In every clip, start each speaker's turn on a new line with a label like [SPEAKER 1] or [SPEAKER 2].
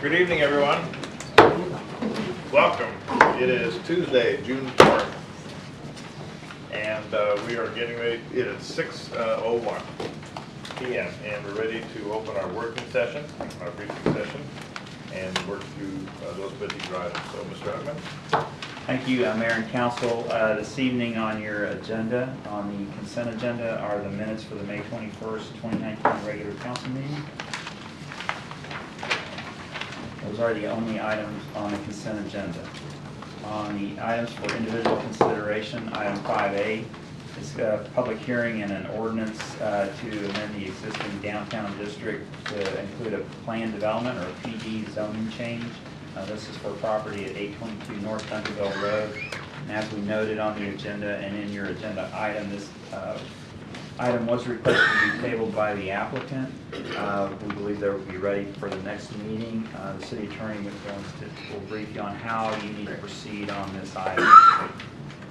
[SPEAKER 1] Good evening, everyone. Welcome. It is Tuesday, June 4th, and we are getting ready. It is 6:01 p.m. and we're ready to open our working session, our briefing session, and work through those particular items. So, Mr. Huckman.
[SPEAKER 2] Thank you, Mayor and Council. This evening on your agenda, on the consent agenda, are the minutes for the May 21st, 2019 regular council meeting. Those are the only items on the consent agenda. On the items for individual consideration, item 5A is a public hearing and an ordinance to amend the existing downtown district to include a planned development or a PD zoning change. This is for property at 822 North Duncanville Road. And as we noted on the agenda and in your agenda item, this item was requested to be tabled by the applicant. We believe they will be ready for the next meeting. The city attorney will brief you on how you need to proceed on this item.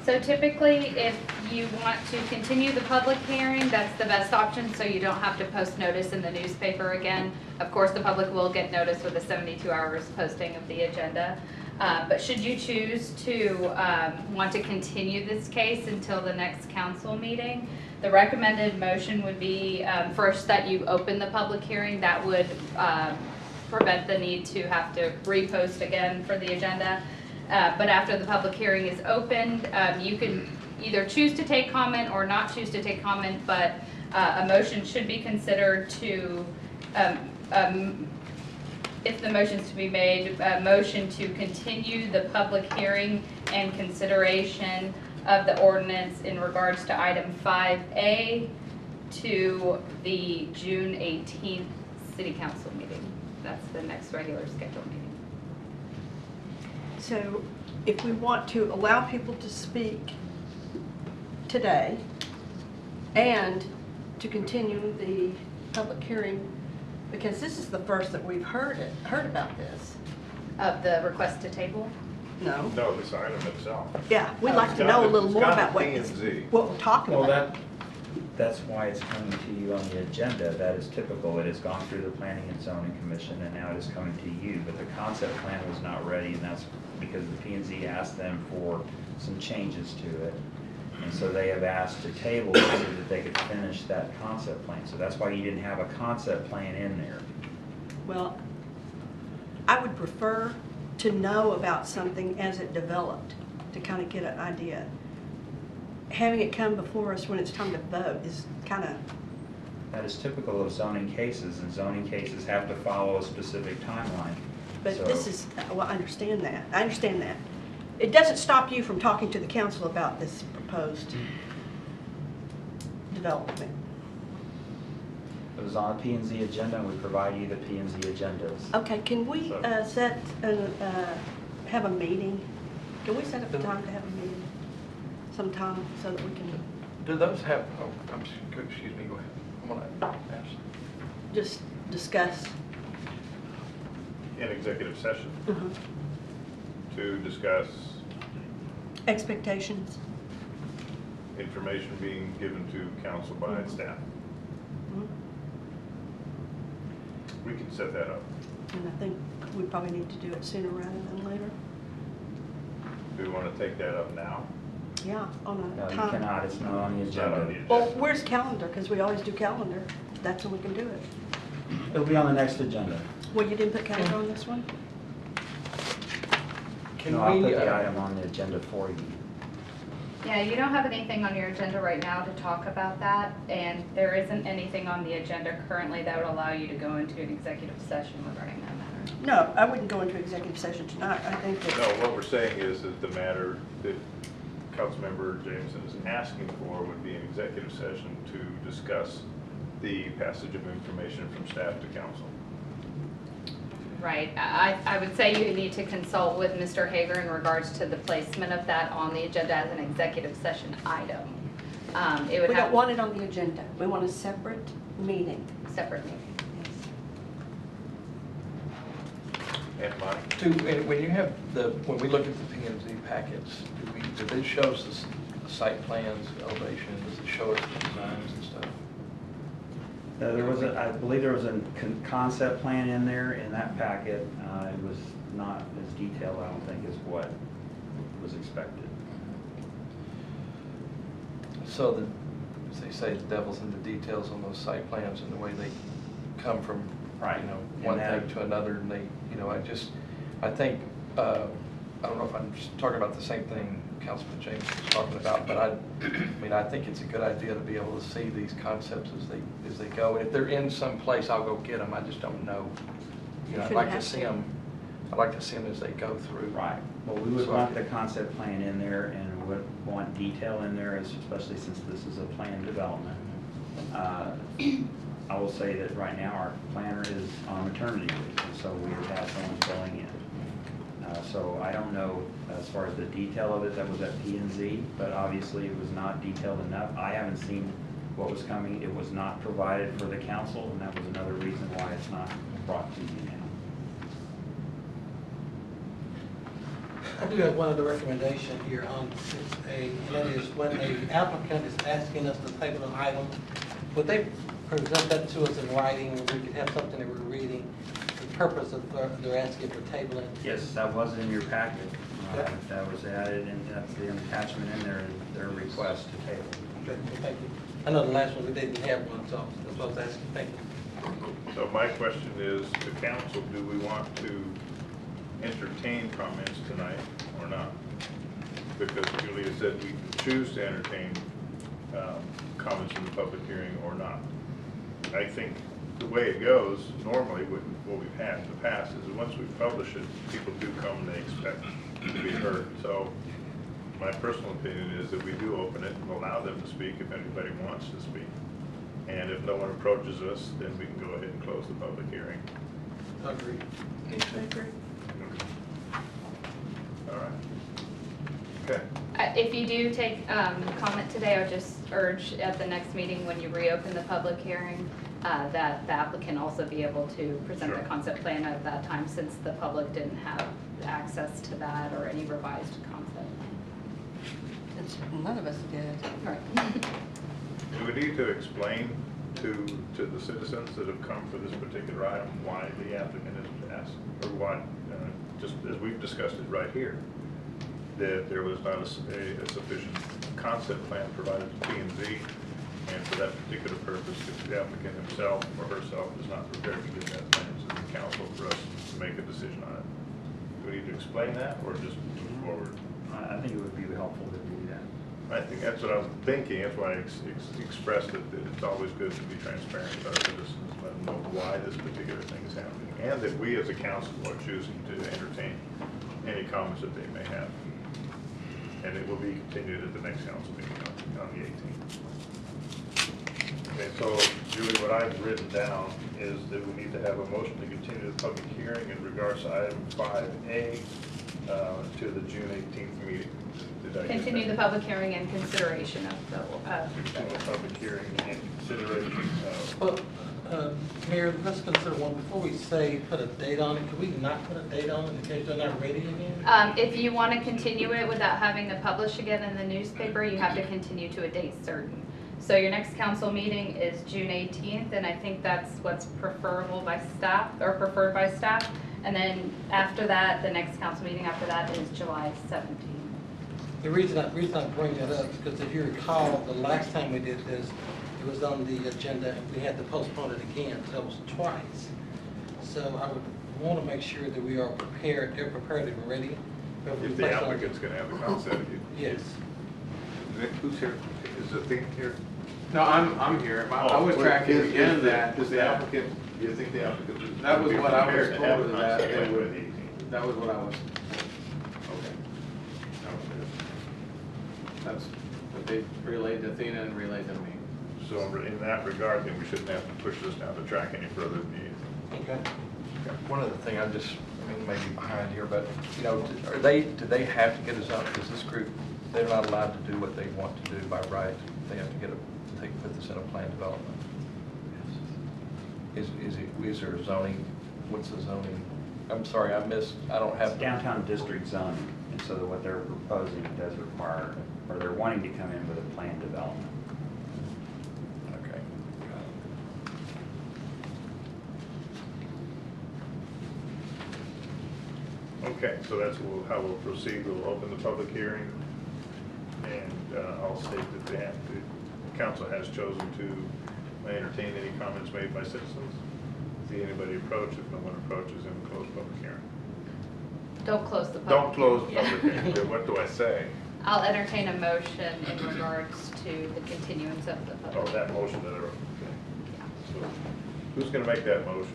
[SPEAKER 3] So typically, if you want to continue the public hearing, that's the best option, so you don't have to post notice in the newspaper again. Of course, the public will get notice with the 72 hours posting of the agenda. But should you choose to want to continue this case until the next council meeting, the recommended motion would be first that you open the public hearing. That would prevent the need to have to repost again for the agenda. But after the public hearing is opened, you can either choose to take comment or not choose to take comment, but a motion should be considered to, if the motion's to be made, a motion to continue the public hearing and consideration of the ordinance in regards to item 5A to the June 18th City Council meeting. That's the next regular scheduled meeting.
[SPEAKER 4] So if we want to allow people to speak today and to continue the public hearing, because this is the first that we've heard about this.
[SPEAKER 3] Of the request to table?
[SPEAKER 4] No.
[SPEAKER 1] No, this item itself.
[SPEAKER 4] Yeah, we'd like to know a little more about what we're talking
[SPEAKER 2] Well,
[SPEAKER 4] about.
[SPEAKER 2] that's why it's coming to you on the agenda. That is typical. It has gone through the Planning and Zoning Commission, and now it is coming to you. But the concept plan was not ready, and that's because the P&Z asked them for some changes to it. And so they have asked to table it so that they could finish that concept plan. So that's why you didn't have a concept plan in there.
[SPEAKER 4] Well, I would prefer to know about something as it developed, to kind of get an idea. Having it come before us when it's time to vote is kind of...
[SPEAKER 2] That is typical of zoning cases, and zoning cases have to follow a specific timeline.
[SPEAKER 4] But
[SPEAKER 2] So-
[SPEAKER 4] this is, well, I understand that. I understand that. It doesn't stop you from talking to the council about this proposed development.
[SPEAKER 2] It was on the P&Z agenda, and we provide you the P&Z agendas.
[SPEAKER 4] Okay, can we set, have a meeting? Can we set up a time to have a meeting sometime so that we can
[SPEAKER 5] Do those have, oh, excuse me, go ahead. I want to ask.
[SPEAKER 4] just discuss?
[SPEAKER 1] In executive session
[SPEAKER 4] Uh-huh.
[SPEAKER 1] to discuss
[SPEAKER 4] Expectations?
[SPEAKER 1] information being given to council by staff.
[SPEAKER 4] Mhm.
[SPEAKER 1] We can set that up.
[SPEAKER 4] And I think we probably need to do it sooner rather than later.
[SPEAKER 1] Do we want to take that up now?
[SPEAKER 4] Yeah, on a
[SPEAKER 2] No, you
[SPEAKER 4] time.
[SPEAKER 2] cannot. It's not on the
[SPEAKER 1] It's not on the
[SPEAKER 2] agenda.
[SPEAKER 1] agenda.
[SPEAKER 4] Well, where's calendar? Because we always do calendar. That's when we can do it.
[SPEAKER 2] It'll be on the next agenda.
[SPEAKER 4] Well, you didn't put calendar on this one?
[SPEAKER 5] Can
[SPEAKER 2] No, I'll
[SPEAKER 5] we,
[SPEAKER 2] put the item on the agenda for you.
[SPEAKER 3] Yeah, you don't have anything on your agenda right now to talk about that, and there isn't anything on the agenda currently that would allow you to go into an executive session regarding that matter.
[SPEAKER 4] No, I wouldn't go into executive session tonight. I think that...
[SPEAKER 1] No, what we're saying is that the matter that Councilmember Jameson is asking for would be an executive session to discuss the passage of information from staff to council.
[SPEAKER 3] Right, I would say you need to consult with Mr. Hager in regards to the placement of that on the agenda as an executive session item. It would
[SPEAKER 4] We
[SPEAKER 3] have
[SPEAKER 4] don't want it on the agenda. We want a separate meeting.
[SPEAKER 3] a separate meeting.
[SPEAKER 1] And Mike?
[SPEAKER 5] when you have when we look at the P&Z packets, do this show us the site plans, elevation, does it show us the designs and stuff?
[SPEAKER 2] There was I believe there was a concept plan in there in that packet. It was not as detailed, I don't think, as what was expected.
[SPEAKER 5] So as they say, the devil's in the details on those site plans and the way they come from,
[SPEAKER 2] Right.
[SPEAKER 5] you know,
[SPEAKER 2] And
[SPEAKER 5] one
[SPEAKER 2] that-
[SPEAKER 5] thing to another, and they, you know, I think, I don't know if I'm just talking about the same thing Councilman James was talking about, but I think it's a good idea to be able to see these concepts as they go. And if they're in some place, I'll go get them, I just don't know. You know, I'd like to see them as they go through.
[SPEAKER 2] Right. Well, we would
[SPEAKER 5] So
[SPEAKER 2] want the concept plan in there and would want detail in there, especially since this is a planned development. I will say that right now our planner is on maternity leave, and so we would have someone filling in. So I don't know as far as the detail of it that was at P&Z, but obviously it was not detailed enough. I haven't seen what was coming. It was not provided for the council, and that was another reason why it's not brought to you now.
[SPEAKER 6] I do have one other recommendation here on 6A, and that is when an applicant is asking us to table an item, would they present that to us in writing, where we could have something that we're reading, the purpose of they're asking for tabling?
[SPEAKER 2] Yes, that was in your packet.
[SPEAKER 6] Yeah.
[SPEAKER 2] That was added, and that's the attachment in there, their request to table.
[SPEAKER 6] Okay, thank you. I know the last one, we didn't have one, so that's what I was asking. Thank you.
[SPEAKER 1] So my question is, to council, do we want to entertain comments tonight or not? Because Julia said we can choose to entertain comments in the public hearing or not. I think the way it goes, normally, what we've had in the past is that once we publish it, people do come and they expect to be heard. So my personal opinion is that we do open it and allow them to speak if anybody wants to speak. And if no one approaches us, then we can go ahead and close the public hearing.
[SPEAKER 6] Agreed.
[SPEAKER 1] All right. Okay.
[SPEAKER 3] If you do take comment today, I would just urge at the next meeting, when you reopen the public hearing, that the applicant also be able to present the
[SPEAKER 1] Sure.
[SPEAKER 3] concept plan at that time, since the public didn't have access to that or any revised concept
[SPEAKER 4] None of us did.
[SPEAKER 3] plan. Right.
[SPEAKER 1] Do we need to explain to the citizens that have come for this particular item why the applicant is asked, or why, just as we've discussed it right here, that there was not a sufficient concept plan provided to P&Z, and for that particular purpose, if the applicant himself or herself is not prepared to give that plan to the council for us to make a decision on it? Do we need to explain that, or just move forward?
[SPEAKER 2] I think it would be helpful to do that.
[SPEAKER 1] I think that's what I was thinking, that's why I expressed it, that it's always good to be transparent with our citizens, let them know why this particular thing is happening, and that we as a council are choosing to entertain any comments that they may have. And it will be continued at the next council meeting on the 18th. Okay, so Julie, what I've written down is that we need to have a motion to continue the public hearing in regards to item 5A to the June 18th meeting. Did I get
[SPEAKER 3] Continue the
[SPEAKER 1] that?
[SPEAKER 3] public hearing and consideration of
[SPEAKER 1] Continue the public hearing and consideration of.
[SPEAKER 6] Well, Mayor, let's consider one, before we say put a date on it, could we not put a date on it in case they're not ready again?
[SPEAKER 3] If you want to continue it without having to publish again in the newspaper, you have to continue to a date certain. So your next council meeting is June 18th, and I think that's what's preferable by staff, or preferred by staff. And then after that, the next council meeting after that is July 17th.
[SPEAKER 6] The reason I bring that up is because if you recall, the last time we did this, it was on the agenda and we had to postpone it again, so that was twice. So I would want to make sure that we are prepared, they're prepared and ready.
[SPEAKER 1] If the applicant's going to have the concept.
[SPEAKER 6] Yes.
[SPEAKER 1] Who's here? Is the thing here?
[SPEAKER 7] No, I'm here. I was tracking again that.
[SPEAKER 1] Is the applicant, do you think the applicant is?
[SPEAKER 7] That was what I was
[SPEAKER 1] prepared to have
[SPEAKER 7] told
[SPEAKER 1] a
[SPEAKER 7] that
[SPEAKER 1] concept
[SPEAKER 7] they
[SPEAKER 1] plan by
[SPEAKER 7] would,
[SPEAKER 1] the 18th?
[SPEAKER 7] that was what I was,
[SPEAKER 1] Okay.
[SPEAKER 7] that's what they relayed to Athena and relayed to me.
[SPEAKER 1] So in that regard, then we shouldn't have to push this down the track any further than the 18th.
[SPEAKER 6] Okay.
[SPEAKER 5] One other thing, I mean, maybe behind here, but, you know, do they have to get a zone, because this group, they're not allowed to do what they want to do by right. They have to put this in a plan development. Is there a zoning, what's the zoning? I'm sorry, I don't have.
[SPEAKER 2] It's downtown district zoning, and so that what they're proposing does require, or they're wanting to come in with a planned development.
[SPEAKER 5] Okay.
[SPEAKER 1] Okay, so that's how we'll proceed. We'll open the public hearing, and I'll state that the council has chosen to entertain any comments made by citizens. See anybody approach? If no one approaches, then close public hearing.
[SPEAKER 3] Don't close the public.
[SPEAKER 1] Don't close the
[SPEAKER 3] Yeah.
[SPEAKER 1] public hearing. Then what do I say?
[SPEAKER 3] I'll entertain a motion in regards to the continuance of the
[SPEAKER 1] Oh,
[SPEAKER 3] public.
[SPEAKER 1] that motion that I wrote. Okay. So who's going to make that motion?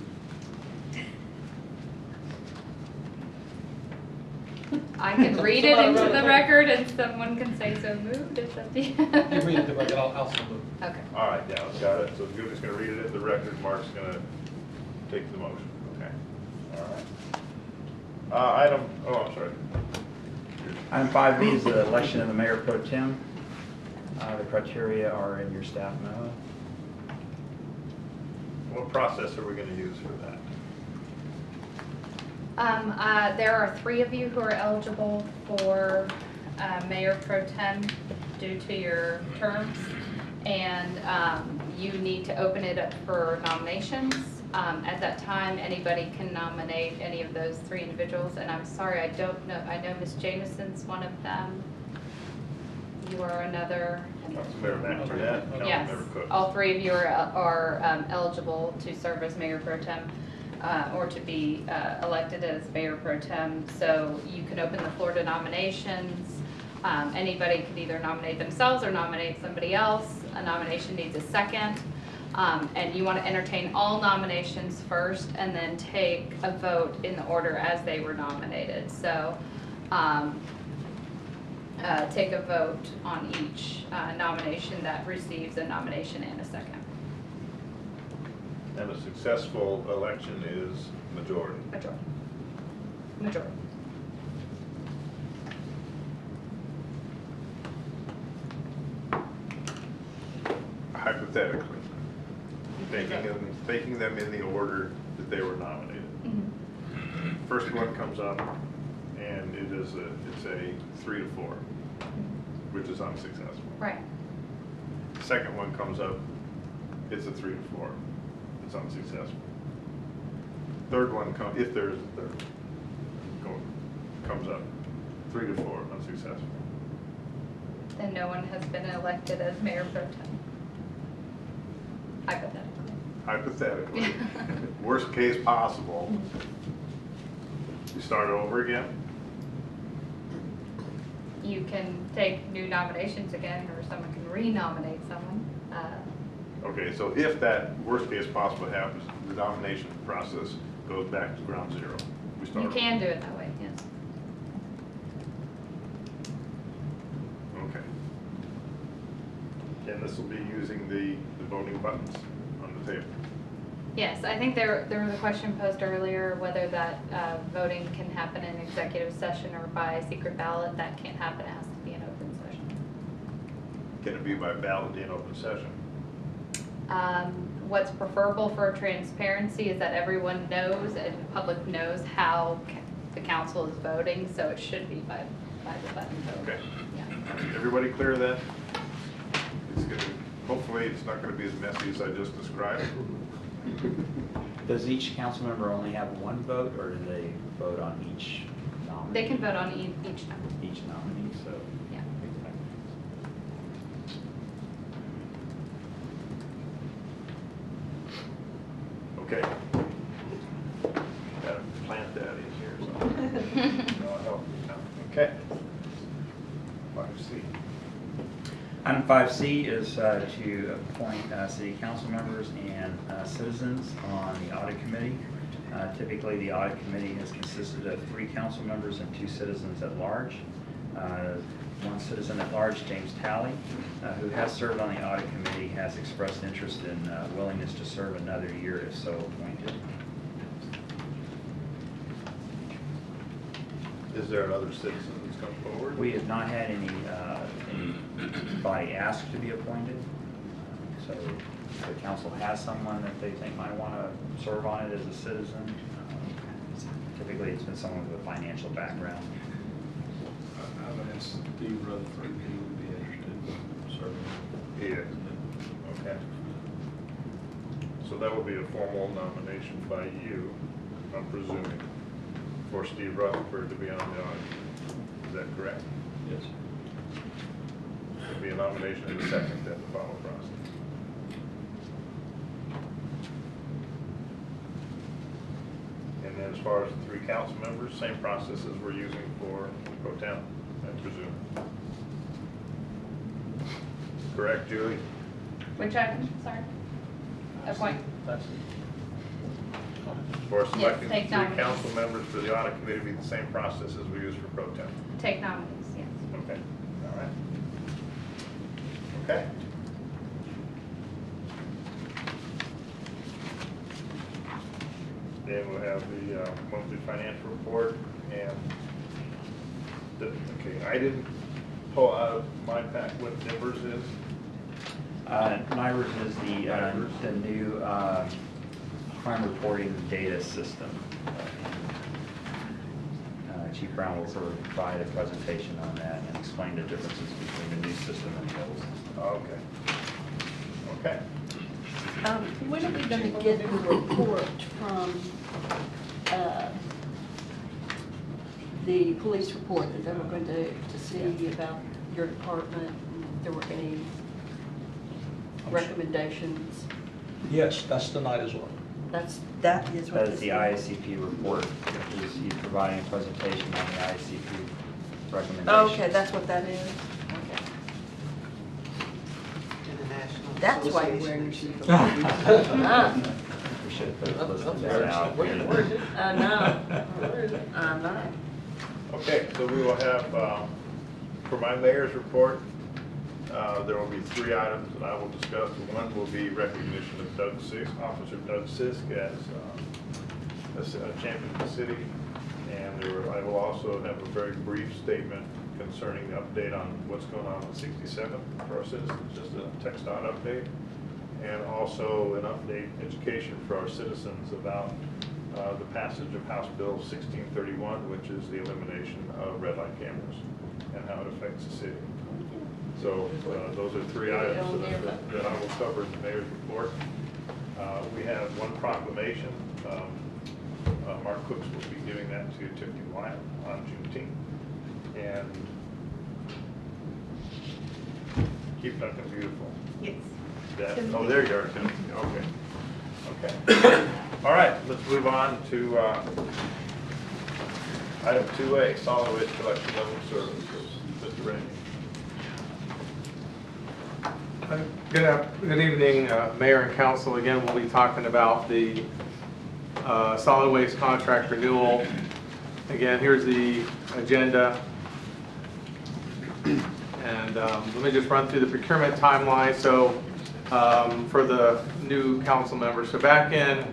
[SPEAKER 3] I can read it into the record and someone can say so moved. It's up to you.
[SPEAKER 6] You read it, but I'll so move.
[SPEAKER 3] Okay.
[SPEAKER 1] All right, yeah, got it. So Julie's going to read it into the record. Mark's going to take the motion. Okay. All right. I'm sorry.
[SPEAKER 2] Item 5B is the election of the mayor pro tem. The criteria are in your staff memo.
[SPEAKER 1] What process are we going to use for that?
[SPEAKER 3] There are 3 of you who are eligible for mayor pro tem due to your terms, and you need to open it up for nominations. At that time, anybody can nominate any of those 3 individuals, and I'm sorry, I don't know, I know Ms. Jameson's one of them. You are another.
[SPEAKER 1] Councilmember McBurnett,
[SPEAKER 3] Yes,
[SPEAKER 1] Councilmember Cook.
[SPEAKER 3] all 3 of you are eligible to serve as mayor pro tem, or to be elected as mayor pro tem. So you can open the floor to nominations. Anybody could either nominate themselves or nominate somebody else. A nomination needs a second. And you want to entertain all nominations first and then take a vote in the order as they were nominated. So take a vote on each nomination that receives a nomination and a second.
[SPEAKER 1] And a successful election is majority.
[SPEAKER 3] Majority.
[SPEAKER 1] Hypothetically, taking them in the order that they were nominated.
[SPEAKER 3] Mhm.
[SPEAKER 1] First one comes up, and it's a 3 to 4, which is unsuccessful.
[SPEAKER 3] Right.
[SPEAKER 1] Second one comes up, it's a 3 to 4, it's unsuccessful. Third one if there's a third, comes up, 3 to 4, unsuccessful.
[SPEAKER 3] Then no one has been elected as mayor pro tem. Hypothetically.
[SPEAKER 1] Hypothetically, worst case possible, you start over again.
[SPEAKER 3] You can take new nominations again, or someone can re-nominate someone.
[SPEAKER 1] Okay, so if that worst case possible happens, the nomination process goes back to ground zero. We start
[SPEAKER 3] You
[SPEAKER 1] over.
[SPEAKER 3] can do it that way, yes.
[SPEAKER 1] Okay. And this will be using the voting buttons on the table.
[SPEAKER 3] Yes, I think there was a question posed earlier whether that voting can happen in executive session or by secret ballot. That can't happen, it has to be an open session.
[SPEAKER 1] Can it be by ballot in open session?
[SPEAKER 3] What's preferable for transparency is that everyone knows and the public knows how the council is voting, so it should be by the button vote.
[SPEAKER 1] Okay.
[SPEAKER 3] Yeah.
[SPEAKER 1] Everybody clear of that? Hopefully it's not going to be as messy as I just described.
[SPEAKER 2] Does each council member only have 1 vote, or do they vote on each nominee?
[SPEAKER 3] They can vote on each time.
[SPEAKER 2] Each nominee, so.
[SPEAKER 3] Yeah.
[SPEAKER 1] Okay. Gotta plant that in here, so. No, help me now. Okay. 5C.
[SPEAKER 2] Item 5C is to appoint city council members and citizens on the audit committee. Typically, the audit committee has consisted of 3 council members and 2 citizens at large. One citizen at large, James Talley, who has served on the audit committee, has expressed interest in willingness to serve another year if so appointed.
[SPEAKER 1] Is there another citizen that's come forward?
[SPEAKER 2] We have not had anybody ask to be appointed. So if the council has someone that they think might want to serve on it as a citizen, typically it's been someone with a financial background.
[SPEAKER 8] I would ask Steve Rutherford if he would be interested in serving.
[SPEAKER 1] Yeah. Okay. So that would be a formal nomination by you, I'm presuming. for Steve Rutherford to be on the audit. Is that correct?
[SPEAKER 8] Yes.
[SPEAKER 1] There'll be a nomination and a second, then the follow process. And then as far as the 3 council members, same process as we're using for pro tem, I presume. Correct, Julie?
[SPEAKER 3] Which item, sorry? Appoint.
[SPEAKER 8] That's
[SPEAKER 1] For selecting
[SPEAKER 3] take
[SPEAKER 1] 3
[SPEAKER 3] nominees.
[SPEAKER 1] council members for the audit committee, be the same process as we use for pro tem.
[SPEAKER 3] Take nominees, yes.
[SPEAKER 1] Okay, all right. Okay. Then we'll have the monthly financial report and okay, I didn't pull out of my pack what NIBRS is.
[SPEAKER 2] NIBRS is the new crime reporting data system. Chief Brown will sort of provide a presentation on that and explain the differences between the new system and the old system.
[SPEAKER 1] Okay. Okay.
[SPEAKER 4] When are we going to get the report from the police report that they were going to see about your department, and if there were any recommendations?
[SPEAKER 9] Yes, that's tonight as well.
[SPEAKER 4] That is what
[SPEAKER 2] That is
[SPEAKER 4] this
[SPEAKER 2] the IACP report, which is he's providing a presentation on the IACP recommendations.
[SPEAKER 4] Oh, okay, that's what that is? Okay.
[SPEAKER 6] International
[SPEAKER 4] That's why you're
[SPEAKER 6] Association.
[SPEAKER 4] wearing your shoes. Ah,
[SPEAKER 2] We should have put this there now.
[SPEAKER 6] Where is it?
[SPEAKER 4] I know,
[SPEAKER 6] Where is it?
[SPEAKER 4] I know.
[SPEAKER 1] Okay, so we will have, for my mayor's report, there will be 3 items that I will discuss. One will be recognition of Doug Sisk, Officer Doug Sisk as a champion of the city. And I will also have a very brief statement concerning the update on what's going on with 67 for our citizens, just a text dot update. And also an update education for our citizens about the passage of House Bill 1631, which is the elimination of red light cameras and how it affects the city. So those are 3 items that I will cover in the mayor's report. We have one proclamation. Mark Cooks will be giving that to Tiffany Wyatt on Juneteenth. And keep Duncan beautiful.
[SPEAKER 3] Yes.
[SPEAKER 1] Oh, there you are, Timothy. Okay. Okay. All right, let's move on to item 2A, solid waste collection level services. Mr. Rainey.
[SPEAKER 10] Good evening, Mayor and Council. Again, we'll be talking about the solid waste contract renewal. Again, here's the agenda. And let me just run through the procurement timeline. So for the new council members, so back in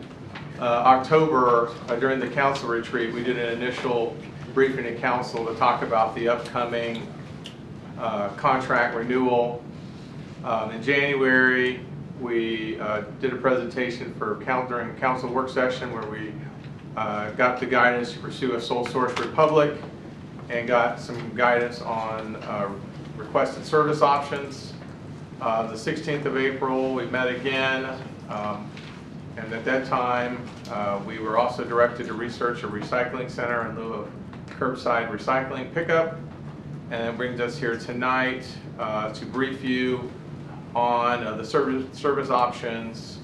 [SPEAKER 10] October, during the council retreat, we did an initial briefing to council to talk about the upcoming contract renewal. In January, we did a presentation for during council work session where we got the guidance to pursue a sole source republic and got some guidance on requested service options. The 16th of April, we met again, and at that time, we were also directed to research a recycling center in lieu of curbside recycling pickup. And that brings us here tonight to brief you on the service options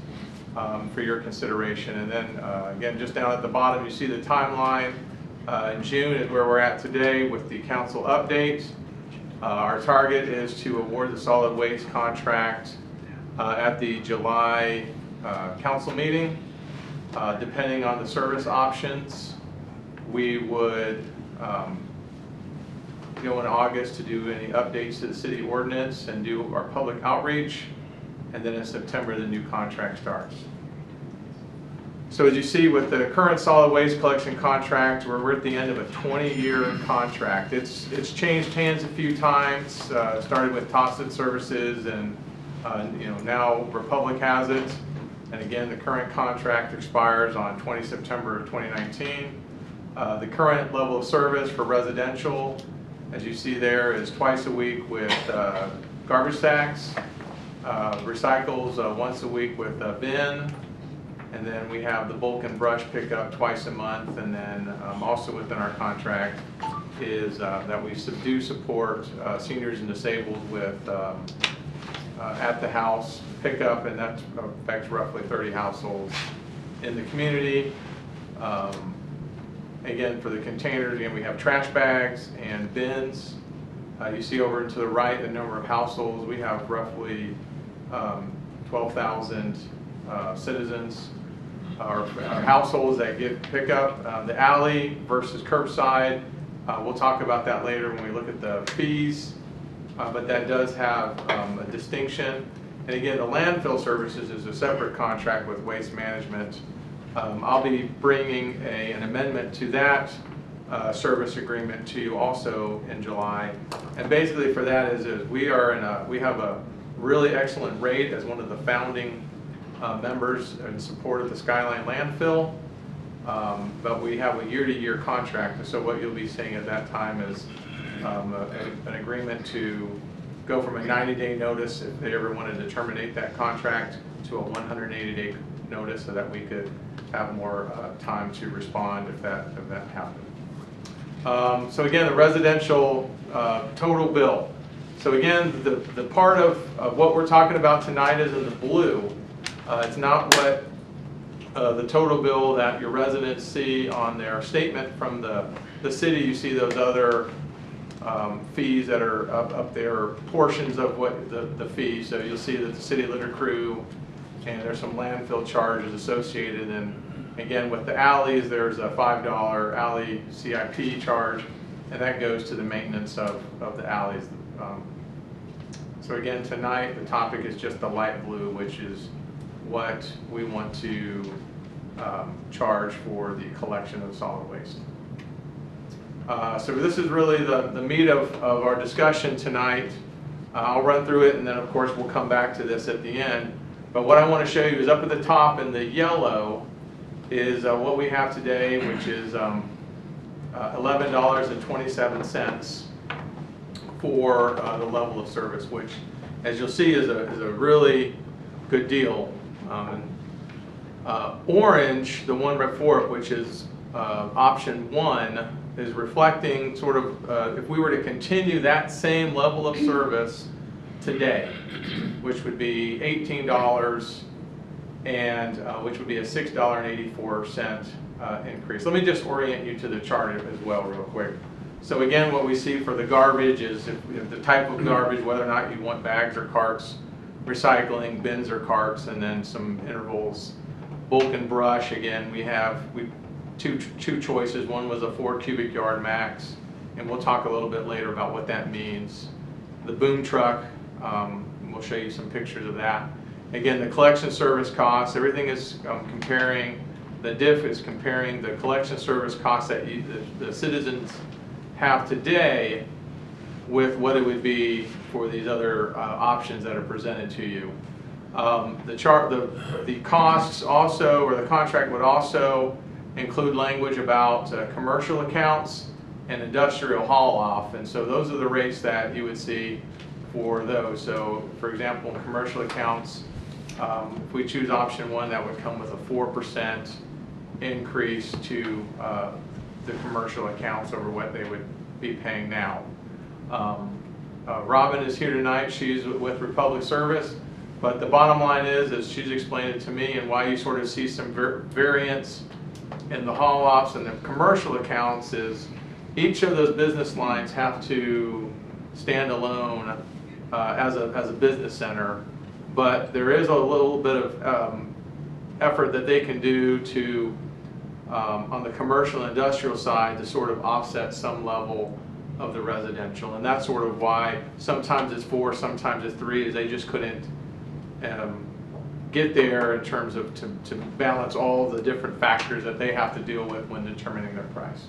[SPEAKER 10] for your consideration. And then again, just down at the bottom, you see the timeline. In June is where we're at today with the council update. Our target is to award the solid waste contract at the July council meeting. Depending on the service options, we would go in August to do any updates to the city ordinance and do our public outreach, and then in September the new contract starts. So as you see with the current solid waste collection contract, we're at the end of a 20-year contract. It's changed hands a few times, started with Tosted Services, and now Republic has it. And again, the current contract expires on 20 September of 2019. The current level of service for residential, as you see there, is twice a week with garbage sacks, recycles once a week with bin, And then we have the bulk and brush pickup twice a month, and then also within our contract is that we do support seniors and disabled with at the house pickup, and that affects roughly 30 households in the community. Again, for the containers, again, we have trash bags and bins. You see over to the right the number of households. We have roughly 12,000 citizens or households that get pickup. The alley versus curbside, we'll talk about that later when we look at the fees, but that does have a distinction. And again, the landfill services is a separate contract with Waste Management. I'll be bringing an amendment to that service agreement to you also in July. And basically for that is we have a really excellent rate as one of the founding members in support of the Skyline landfill. But we have a year-to-year contract, and so what you'll be seeing at that time is an agreement to go from a 90-day notice if they ever wanted to terminate that contract to a 180-day notice so that we could have more time to respond if that happened. So again, the residential total bill. So again, the part of what we're talking about tonight is in the blue. It's not what the total bill that your residents see on their statement from the city. You see those other fees that are up there, portions of what the fees. So you'll see that the city litter crew, and there's some landfill charges associated. And again, with the alleys, there's a $5 alley CIP charge, and that goes to the maintenance of the alleys. So again, tonight the topic is just the light blue, which is what we want to charge for the collection of solid waste. So this is really the meat of our discussion tonight. I'll run through it, and then of course we'll come back to this at the end. But what I want to show you is up at the top in the yellow is what we have today, which is $11.27 for the level of service, which, as you'll see, is a really good deal. Orange, the one before it, which is option 1, is reflecting sort of if we were to continue that same level of service today, which would be $18 and which would be a $6.84 increase. Let me just orient you to the chart as well real quick. So again, what we see for the garbage is if the type of garbage, whether or not you want bags or carts, recycling, bins or carts, and then some intervals. Bulk and brush, again, we have two choices. One was a 4 cubic yard max, and we'll talk a little bit later about what that means. The boom truck, we'll show you some pictures of that. Again, the collection service costs, everything is comparing, the diff is comparing the collection service costs that the citizens have today with what it would be for these other options that are presented to you. The costs also, or the contract would also include language about commercial accounts and industrial haul off, and so those are the rates that you would see for those. So for example, in commercial accounts, if we choose option 1, that would come with a 4% increase to the commercial accounts over what they would be paying now. Robin is here tonight. She's with Republic Service, but the bottom line is, as she's explained it to me, and why you sort of see some variance in the haul offs and the commercial accounts is each of those business lines have to stand alone as a business center, but there is a little bit of effort that they can do to on the commercial and industrial side to sort of offset some level of the residential, and that's sort of why sometimes it's 4, sometimes it's 3, is they just couldn't get there in terms of to balance all the different factors that they have to deal with when determining their price.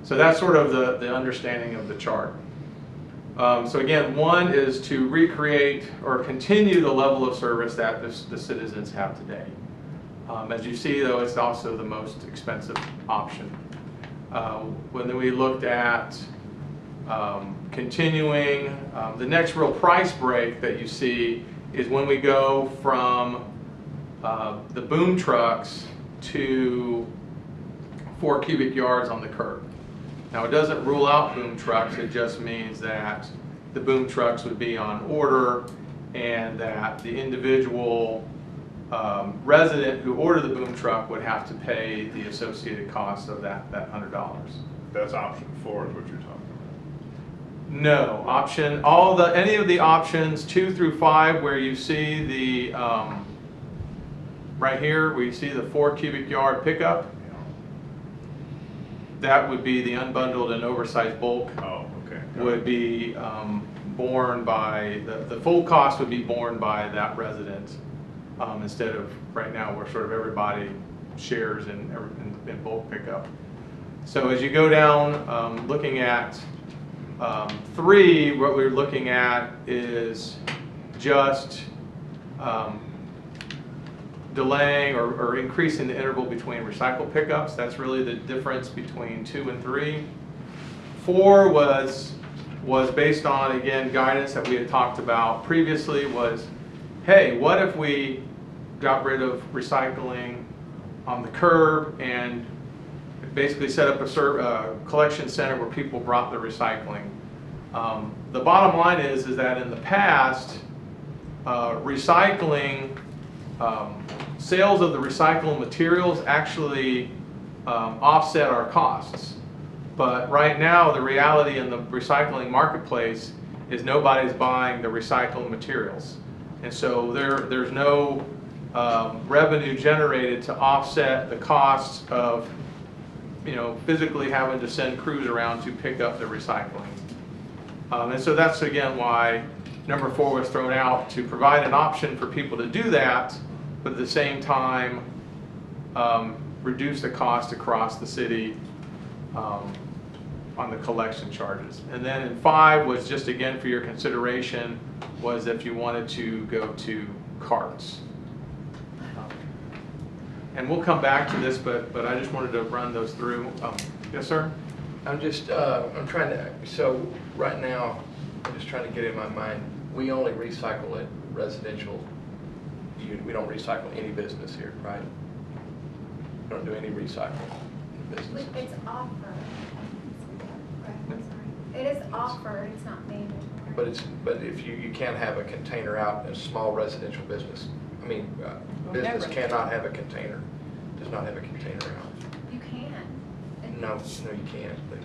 [SPEAKER 10] So that's sort of the understanding of the chart. So again, 1 is to recreate or continue the level of service that the citizens have today. As you see, though, it's also the most expensive option. When we looked at continuing, the next real price break that you see is when we go from the boom trucks to 4 cubic yards on the curb. Now, it doesn't rule out boom trucks, it just means that the boom trucks would be on order and that the individual resident who ordered the boom truck would have to pay the associated cost of that $100.
[SPEAKER 1] That's option 4 is what you're talking about.
[SPEAKER 10] No, any of the options 2 through 5 where you see the, right here, where you see the 4 cubic yard pickup, that would be the unbundled and oversized bulk.
[SPEAKER 1] Oh, okay.
[SPEAKER 10] Would be borne by, the full cost would be borne by that resident, instead of right now where sort of everybody shares in bulk pickup. So as you go down, looking at 3, what we're looking at is just delaying or increasing the interval between recycle pickups. That's really the difference between 2 and 3. 4 was based on, again, guidance that we had talked about previously was, hey, what if we got rid of recycling on the curb and basically set up a collection center where people brought their recycling. The bottom line is that in the past, recycling, sales of the recyclable materials actually offset our costs. But right now, the reality in the recycling marketplace is nobody's buying the recycled materials. And so there's no revenue generated to offset the costs of physically having to send crews around to pick up the recycling. And so that's again why number 4 was thrown out, to provide an option for people to do that, but at the same time reduce the cost across the city on the collection charges. And then in 5 was just again for your consideration, was if you wanted to go to carts. And we'll come back to this, but I just wanted to run those through. Yes, sir?
[SPEAKER 5] I'm just, I'm trying to, so right now, I'm just trying to get in my mind, we only recycle at residential. We don't recycle any business here, right? We don't do any recycling in business.
[SPEAKER 11] It's offered. I'm sorry. It is offered, it's not mandatory.
[SPEAKER 5] But if you can't have a container out in a small residential business. I mean, business cannot have a container, does not have a container out.
[SPEAKER 11] You can.
[SPEAKER 5] No, you can't. They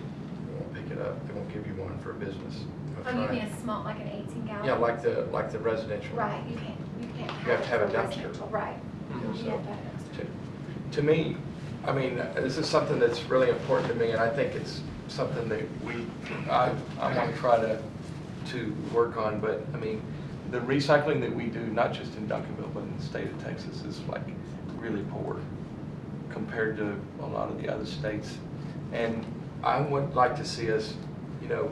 [SPEAKER 5] won't pick it up. They won't give you one for a business.
[SPEAKER 11] Oh, you mean a small, like an 18-gallon?
[SPEAKER 5] Yeah, like the residential.
[SPEAKER 11] Right, you can't.
[SPEAKER 5] You have to have a dumpster.
[SPEAKER 11] Residential, right.
[SPEAKER 5] Yeah,
[SPEAKER 11] You
[SPEAKER 5] so
[SPEAKER 11] have to have a dumpster.
[SPEAKER 5] to me, I mean, this is something that's really important to me, and I think it's something that I want to try to work on. But I mean, the recycling that we do, not just in Duncanville, but in the state of Texas, is like really poor compared to a lot of the other states. And I would like to see us, I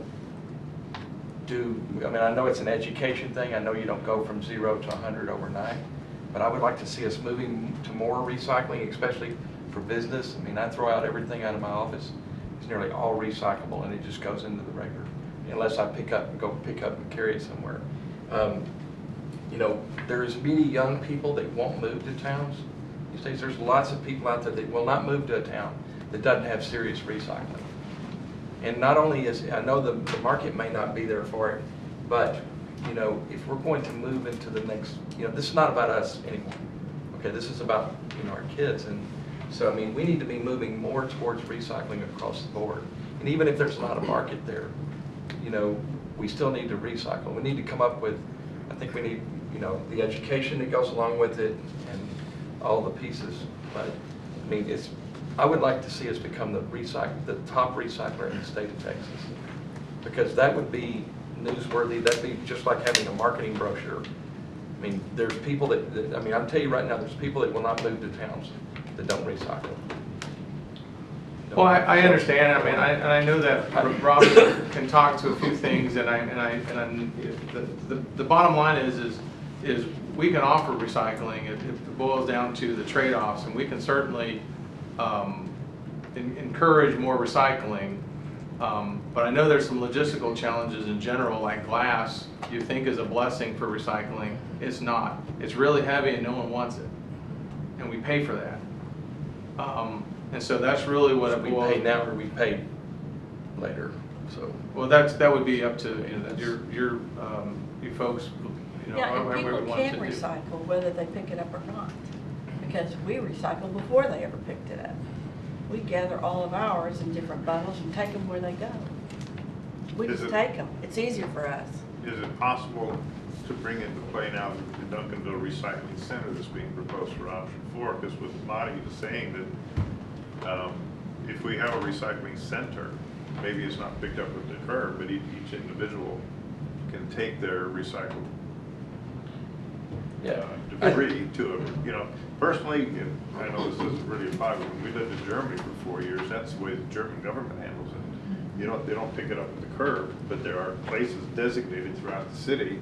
[SPEAKER 5] mean, I know it's an education thing. I know you don't go from 0 to 100 overnight, but I would like to see us moving to more recycling, especially for business. I mean, I throw out everything out of my office. It's nearly all recyclable, and it just goes into the regular, unless I go pick up and carry it somewhere. There's many young people that won't move to towns. These days, there's lots of people out there that will not move to a town that doesn't have serious recycling. And not only I know the market may not be there for it, but, if we're going to move into the next, this is not about us anymore. Okay, this is about, our kids. And so, I mean, we need to be moving more towards recycling across the board. And even if there's not a market there, we still need to recycle. We need to come up with, I think we need, the education that goes along with it and all the pieces. But, I mean, I would like to see us become the top recycler in the state of Texas, because that would be newsworthy. That'd be just like having a marketing brochure. I mean, there's people I'll tell you right now, there's people that will not move to towns that don't recycle.
[SPEAKER 10] Well, I understand. I mean, I know that Rob can talk to a few things, and the bottom line is we can offer recycling. It boils down to the trade-offs, and we can certainly encourage more recycling. But I know there's some logistical challenges in general, like glass. You think is a blessing for recycling. It's not. It's really heavy, and no one wants it. and we pay for that. And so that's really what it
[SPEAKER 5] We
[SPEAKER 10] boils.
[SPEAKER 5] pay now or we pay later, so.
[SPEAKER 10] Well, that would be up to, you know, you folks, you know,
[SPEAKER 4] Yeah, and
[SPEAKER 10] however we
[SPEAKER 4] people
[SPEAKER 10] want to
[SPEAKER 4] can
[SPEAKER 10] do.
[SPEAKER 4] recycle whether they pick it up or not, because we recycle before they ever picked it up. We gather all of ours in different bundles and take them where they go. We
[SPEAKER 1] Is
[SPEAKER 4] just
[SPEAKER 1] it-
[SPEAKER 4] take them. It's easier for us.
[SPEAKER 1] Is it possible to bring into play now the Duncanville Recycling Center that's being proposed for option 4? Because what Marty was saying that if we have a recycling center, maybe it's not picked up at the curb, but each individual can take their recycled
[SPEAKER 5] Yeah.
[SPEAKER 1] debris to a, you know, personally, and I know this isn't really a problem, when we lived in Germany for 4 years, that's the way the German government handles it. You know, they don't pick it up at the curb, but there are places designated throughout the city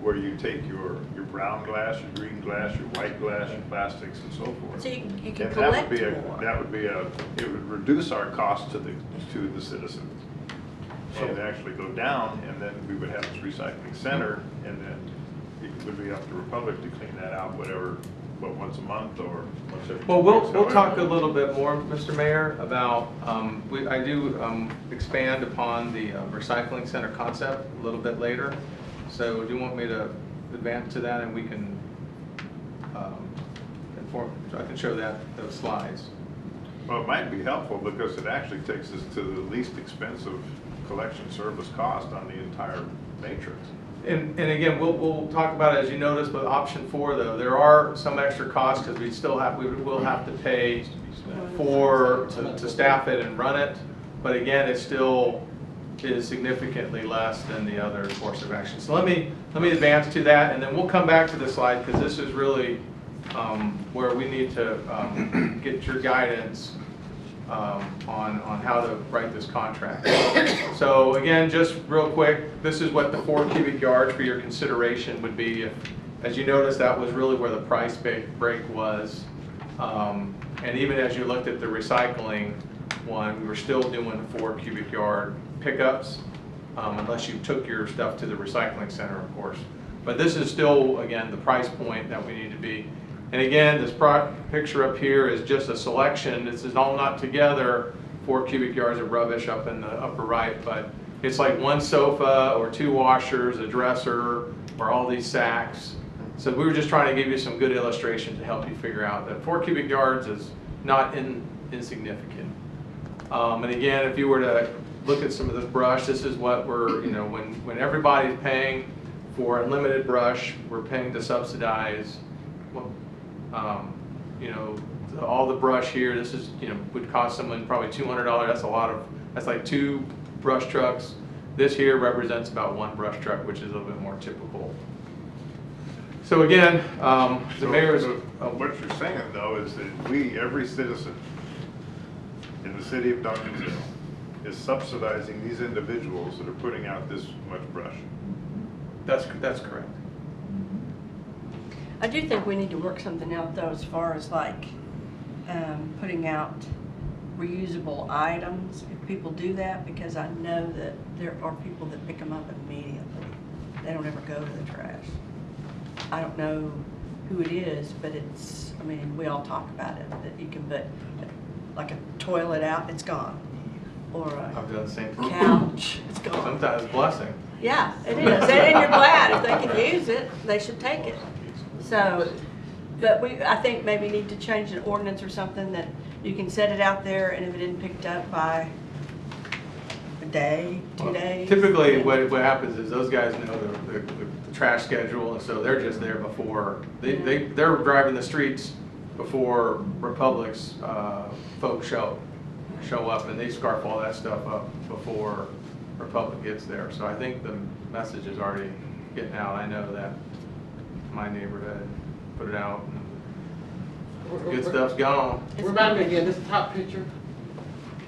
[SPEAKER 1] where you take your brown glass, your green glass, your white glass, your plastics and so forth.
[SPEAKER 4] So you can
[SPEAKER 1] And
[SPEAKER 4] collect
[SPEAKER 1] that
[SPEAKER 4] more.
[SPEAKER 1] would be it would reduce our cost to the citizens. And actually go down, and then we would have this recycling center, and then it would be up to Republic to clean that out, once a month or once every 2
[SPEAKER 10] Well,
[SPEAKER 1] weeks,
[SPEAKER 10] we'll talk a
[SPEAKER 1] however.
[SPEAKER 10] little bit more, Mr. Mayor, about, I do expand upon the recycling center concept a little bit later. So do you want me to advance to that, and we can inform, so I can show those slides?
[SPEAKER 1] Well, it might be helpful because it actually takes us to the least expensive collection service cost on the entire matrix.
[SPEAKER 10] And again, we'll talk about it, as you noticed, with option 4, though, there are some extra costs because we will have to pay to staff it and run it. But again, it still is significantly less than the other course of action. So let me advance to that, and then we'll come back to this slide because this is really where we need to get your guidance on how to write this contract. So again, just real quick, this is what the 4 cubic yards for your consideration would be. As you notice, that was really where the price break was. And even as you looked at the recycling one, we were still doing 4 cubic yard pickups, unless you took your stuff to the recycling center, of course. But this is still, again, the price point that we need to be. And again, this picture up here is just a selection. This is all not together, 4 cubic yards of rubbish up in the upper right, but it's like 1 sofa or 2 washers, a dresser, or all these sacks. So we were just trying to give you some good illustration to help you figure out that 4 cubic yards is not insignificant. And again, if you were to look at some of this brush, this is what we're, you know, when everybody's paying for unlimited brush, we're paying to subsidize, you know, all the brush here. This is, you know, would cost someone probably $200. That's a lot of, that's like 2 brush trucks. This here represents about 1 brush truck, which is a little bit more typical. So again, the mayor's.
[SPEAKER 1] What you're saying though is that every citizen in the city of Duncanville is subsidizing these individuals that are putting out this much brush.
[SPEAKER 10] That's correct.
[SPEAKER 4] I do think we need to work something out though, as far as like putting out reusable items, if people do that, because I know that there are people that pick them up immediately. They don't ever go to the trash. I don't know who it is, but it's, I mean, we all talk about it, that you can put like a toilet out, it's gone. Or
[SPEAKER 10] I've done the same thing.
[SPEAKER 4] couch, it's gone.
[SPEAKER 10] Sometimes it's a blessing.
[SPEAKER 4] Yeah, it is. And you're glad if they can use it, they should take it. So, but I think maybe need to change an ordinance or something that you can set it out there, and if it isn't picked up by a day, 2 days.
[SPEAKER 10] Typically, what happens is those guys know the trash schedule, and so they're just there before, they're driving the streets before Republic's folks show up, and they scarf all that stuff up before Republic gets there. So I think the message is already getting out. I know that my neighborhood put it out, and good stuff's gone.
[SPEAKER 6] Remind me again, this top picture?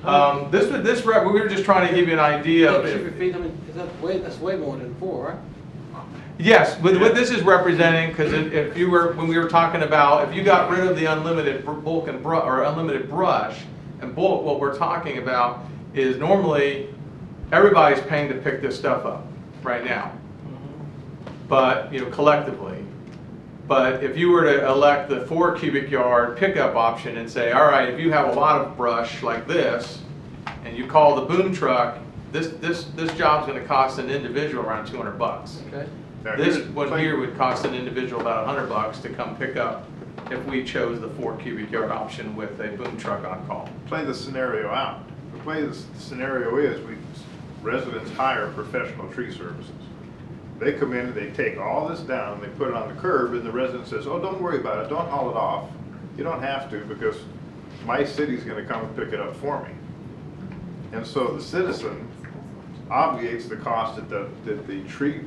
[SPEAKER 10] We were just trying to give you an idea of
[SPEAKER 6] Cubic
[SPEAKER 10] it.
[SPEAKER 6] feet, I mean, that's way more than 4, right?
[SPEAKER 10] Yes, but what this is representing, because when we were talking about, if you got rid of the unlimited bulk and or unlimited brush and bulk, what we're talking about is normally everybody's paying to pick this stuff up right now. But, you know, collectively, But if you were to elect the 4 cubic yard pickup option and say, all right, if you have a lot of brush like this, and you call the boom truck, this job's gonna cost an individual around 200 bucks.
[SPEAKER 5] Okay.
[SPEAKER 1] Now,
[SPEAKER 10] This
[SPEAKER 1] here's-
[SPEAKER 10] one here would cost an individual about 100 bucks to come pick up if we chose the 4 cubic yard option with a boom truck on call.
[SPEAKER 1] Play the scenario out. The way the scenario is, residents hire professional tree services. They come in and they take all this down, they put it on the curb, and the resident says, oh, don't worry about it, don't haul it off. You don't have to, because my city's gonna come and pick it up for me. And so the citizen obviates the cost that the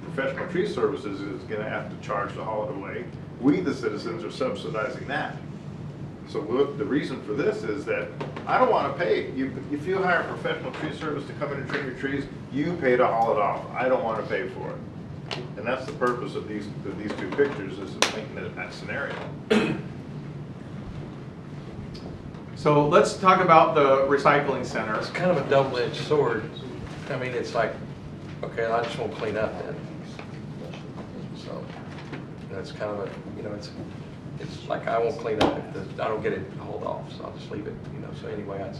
[SPEAKER 1] professional tree services is gonna have to charge to haul it away. We, the citizens, are subsidizing that. So the reason for this is that I don't want to pay. If you hire a professional tree service to come in and trim your trees, you pay to haul it off. I don't want to pay for it. And that's the purpose of these 2 pictures, is making it that scenario.
[SPEAKER 10] So let's talk about the recycling center.
[SPEAKER 5] It's kind of a double-edged sword. I mean, it's like, okay, I just won't clean up then. So that's kind of a, you know, it's like I won't clean up if I don't get it hauled off, so I'll just leave it, you know. So anyway, I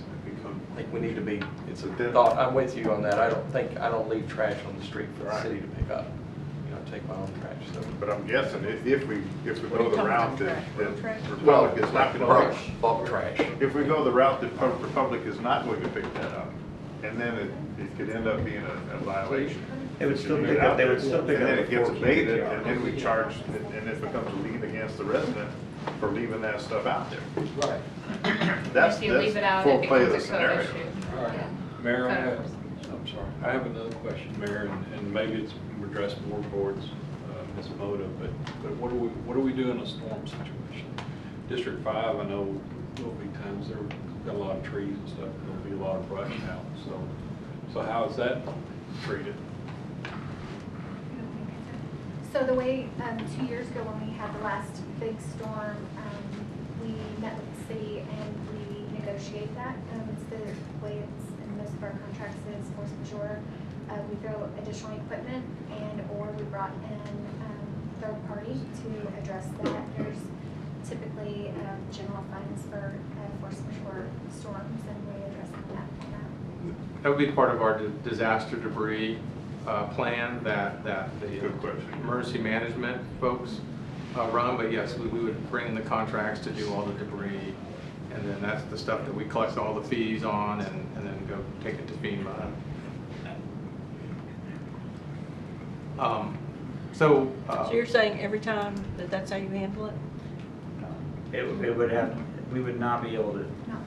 [SPEAKER 5] think we need to be, it's a thought, I'm with you on that. I don't leave trash on the street for the city to pick up. You know, take my own trash. So.
[SPEAKER 1] But I'm guessing if we go the route that
[SPEAKER 5] Well,
[SPEAKER 1] Republic is not going
[SPEAKER 5] brush,
[SPEAKER 1] to
[SPEAKER 5] bulk trash.
[SPEAKER 1] if we go the route that Republic is not going to pick that up, and then it could end up being a violation.
[SPEAKER 2] They would still pick up,
[SPEAKER 1] And then it gets abated, and then we charge, and it becomes a lien against the resident for leaving that stuff out there.
[SPEAKER 5] Right.
[SPEAKER 1] That's
[SPEAKER 3] If you leave it out,
[SPEAKER 1] full
[SPEAKER 3] it
[SPEAKER 1] play of
[SPEAKER 3] becomes
[SPEAKER 1] the
[SPEAKER 3] a code
[SPEAKER 1] scenario.
[SPEAKER 3] issue.
[SPEAKER 8] All right,
[SPEAKER 3] Yeah.
[SPEAKER 8] Mayor,
[SPEAKER 3] Code
[SPEAKER 8] I'm sorry, I have another question, Mayor, and maybe it's addressed more towards Ms. Moda, but what do we do in a storm situation? District 5, I know there'll be times there's got a lot of trees and stuff, there'll be a lot of brush out, so how is that treated?
[SPEAKER 11] So the way, 2 years ago when we had the last big storm, we met with the city and we negotiate that. It's the way it's in most of our contracts is force majeure. We throw additional equipment or we brought in third party to address that. There's typically general funds for force majeure storms and we address that.
[SPEAKER 10] That would be part of our disaster debris plan that the emergency management folks run. But yes, we would bring in the contracts to do all the debris, and then that's the stuff that we collect all the fees on, and then go take it to FEMA. So
[SPEAKER 4] you're saying every time that's how you handle it?
[SPEAKER 2] It would have, we would not be able to,
[SPEAKER 11] No.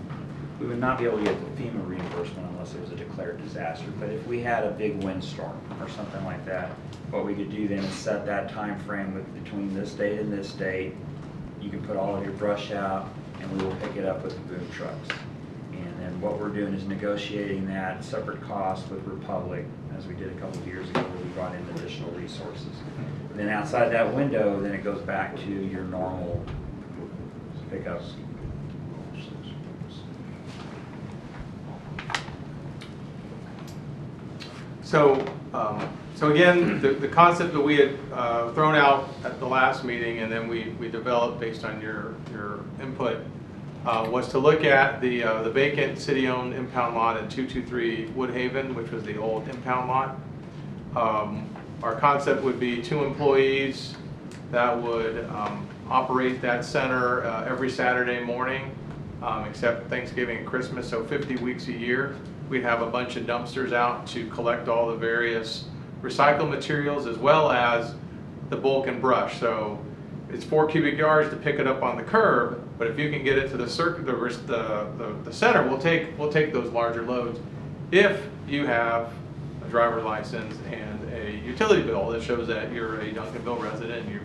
[SPEAKER 2] we would not be able to get the FEMA reimbursement unless it was a declared disaster. But if we had a big windstorm or something like that, what we could do then is set that time frame between this date and this date. You can put all of your brush out and we will pick it up with the boom trucks. And then what we're doing is negotiating that separate cost with Republic, as we did a couple of years ago where we brought in additional resources. And then outside that window, then it goes back to your normal pickups.
[SPEAKER 10] So again, the concept that we had thrown out at the last meeting, and then we developed based on your input, was to look at the vacant city-owned impound lot at 223 Woodhaven, which was the old impound lot. Our concept would be 2 employees that would operate that center every Saturday morning, except Thanksgiving and Christmas, so 50 weeks a year. We'd have a bunch of dumpsters out to collect all the various recycled materials as well as the bulk and brush. So it's 4 cubic yards to pick it up on the curb, but if you can get it to the center, we'll take those larger loads. If you have a driver license and a utility bill that shows that you're a Duncanville resident and you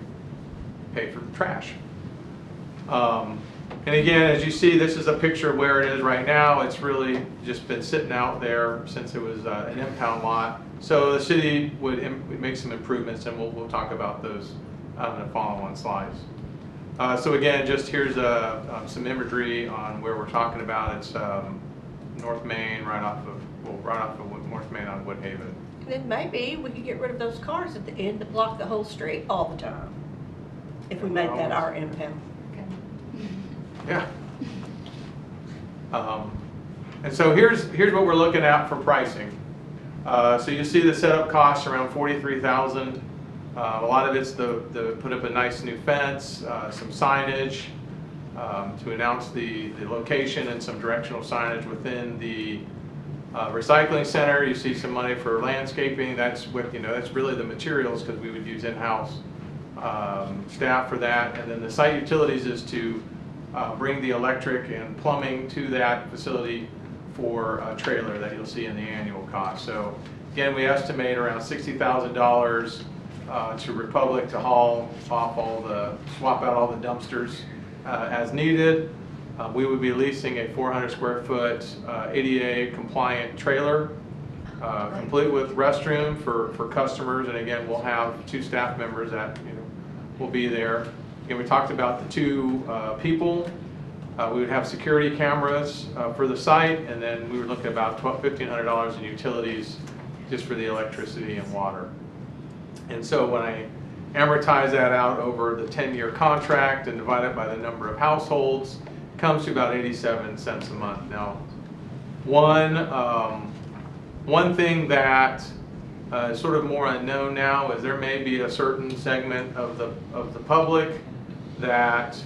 [SPEAKER 10] pay for trash. And again, as you see, this is a picture of where it is right now. It's really just been sitting out there since it was an impound lot. So the city would make some improvements, and we'll talk about those in the following slides. So again, just here's some imagery on where we're talking about. It's North Main, right off of North Main on Woodhaven.
[SPEAKER 4] Then maybe we could get rid of those cars at the end that block the whole street all the time. if we made that our impound.
[SPEAKER 10] Yeah. And so here's what we're looking at for pricing. So you see the setup costs around $43,000. A lot of it's the put up a nice new fence, some signage to announce the location, and some directional signage within the recycling center. You see some money for landscaping. That's that's really the materials, because we would use in-house staff for that. And then the site utilities is to bring the electric and plumbing to that facility for a trailer that you'll see in the annual cost. So again, we estimate around $60,000 to Republic to haul off swap out all the dumpsters as needed. We would be leasing a 400 square foot ADA compliant trailer, complete with restroom for customers. And again, we'll have 2 staff members that will be there. Again, we talked about the 2 people. We would have security cameras for the site, and then we were looking at about $1,500 in utilities just for the electricity and water. And so when I amortize that out over the 10-year contract and divide it by the number of households, it comes to about 87 cents a month. Now, one thing that is sort of more unknown now is there may be a certain segment of the public that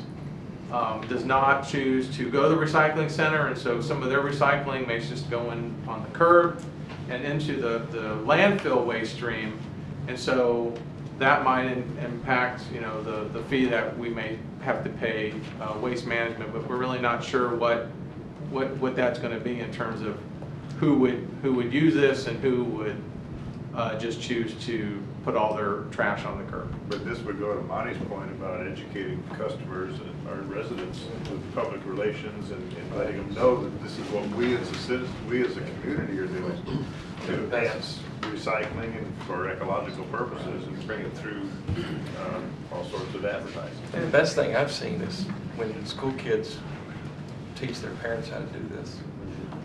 [SPEAKER 10] does not choose to go to the recycling center, and so some of their recycling may just go in on the curb and into the landfill waste stream, and so that might impact the fee that we may have to pay waste management, but we're really not sure what that's going to be in terms of who would use this and who would just choose to put all their trash on the curb.
[SPEAKER 1] But this would go to Monty's point about educating customers or residents with public relations and letting them know that this is what we as a citizen, we as a community are doing to advance recycling and for ecological purposes, and bring it through all sorts of advertising.
[SPEAKER 5] And the best thing I've seen is when school kids teach their parents how to do this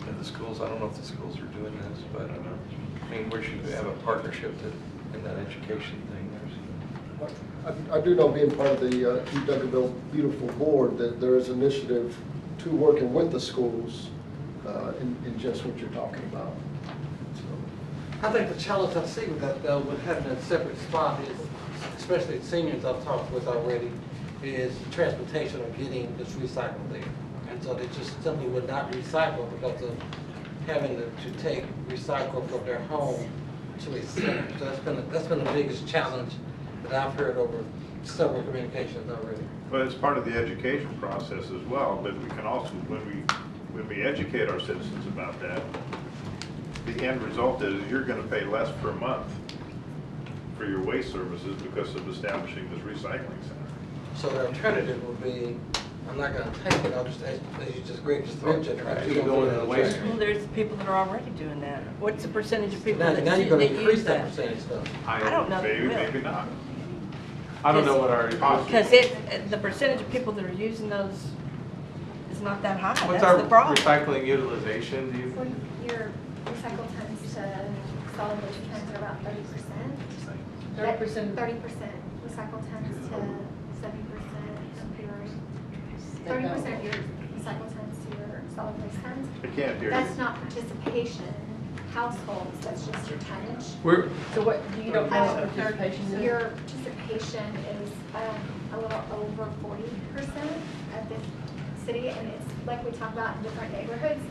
[SPEAKER 5] in the schools. I don't know if the schools are doing this, but I mean, we should have a partnership in that education thing.
[SPEAKER 12] I do know, being part of the Duncanville Beautiful Board, that there is initiative to working with the schools in just what you're talking about.
[SPEAKER 6] I think the challenge I see with that, though, with having a separate spot is, especially seniors I've talked with already, is transportation of getting this recycled there. And so they just simply would not recycle because of having to take recycle from their home to a center. So that's been the biggest challenge that I've heard over several communications already.
[SPEAKER 1] But it's part of the education process as well, but we can also, when we educate our citizens about that, the end result is you're going to pay less per month for your waste services because of establishing this recycling center.
[SPEAKER 6] So the alternative would be, I'm not going to take it, I'll just, as you just mentioned,
[SPEAKER 10] Right, you go into the waste stream.
[SPEAKER 4] Well, there's people that are already doing that. What's the percentage of people that
[SPEAKER 6] Now you're going to
[SPEAKER 4] use
[SPEAKER 6] increase that
[SPEAKER 4] that?
[SPEAKER 6] percentage though.
[SPEAKER 4] I don't know if it
[SPEAKER 1] Maybe,
[SPEAKER 4] will.
[SPEAKER 1] maybe not.
[SPEAKER 10] I don't know what our
[SPEAKER 4] Because the percentage of people that are using those is not that high.
[SPEAKER 10] What's
[SPEAKER 4] That's
[SPEAKER 10] our
[SPEAKER 4] the problem.
[SPEAKER 10] recycling utilization? Do you?
[SPEAKER 11] So your recycle tons to solid waste tons are about 30%.
[SPEAKER 3] 30%.
[SPEAKER 11] 30% recycle tons to 70% of your, 30% of your recycle tons to your solid waste tons.
[SPEAKER 1] I can't hear
[SPEAKER 11] That's
[SPEAKER 1] you.
[SPEAKER 11] not participation households, that's just your tonnage.
[SPEAKER 4] So what, you don't know what participation is?
[SPEAKER 11] Your participation is a little over 40% of the city, and it's like we talk about in different neighborhoods,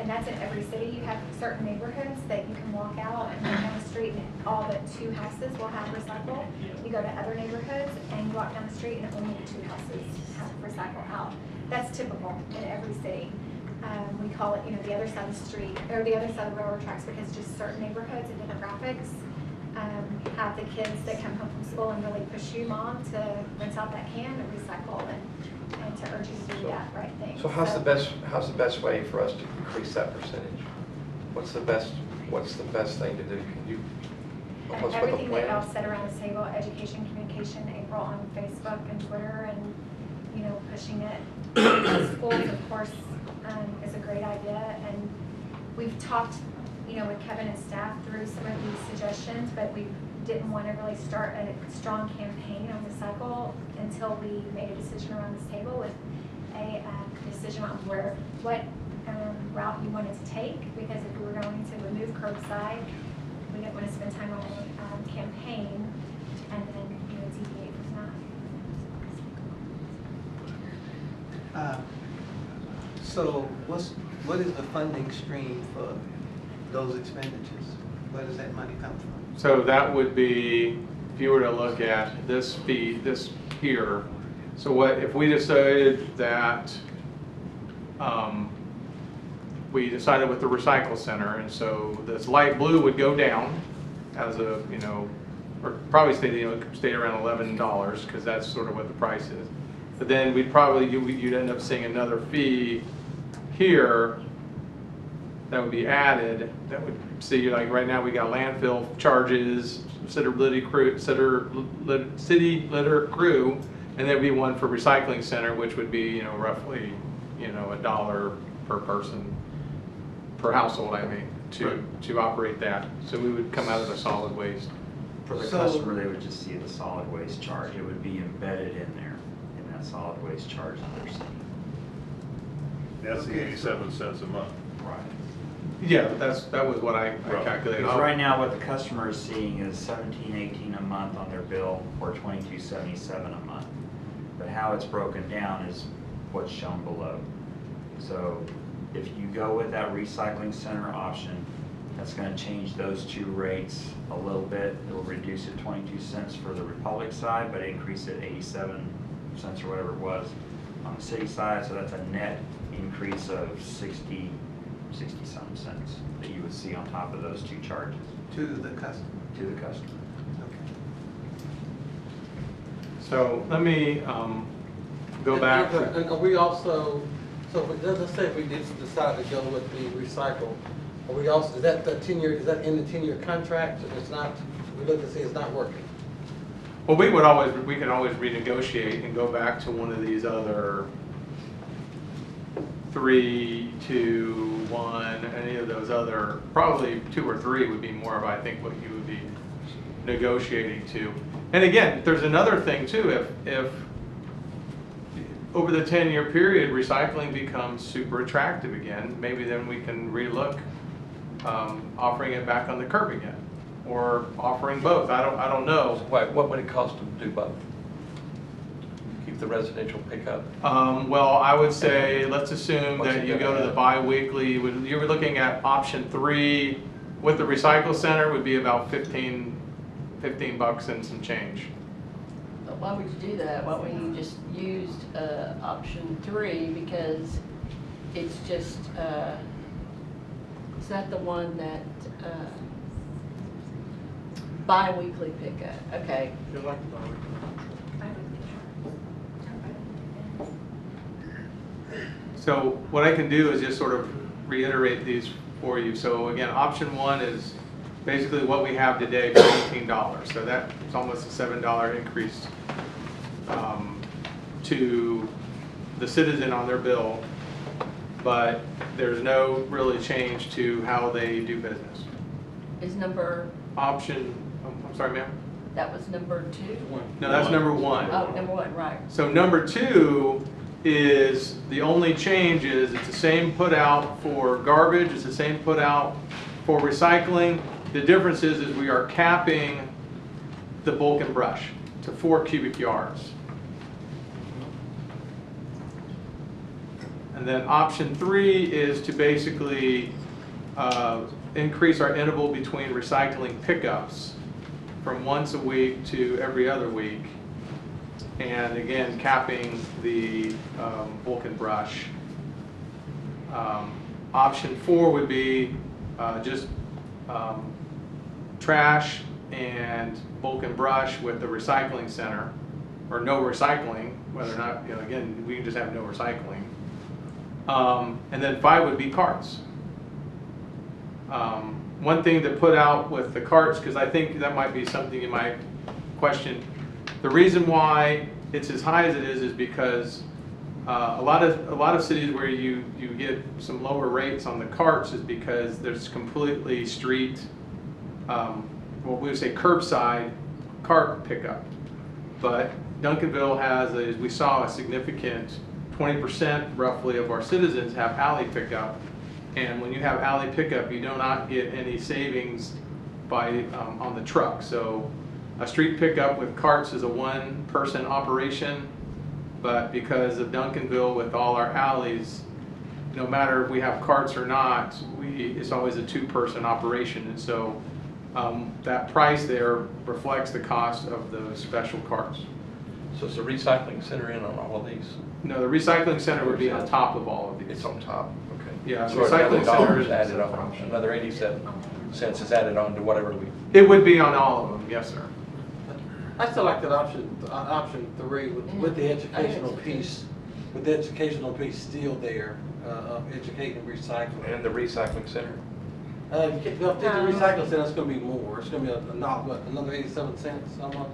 [SPEAKER 11] and that's in every city. You have certain neighborhoods that you can walk out and walk down the street and all but 2 houses will have recycle. You go to other neighborhoods and you walk down the street and only 2 houses have recycle out. That's typical in every city. We call it, the other side of the street, or the other side of the railroad tracks, because just certain neighborhoods and demographics have the kids that come home from school and really push you, mom, to rinse out that can and recycle and to urge you to do that right thing.
[SPEAKER 5] So how's the best way for us to increase that percentage? What's the best thing to do? Can you help us with a
[SPEAKER 11] Everything that y'all
[SPEAKER 5] plan?
[SPEAKER 11] said around this table, education, communication, April on Facebook and Twitter, and pushing it to schools, of course, is a great idea. And we've talked, with Kevin and staff through some of these suggestions, but we've didn't want to really start a strong campaign on recycle until we made a decision around this table with a decision on what route you wanted to take, because if we were going to remove curbside, we didn't want to spend time on a campaign and then deviate from that.
[SPEAKER 6] So what is the funding stream for those expenditures? Where does that money come from?
[SPEAKER 10] So that would be, if you were to look at this fee, this here, so what, if we decided that, we decided with the recycle center, and so this light blue would go down as a, or probably stay around $11, because that's sort of what the price is. But then you'd end up seeing another fee here that would be added, that would see, like right now we got landfill charges, city litter crew, and there'd be one for recycling center, which would be, roughly, $1 per person, per household, I mean, to operate that. So we would come out of the solid waste.
[SPEAKER 2] For the customer, they would just see the solid waste charge. It would be embedded in there, in that solid waste charge that they're seeing.
[SPEAKER 1] That's the 87 cents a month.
[SPEAKER 2] Right.
[SPEAKER 10] Yeah, that was what I calculated.
[SPEAKER 2] Because right now, what the customer is seeing is $17.18 a month on their bill, or $22.77 a month. But how it's broken down is what's shown below. So if you go with that recycling center option, that's going to change those two rates a little bit. It will reduce it 22 cents for the Republic side, but increase it 87 cents or whatever it was on the city side. So that's a net increase of 60 some cents that you would see on top of those two charges.
[SPEAKER 6] To the customer?
[SPEAKER 2] To the customer.
[SPEAKER 6] Okay.
[SPEAKER 10] So let me go back.
[SPEAKER 6] And are we also, so let's say if we did decide to go with the recycle, are we also, is that the 10-year, is that in the 10-year contract? If it's not, we look and see it's not working.
[SPEAKER 10] Well, we can always renegotiate and go back to one of these other 3, 2, 1, any of those other, probably 2 or 3 would be more of, I think, what you would be negotiating to. And again, there's another thing too, if over the 10-year period, recycling becomes super attractive again, maybe then we can relook offering it back on the curb again, or offering both. I don't know.
[SPEAKER 5] What would it cost to do both? Keep the residential pickup?
[SPEAKER 10] Well, I would say, let's assume that you go to the bi-weekly, you were looking at option 3 with the recycle center would be about 15 bucks and some change.
[SPEAKER 4] But why would you do that? Why wouldn't you just use option 3, because it's just, is that the one that bi-weekly pickup? Okay.
[SPEAKER 6] You like the bi-weekly?
[SPEAKER 10] So what I can do is just sort of reiterate these for you. So again, option 1 is basically what we have today for $18. So that's almost a $7 increase to the citizen on their bill, but there's no really change to how they do business.
[SPEAKER 4] Is number,
[SPEAKER 10] Option, I'm sorry, ma'am?
[SPEAKER 4] that was number 2?
[SPEAKER 10] No, that's number 1.
[SPEAKER 4] Oh, number 1, right.
[SPEAKER 10] So number 2 is, the only change is it's the same put out for garbage, it's the same put out for recycling. The difference is we are capping the bulk and brush to 4 cubic yards. And then option 3 is to basically increase our interval between recycling pickups from once a week to every other week. And again, capping the bulk and brush. Option 4 would be just trash and bulk and brush with the recycling center, or no recycling, whether or not, again, we can just have no recycling. And then 5 would be carts. One thing to put out with the carts, because I think that might be something you might question, the reason why it's as high as it is because a lot of cities where you get some lower rates on the carts is because there's completely street well, we would say curbside cart pickup. But Duncanville has, as we saw, a significant 20% roughly of our citizens have alley pickup. And when you have alley pickup, you do not get any savings by on the truck. So a street pickup with carts is a one-person operation, but because of Duncanville with all our alleys, no matter if we have carts or not, it's always a two-person operation. And so that price there reflects the cost of those special carts.
[SPEAKER 5] So it's a recycling center in on all of these?
[SPEAKER 10] No, the recycling center would be on top of all of these.
[SPEAKER 5] It's on top, okay.
[SPEAKER 10] Yeah,
[SPEAKER 5] So
[SPEAKER 10] recycling center is
[SPEAKER 5] added on, another 87 cents is added on to whatever we.
[SPEAKER 10] It would be on all of them, yes, sir.
[SPEAKER 6] I still like that option 3 with the educational piece, still there, of educating and recycling.
[SPEAKER 5] And the recycling center?
[SPEAKER 6] You get, well, if the recycling center, it's gonna be more, it's gonna be another 87 cents almost.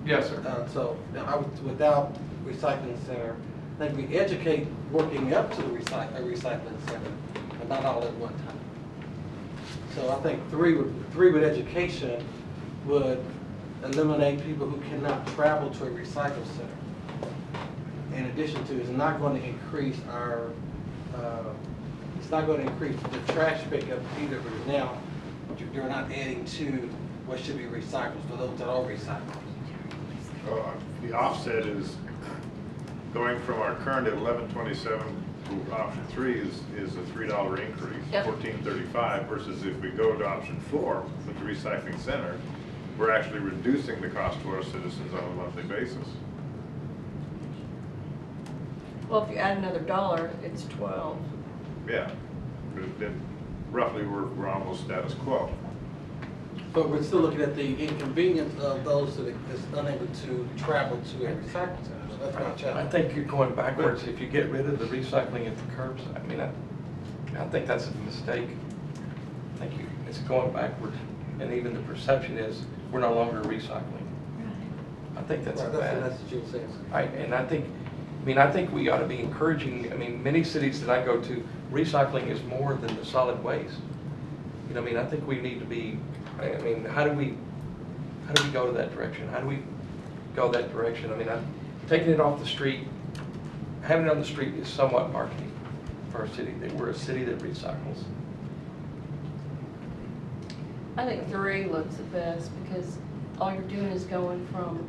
[SPEAKER 10] Yes, sir.
[SPEAKER 6] So, I would, without recycling center, I think we educate working up to the recycling center, but not all at one time. So I think three with education would eliminate people who cannot travel to a recycle center. In addition to, it's not going to increase our, it's not going to increase the trash pickup either, because now you're not adding to what should be recycled for those that are recycled.
[SPEAKER 1] The offset is going from our current at 11.27 to option 3 is a $3 increase,
[SPEAKER 4] Yep.
[SPEAKER 1] $14.35, versus if we go to option 4 with the recycling center, we're actually reducing the cost to our citizens on a monthly basis.
[SPEAKER 4] Well, if you add another $1, it's 12.
[SPEAKER 1] Yeah, but then roughly we're almost status quo.
[SPEAKER 6] But we're still looking at the inconvenience of those that is unable to travel to a recycling center. So that's my
[SPEAKER 5] I
[SPEAKER 6] challenge.
[SPEAKER 5] think you're going backwards if you get rid of the recycling at the curbs. I mean, I think that's a mistake. I think it's going backwards. And even the perception is we're no longer recycling. I think that's a bad.
[SPEAKER 6] That's what you were saying.
[SPEAKER 5] I think we ought to be encouraging, many cities that I go to, recycling is more than the solid waste. I think we need to be, how do we go to that direction? How do we go that direction? Taking it off the street, having it on the street is somewhat marketing for our city. That we're a city that recycles.
[SPEAKER 4] I think 3 looks the best because all you're doing is going from,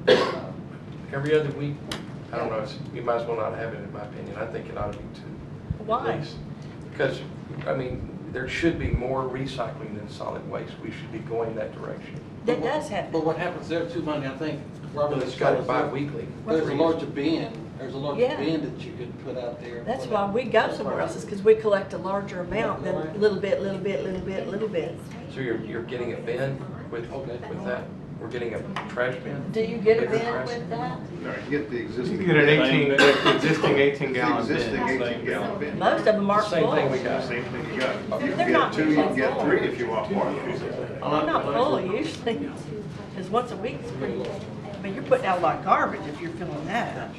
[SPEAKER 5] Every other week, I don't know, you might as well not have it in my opinion. I think it ought to be 2.
[SPEAKER 4] Why?
[SPEAKER 5] At least. Because, there should be more recycling than solid waste. We should be going that direction.
[SPEAKER 4] that does happen.
[SPEAKER 6] But what happens there too, Money, I think, Robert,
[SPEAKER 5] It's got it bi-weekly.
[SPEAKER 6] there's a larger bin. There's a larger
[SPEAKER 4] Yeah.
[SPEAKER 6] bin that you could put out there.
[SPEAKER 4] That's why we go somewhere else, is because we collect a larger amount than little bit, little bit, little bit, little bit.
[SPEAKER 5] So you're getting a bin with that? We're getting a trash bin?
[SPEAKER 4] Do you get a
[SPEAKER 5] Bigger
[SPEAKER 4] bin
[SPEAKER 5] trash
[SPEAKER 4] with that?
[SPEAKER 1] No, you get the existing.
[SPEAKER 10] You get an existing 18-gallon
[SPEAKER 1] Existing
[SPEAKER 10] bin.
[SPEAKER 1] 18-gallon bin.
[SPEAKER 4] Most of them aren't
[SPEAKER 5] Same
[SPEAKER 4] full.
[SPEAKER 5] thing we got.
[SPEAKER 1] Same thing you got. You
[SPEAKER 4] They're
[SPEAKER 1] can
[SPEAKER 4] not
[SPEAKER 1] get 2, you can
[SPEAKER 4] full.
[SPEAKER 1] get 3 if you want more.
[SPEAKER 4] They're not full usually, because once a week is pretty, you're putting out a lot of garbage if you're filling that.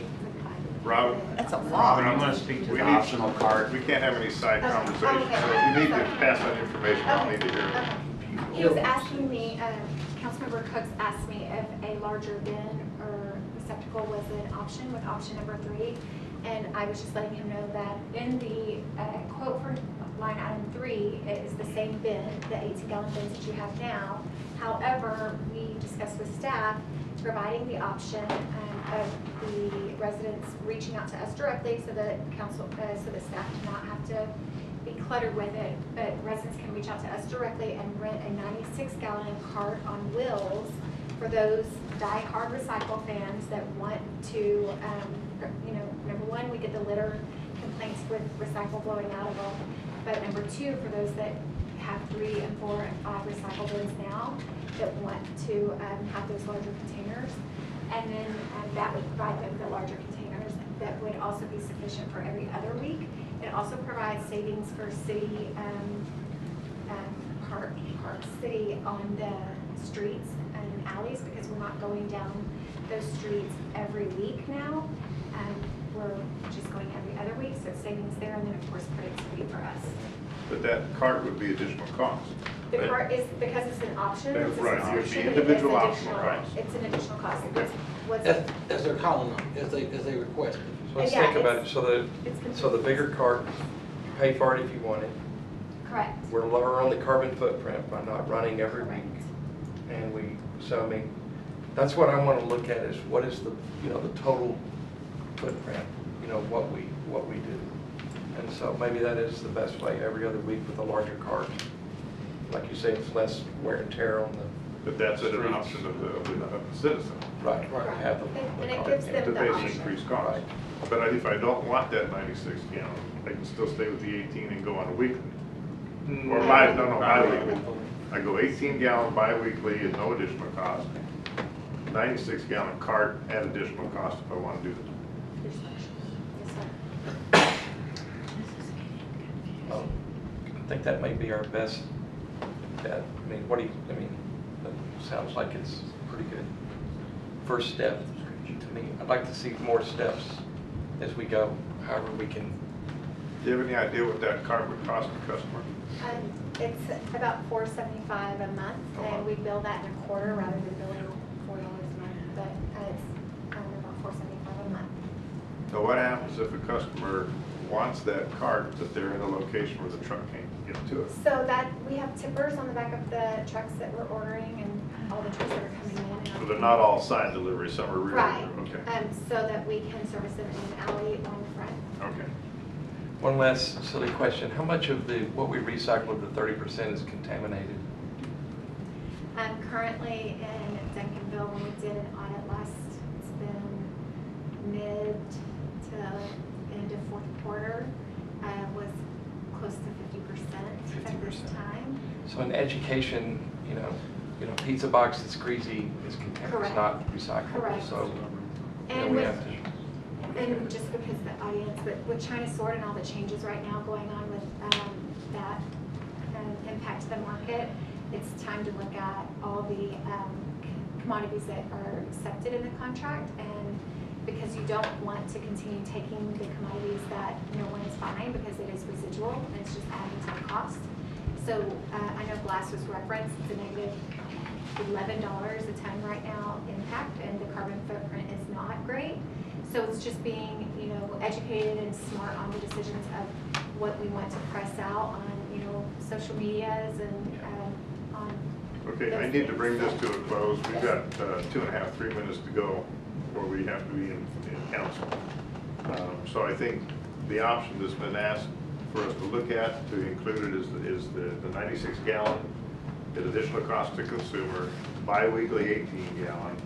[SPEAKER 1] Rob?
[SPEAKER 4] That's a
[SPEAKER 1] Robin,
[SPEAKER 4] lot.
[SPEAKER 1] I'm gonna speak to the optional card. We can't have any side conversations, so if you need to pass that information, I'll need to hear it.
[SPEAKER 11] He was asking me, Councilmember Cooks asked me if a larger bin or receptacle was an option with option number 3. And I was just letting him know that in the quote for line item 3, it is the same bin, the 18-gallon bins that you have now. However, we discussed with staff providing the option of the residents reaching out to us directly so that so the staff do not have to be cluttered with it, but residents can reach out to us directly and rent a 96-gallon cart on wheels for those die-hard recycle fans that want to, number one, we get the litter complaints with recycle blowing out of them, but number 2, for those that have 3 and 4 and 5 recycle bins now that want to have those larger containers, and then that would provide them the larger containers that would also be sufficient for every other week. It also provides savings for city city on the streets and alleys, because we're not going down those streets every week now. We're just going every other week, so savings there, and then of course productivity for us.
[SPEAKER 1] But that cart would be additional cost.
[SPEAKER 11] The cart is, because it's an option,
[SPEAKER 1] That's
[SPEAKER 11] it's a
[SPEAKER 1] right,
[SPEAKER 11] subscription,
[SPEAKER 1] it's the
[SPEAKER 11] it is
[SPEAKER 1] individual optional
[SPEAKER 11] additional,
[SPEAKER 1] cost.
[SPEAKER 11] it's an additional cost.
[SPEAKER 1] Okay.
[SPEAKER 11] What's,
[SPEAKER 6] As they're calling them, as they request it.
[SPEAKER 5] So let's
[SPEAKER 11] Yeah,
[SPEAKER 5] think about it,
[SPEAKER 11] it's-
[SPEAKER 5] so the bigger cart, you pay for it if you want it.
[SPEAKER 11] correct.
[SPEAKER 5] We're lower on the carbon footprint by not running every week. And so I mean, that's what I want to look at is what is the, you know, the total footprint, you know, what we do. And so maybe that is the best way, every other week with a larger cart. Like you say, it's less wear and tear on the.
[SPEAKER 1] But that's an
[SPEAKER 5] streets.
[SPEAKER 1] option of the citizen,
[SPEAKER 5] Right,
[SPEAKER 11] Right.
[SPEAKER 5] have the
[SPEAKER 11] And it
[SPEAKER 5] cart,
[SPEAKER 11] gives
[SPEAKER 5] yeah.
[SPEAKER 11] them
[SPEAKER 1] to
[SPEAKER 11] the
[SPEAKER 1] face
[SPEAKER 11] option.
[SPEAKER 1] increased cost.
[SPEAKER 5] Right.
[SPEAKER 1] But if I don't want that 96 gallon, I can still stay with the 18 and go on a weekly. Or bi-weekly. I go 18 gallon bi-weekly at no additional cost. 96 gallon cart at additional cost if I want to do that.
[SPEAKER 11] Yes, sir.
[SPEAKER 5] I think that may be our best bet. I mean, what do you, I mean, that sounds like it's a pretty good first step to me. I'd like to see more steps as we go, however we can.
[SPEAKER 1] Do you have any idea what that cart would cost the customer?
[SPEAKER 11] It's about $4.75 a month, and we bill that in a quarter rather than billing $4 a month, but it's about $4.75 a month.
[SPEAKER 1] So what happens if a customer wants that cart, but they're in a location where the truck can't get to it?
[SPEAKER 11] So that, we have tippers on the back of the trucks that we're ordering and all the trucks that are coming in.
[SPEAKER 1] So they're not all side delivery, some are rear.
[SPEAKER 11] Right,
[SPEAKER 1] Okay,
[SPEAKER 11] so that we can service them in an alley or in the front.
[SPEAKER 1] okay.
[SPEAKER 5] One last silly question. How much of what we recycle of the 30% is contaminated?
[SPEAKER 11] Currently in Duncanville, when we did an audit last, it's been mid to end of fourth quarter, was close to 50% at this
[SPEAKER 5] 50%.
[SPEAKER 11] time.
[SPEAKER 5] So in education, you know, pizza box that's greasy is contaminated,
[SPEAKER 11] Correct.
[SPEAKER 5] it's not recyclable.
[SPEAKER 11] Correct.
[SPEAKER 5] So, you know,
[SPEAKER 11] And
[SPEAKER 5] we
[SPEAKER 11] with,
[SPEAKER 5] have to.
[SPEAKER 11] and just because the audience, but with China Sword and all the changes right now going on with that impact to the market, it's time to look at all the commodities that are accepted in the contract, and because you don't want to continue taking the commodities that no one is buying because it is residual and it's just adding to the cost. So I know glass was referenced, it's a negative $11 a ton right now impact, and the carbon footprint is not great. So it's just being, you know, educated and smart on the decisions of what we want to press out on, you know, social medias and on.
[SPEAKER 1] Okay, I need to bring this to a close. We've got 2.5, 3 minutes to go before we have to be in council. So I think the option that's been asked for us to look at, to include it, is the 96 gallon at additional cost to consumer, bi-weekly 18 gallon,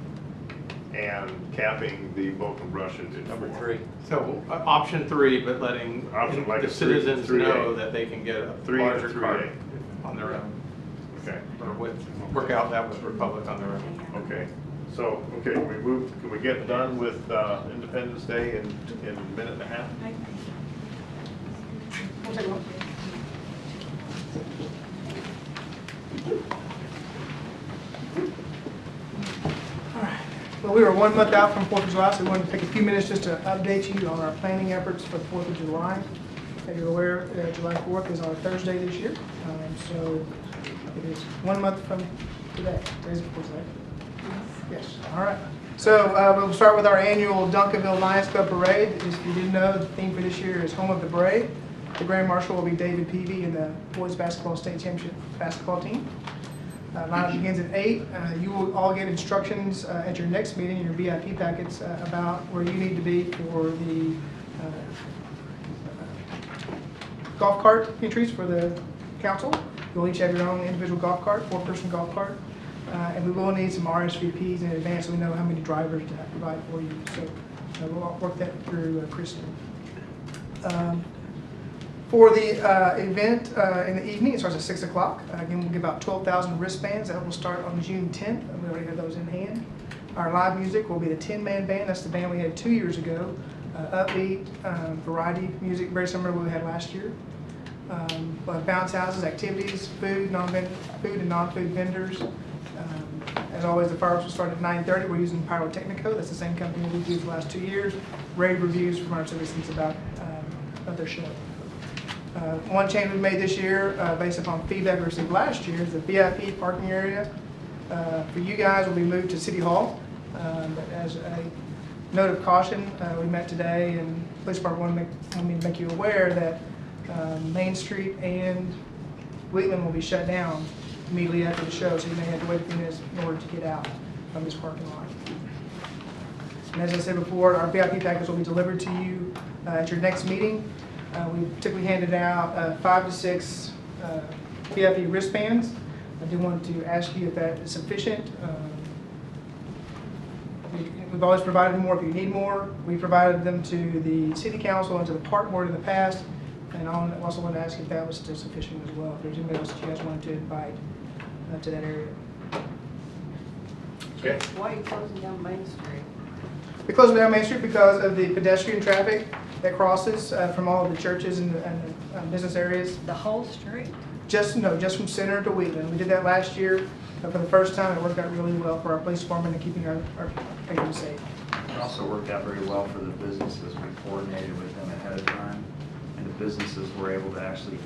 [SPEAKER 1] and capping the bulk and brush at
[SPEAKER 5] Number
[SPEAKER 1] 4.
[SPEAKER 5] 3.
[SPEAKER 10] So option 3, but letting
[SPEAKER 1] Option like
[SPEAKER 10] the
[SPEAKER 1] a
[SPEAKER 10] citizens
[SPEAKER 1] 3A.
[SPEAKER 10] know that they can get a
[SPEAKER 1] 3 and
[SPEAKER 10] larger
[SPEAKER 1] 3A.
[SPEAKER 10] cart on their own.
[SPEAKER 1] Okay,
[SPEAKER 10] Or work out that with Republic on their own.
[SPEAKER 1] okay. So, okay, can we get done with Independence Day in a minute and a half?
[SPEAKER 4] We'll take a look. Well, we were 1 month out from 4th of July, so we wanted to take a few minutes just to update you on our planning efforts for the 4th of July. As you're aware, July 4th is on a Thursday this year, so it is 1 month from today. Today's the 4th, right? Yes, all right. So we'll start with our annual Duncanville Lions Club Parade. If you didn't know, the theme for this year is Home of the Brave. The Grand Marshal will be David Peavy and the Boys Basketball State Championship basketball team. Lineup begins at 8. You will all get instructions at your next meeting in your VIP packets about where you need to be for the golf cart entries for the council. You'll each have your own individual golf cart, 4-person golf cart. And we will need some RSVPs in advance so we know how many drivers to provide for you. So we'll work that through Kristen. For the event in the evening, it starts at 6 o'clock. Again, we'll give out 12,000 wristbands. That will start on June 10th. We already have those in hand. Our live music will be the 10-man band. That's the band we had 2 years ago. Upbeat, variety music, very similar to what we had last year. We'll have bounce houses, activities, food and non-food vendors. As always, the fireworks will start at 9:30. We're using Pyrotechnico. That's the same company we've used the last 2 years. Rave reviews from our citizens about their show.
[SPEAKER 13] One change we made this year, based upon feedback we received last year, is the VIP parking area for you guys will be moved to City Hall. But as a note of caution, we met today, and the police department wanted me to make you aware that Main Street and Wheatland will be shut down immediately after the show, so you may have to wait a few minutes in order to get out from this parking lot. And as I said before, our VIP package will be delivered to you at your next meeting. We typically handed out 5 to 6 VIP wristbands. I do want to ask you if that is sufficient. We've always provided more if you need more. We provided them to the city council and to the park board in the past. And I also want to ask if that was still sufficient as well. If there's anybody else that you guys wanted to invite to that area.
[SPEAKER 1] Okay.
[SPEAKER 4] Why are you closing down Main Street?
[SPEAKER 13] We closed down Main Street because of the pedestrian traffic that crosses from all of the churches and business areas.
[SPEAKER 4] The whole street?
[SPEAKER 13] Just from Center to Wheatland. We did that last year for the first time. It worked out really well for our police department and keeping our patrons safe.
[SPEAKER 2] It also worked out very well for the businesses. We coordinated with them ahead of time, and the businesses were able to actually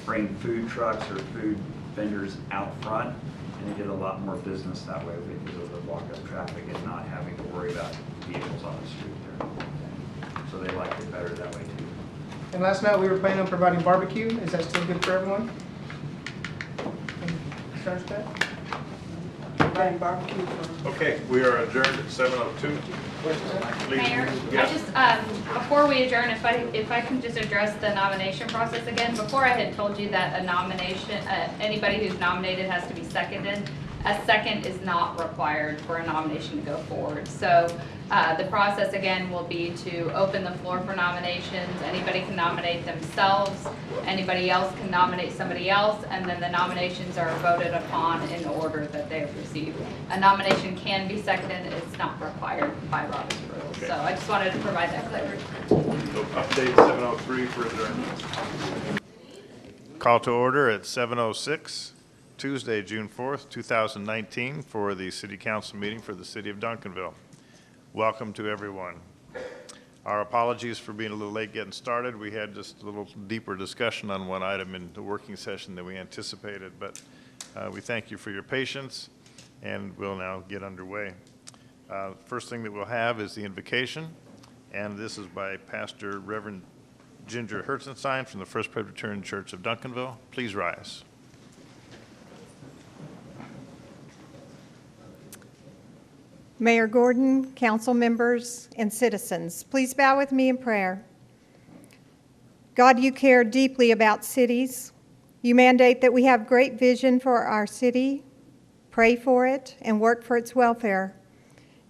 [SPEAKER 2] bring food trucks or food vendors out front, and they did a lot more business that way because of the walk-up traffic and not having to worry about vehicles on the street there. So they liked it better that way too.
[SPEAKER 13] And last night we were planning on providing barbecue. Is that still good for everyone? Concerns with that? Providing barbecue for...
[SPEAKER 1] Okay, we are adjourned at 7:02.
[SPEAKER 3] Mayor,
[SPEAKER 1] Yeah.
[SPEAKER 3] I just, before we adjourn, if I can just address the nomination process again. Before I had told you that a nomination, anybody who's nominated has to be seconded. A second is not required for a nomination to go forward. So the process again will be to open the floor for nominations. Anybody can nominate themselves. Anybody else can nominate somebody else, and then the nominations are voted upon in order that they have received. A nomination can be seconded. It's not required by Robert's rules.
[SPEAKER 1] Okay.
[SPEAKER 3] So I just wanted to provide that clarity.
[SPEAKER 1] So update 7:03 for adjournment. Call to order at 7:06. Tuesday, June 4th, 2019, for the City Council meeting for the City of Duncanville. Welcome to everyone. Our apologies for being a little late getting started. We had just a little deeper discussion on one item in the working session than we anticipated, but we thank you for your patience, and we'll now get underway. First thing that we'll have is the invocation, and this is by Pastor Reverend Ginger Herzenstein from the First Presbyterian Church of Duncanville. Please rise.
[SPEAKER 14] Mayor Gordon, council members, and citizens, please bow with me in prayer. God, you care deeply about cities. You mandate that we have great vision for our city, pray for it, and work for its welfare.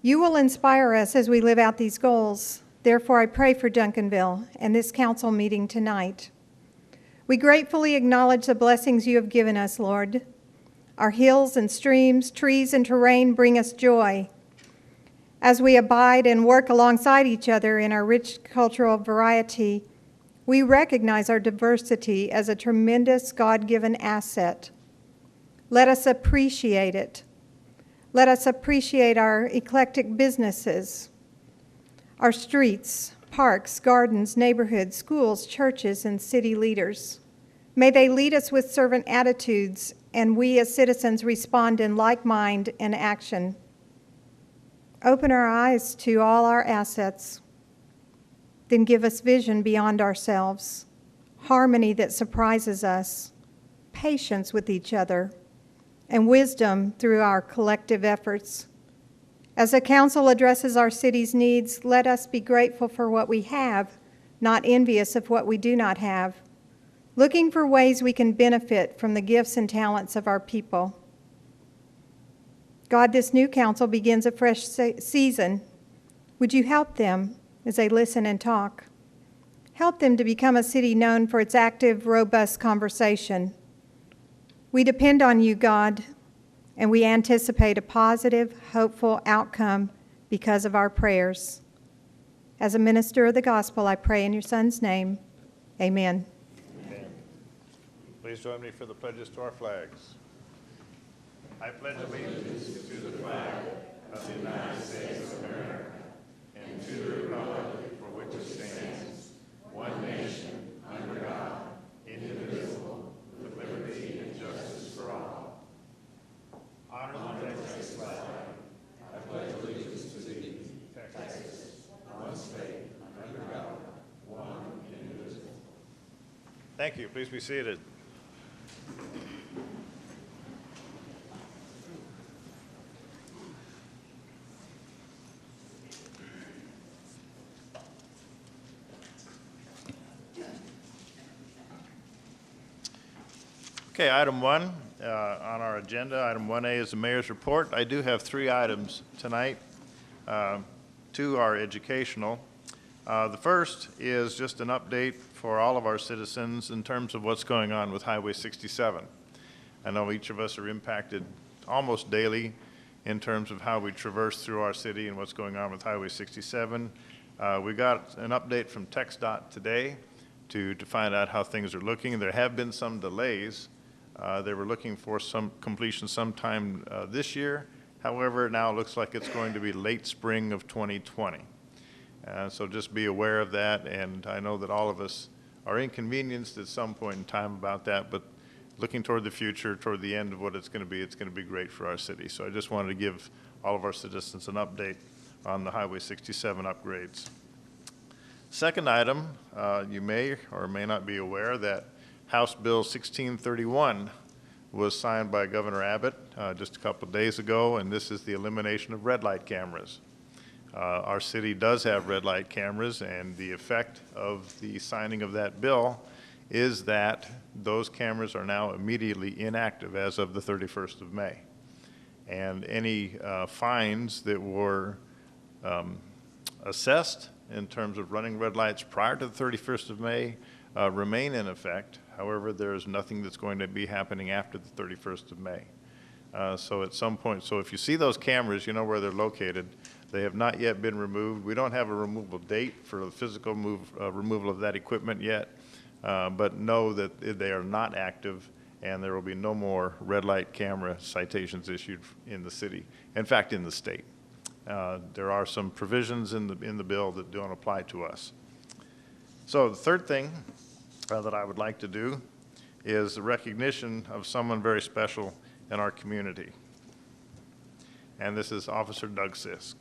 [SPEAKER 14] You will inspire us as we live out these goals. Therefore, I pray for Duncanville and this council meeting tonight. We gratefully acknowledge the blessings you have given us, Lord. Our hills and streams, trees and terrain bring us joy. As we abide and work alongside each other in our rich cultural variety, we recognize our diversity as a tremendous God-given asset. Let us appreciate it. Let us appreciate our eclectic businesses, our streets, parks, gardens, neighborhoods, schools, churches, and city leaders. May they lead us with servant attitudes, and we as citizens respond in like mind and action. Open our eyes to all our assets, then give us vision beyond ourselves, harmony that surprises us, patience with each other, and wisdom through our collective efforts. As the council addresses our city's needs, let us be grateful for what we have, not envious of what we do not have, looking for ways we can benefit from the gifts and talents of our people. God, this new council begins a fresh season. Would you help them as they listen and talk? Help them to become a city known for its active, robust conversation. We depend on you, God, and we anticipate a positive, hopeful outcome because of our prayers. As a minister of the gospel, I pray in your Son's name. Amen.
[SPEAKER 1] Amen. Please join me for the pledges to our flags. I pledge allegiance to the flag of the United States of America and to the republic for which it stands, one nation, under God, Thank you. Please be seated. Okay, item 1 on our agenda, item 1A is the mayor's report. I do have 3 items tonight. 2 are educational. The first is just an update for all of our citizens in terms of what's going on with Highway 67. I know each of us are impacted almost daily in terms of how we traverse through our city and what's going on with Highway 67. We got an update from TxDOT today to find out how things are looking. There have been some delays. They were looking for some completion sometime this year. However, now it looks like it's going to be late spring of 2020. So just be aware of that, and I know that all of us are inconvenienced at some point in time about that, but looking toward the future, toward the end of what it's going to be great for our city. So I just wanted to give all of our citizens an update on the Highway 67 upgrades. Second item, you may or may not be aware that House Bill 1631 was signed by Governor Abbott just a couple of days ago, and this is the elimination of red light cameras. Our city does have red light cameras, and the effect of the signing of that bill is that those cameras are now immediately inactive as of the 31st of May. And any fines that were assessed in terms of running red lights prior to the 31st of May remain in effect. However, there is nothing that's going to be happening after the 31st of May. So at some point, so if you see those cameras, you know where they're located. They have not yet been removed. We don't have a removal date for the physical removal of that equipment yet, but know that they are not active, and there will be no more red light camera citations issued in the city. In fact, in the state. There are some provisions in the bill that don't apply to us. So the third thing that I would like to do is the recognition of someone very special in our community. And this is Officer Doug Sisk.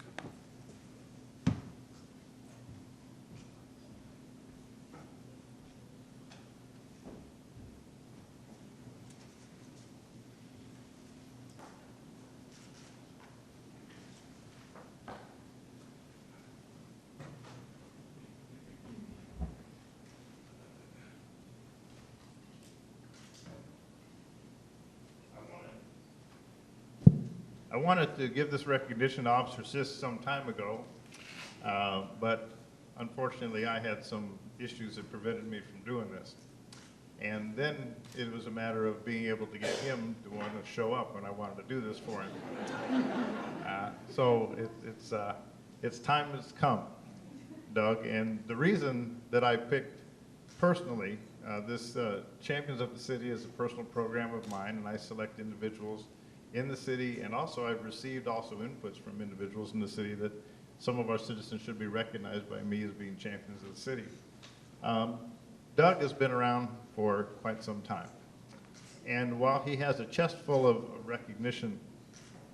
[SPEAKER 1] I wanted to give this recognition to Officer Sisk some time ago, but unfortunately I had some issues that prevented me from doing this. And then it was a matter of being able to get him to want to show up when I wanted to do this for him. So it's time has come, Doug, and the reason that I picked personally this Champions of the City is a personal program of mine, and I select individuals in the city, and also I've received also inputs from individuals in the city that some of our citizens should be recognized by me as being champions of the city. Doug has been around for quite some time, and while he has a chest full of recognition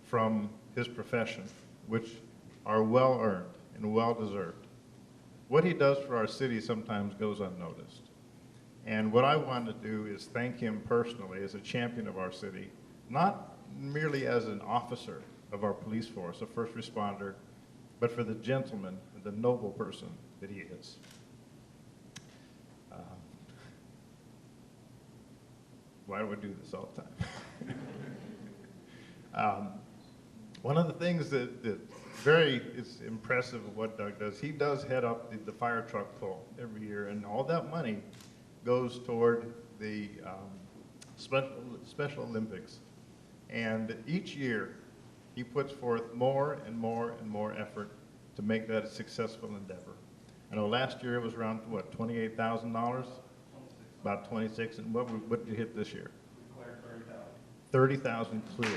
[SPEAKER 1] from his profession, which are well earned and well deserved, what he does for our city sometimes goes unnoticed. And what I want to do is thank him personally as a champion of our city, not merely as an officer of our police force, a first responder, but for the gentleman and the noble person that he is. Why do I do this all the time? One of the things that is impressive of what Doug does, he does head up the fire truck pull every year, and all that money goes toward the Special Olympics. And each year, he puts forth more and more and more effort to make that a successful endeavor. I know last year it was around, what, $28,000? About 26, and what did you hit this year? 30,000 clear.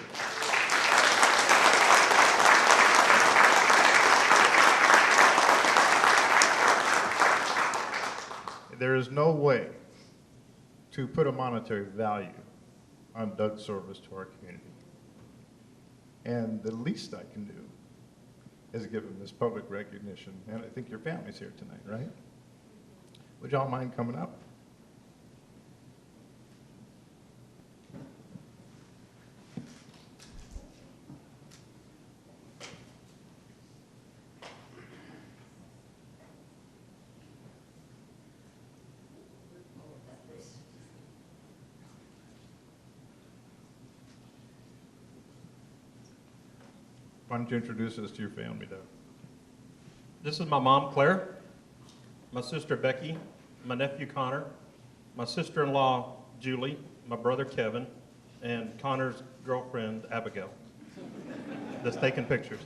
[SPEAKER 1] There is no way to put a monetary value on Doug's service to our community. And the least I can do is give him this public recognition. And I think your family's here tonight, right? Would y'all mind coming up?
[SPEAKER 15] Why don't you introduce us to your family, Doug?
[SPEAKER 16] This is my mom, Claire, my sister, Becky, my nephew, Connor, my sister-in-law, Julie, my brother, Kevin, and Connor's girlfriend, Abigail, that's taking pictures.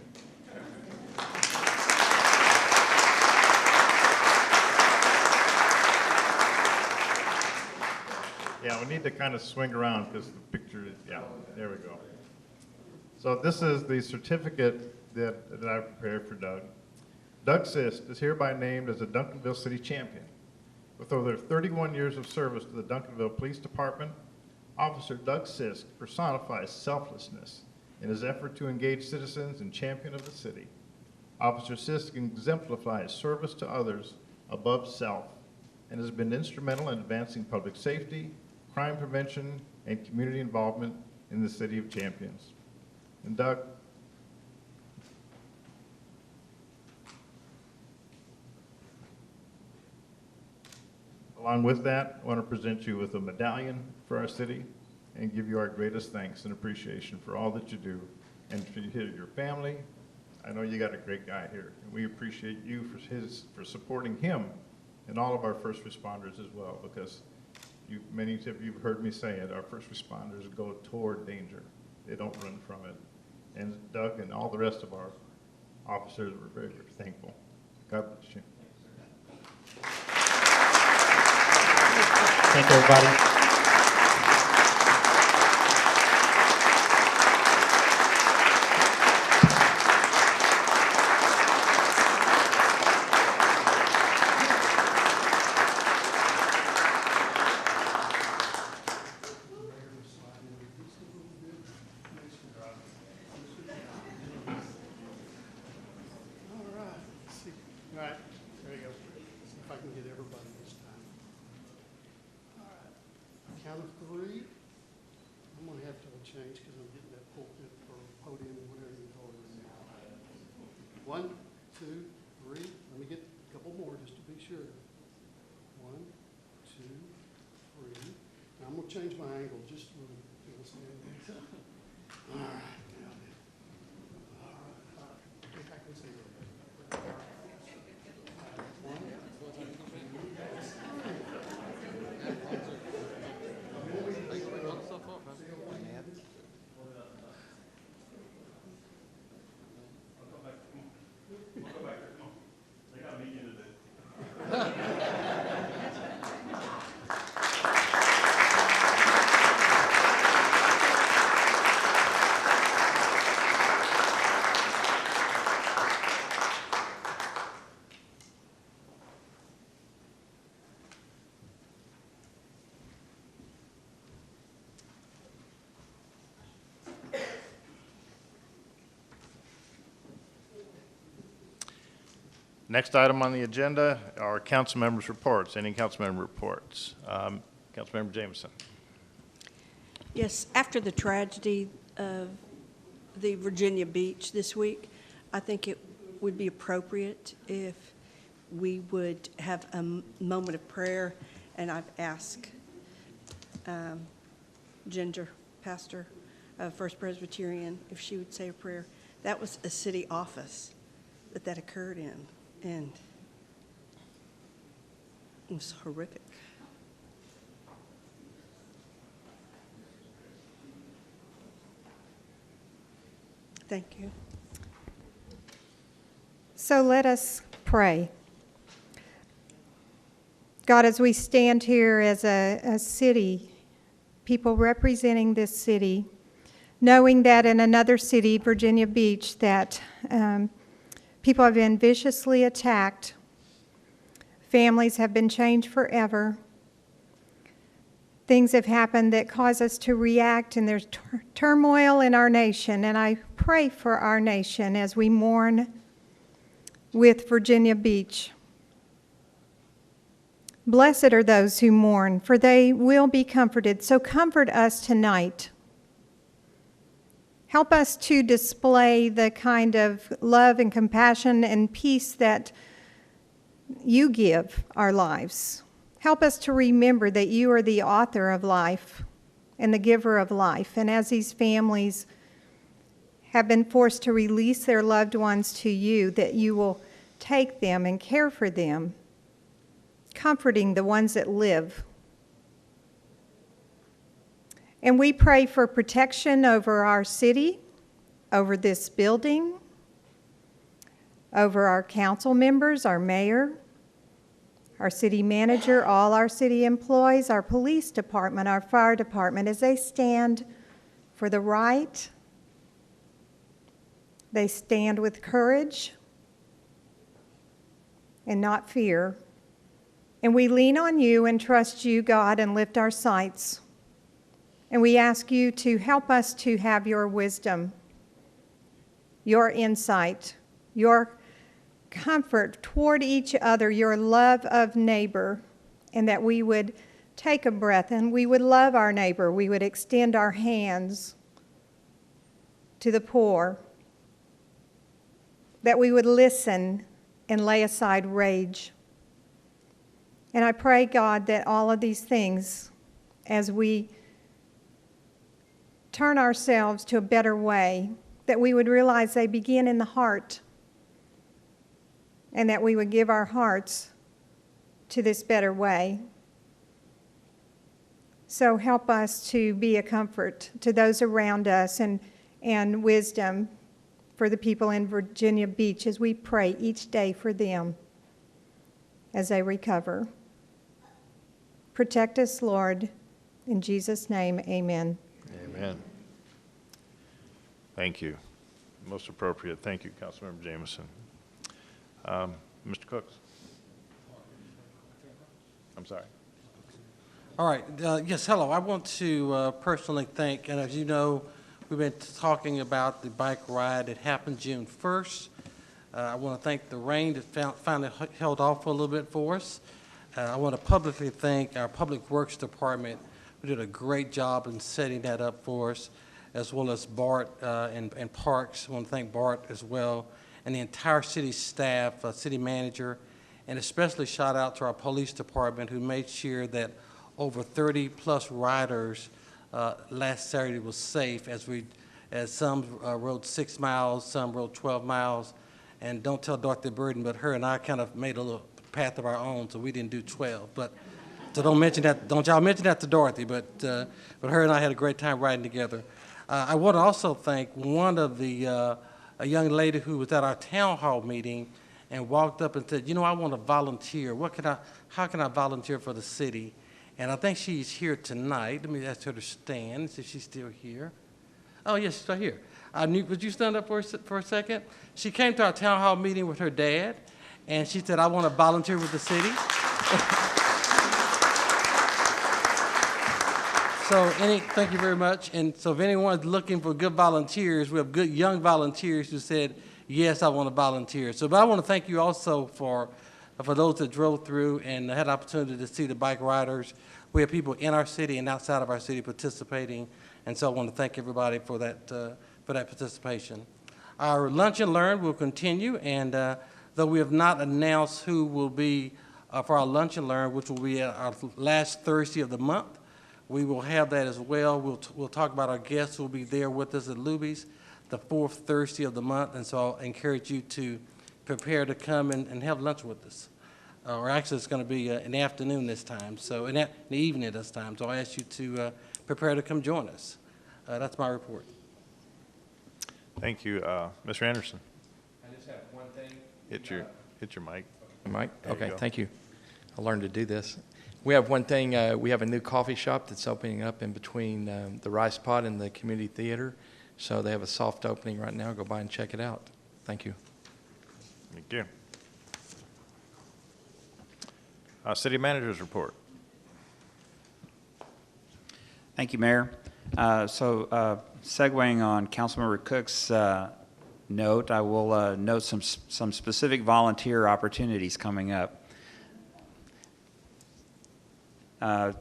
[SPEAKER 15] Yeah, we need to kind of swing around because the picture is, yeah, there we go. So this is the certificate that I prepared for Doug. Doug Sisk is hereby named as a Duncanville City Champion. With over 31 years of service to the Duncanville Police Department, Officer Doug Sisk personifies selflessness in his effort to engage citizens and champion of the city. Officer Sisk exemplifies service to others above self and has been instrumental in advancing public safety, crime prevention, and community involvement in the City of Champions. And Doug, along with that, I want to present you with a medallion for our city and give you our greatest thanks and appreciation for all that you do and for your family. I know you got a great guy here, and we appreciate you for supporting him and all of our first responders as well, because many of you have heard me say it, our first responders go toward danger. They don't run from it. And Doug and all the rest of our officers, we're very, very thankful. God bless you.
[SPEAKER 16] Thank you, everybody.
[SPEAKER 17] Count of three. I'm going to have to change because I'm getting that pulpit or podium or whatever you call it now. 1, 2, 3. Let me get a couple more just to be sure. 1, 2, 3. Now I'm going to change my angle just a little bit. All right. All right. I think I can see it.
[SPEAKER 15] Next item on the agenda are council members' reports. Any council member reports? Councilmember Jameson.
[SPEAKER 4] Yes, after the tragedy of the Virginia Beach this week, I think it would be appropriate if we would have a moment of prayer, and I've asked Ginger, pastor of First Presbyterian, if she would say a prayer. That was a city office that occurred in, and it was horrific. Thank you.
[SPEAKER 14] So let us pray. God, as we stand here as a city, people representing this city, knowing that in another city, Virginia Beach, that people have been viciously attacked, families have been changed forever, things have happened that cause us to react, and there's turmoil in our nation. And I pray for our nation as we mourn with Virginia Beach. Blessed are those who mourn, for they will be comforted. So comfort us tonight. Help us to display the kind of love and compassion and peace that you give our lives. Help us to remember that you are the author of life and the giver of life. And as these families have been forced to release their loved ones to you, that you will take them and care for them, comforting the ones that live. And we pray for protection over our city, over this building, over our council members, our mayor, our city manager, all our city employees, our police department, our fire department, as they stand for the right. They stand with courage and not fear. And we lean on you and trust you, God, and lift our sights. And we ask you to help us to have your wisdom, your insight, your comfort toward each other, your love of neighbor, and that we would take a breath and we would love our neighbor. We would extend our hands to the poor, that we would listen and lay aside rage. And I pray, God, that all of these things, as we turn ourselves to a better way, that we would realize they begin in the heart, and that we would give our hearts to this better way. So help us to be a comfort to those around us, and wisdom for the people in Virginia Beach as we pray each day for them as they recover. Protect us, Lord. In Jesus' name, amen.
[SPEAKER 1] Amen. Thank you. Most appropriate. Thank you, Councilmember Jameson. Mr. Cooks. I'm sorry.
[SPEAKER 6] All right, yes, hello. I want to personally thank, and as you know, we've been talking about the bike ride that happened June 1st. I want to thank the rain that finally held off for a little bit for us. I want to publicly thank our Public Works Department, who did a great job in setting that up for us, as well as Bart and Parks. I want to thank Bart as well, and the entire city staff, city manager, and especially shout out to our police department, who made sure that over 30-plus riders last Saturday was safe, as some rode 6 miles, some rode 12 miles, and don't tell Dr. Burden, but her and I kind of made a little path of our own, so we didn't do 12. But so don't y'all mention that to Dorothy. But her and I had a great time riding together. I want to also thank one of the a young lady who was at our town hall meeting and walked up and said, I want to volunteer. How can I volunteer for the city? And I think she's here tonight. Let me ask her to stand, see if she's still here. Oh, yes, she's still here. Would you stand up for a second? She came to our town hall meeting with her dad, and she said, I want to volunteer with the city. Thank you very much. And so if anyone's looking for good volunteers, we have good young volunteers who said, yes, I want to volunteer. But I want to thank you also for those that drove through and had an opportunity to see the bike riders. We have people in our city and outside of our city participating, and so I want to thank everybody for that participation. Our Lunch and Learn will continue, and though we have not announced who will be for our Lunch and Learn, which will be our last Thursday of the month, we will have that as well. We'll talk about our guests who will be there with us at Luby's the 4th Thursday of the month, and so I'll encourage you to prepare to come and have lunch with us. Or actually, it's going to be in the afternoon this time, so in the evening this time. So I ask you to prepare to come join us. That's my report.
[SPEAKER 1] Thank you, Mr. Anderson.
[SPEAKER 5] I just have one thing.
[SPEAKER 1] Hit your mic.
[SPEAKER 5] Mic? Okay,
[SPEAKER 1] go.
[SPEAKER 5] thank you. I learned to do this. We have one thing. We have a new coffee shop that's opening up in between the Rice Pot and the community theater. So they have a soft opening right now. Go by and check it out. Thank you.
[SPEAKER 1] Thank you. City Manager's report.
[SPEAKER 2] Thank you, Mayor. Segueing on Councilmember Cook's note, I will note some specific volunteer opportunities coming up. The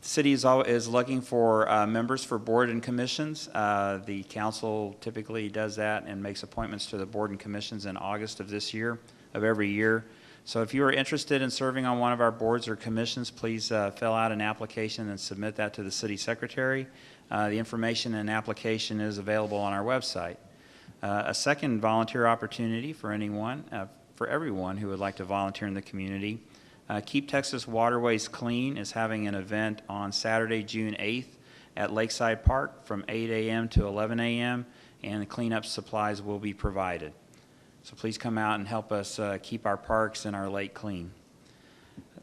[SPEAKER 2] city is looking for members for board and commissions. The council typically does that and makes appointments to the board and commissions in August of every year. So if you are interested in serving on one of our boards or commissions, please fill out an application and submit that to the city secretary. The information and application is available on our website. A second volunteer opportunity for everyone who would like to volunteer in the community. Keep Texas Waterways Clean is having an event on Saturday, June 8th at Lakeside Park from 8 a.m. to 11 a.m., and cleanup supplies will be provided. So please come out and help us keep our parks and our lake clean.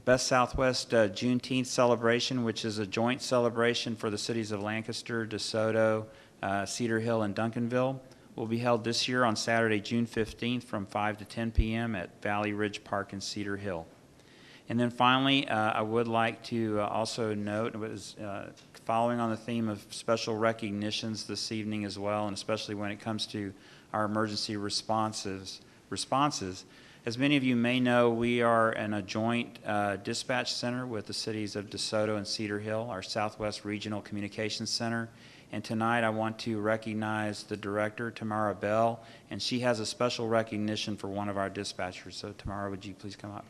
[SPEAKER 2] Best Southwest Juneteenth celebration, which is a joint celebration for the cities of Lancaster, DeSoto, Cedar Hill, and Duncanville, will be held this year on Saturday, June 15th from 5 to 10 p.m. at Valley Ridge Park in Cedar Hill. And then finally, I would like to also note, it was following on the theme of special recognitions this evening as well, and especially when it comes to our emergency responses. As many of you may know, we are in a joint dispatch center with the cities of DeSoto and Cedar Hill, our Southwest Regional Communications Center. And tonight I want to recognize the director, Tamara Bell, and she has a special recognition for one of our dispatchers. So Tamara, would you please come up?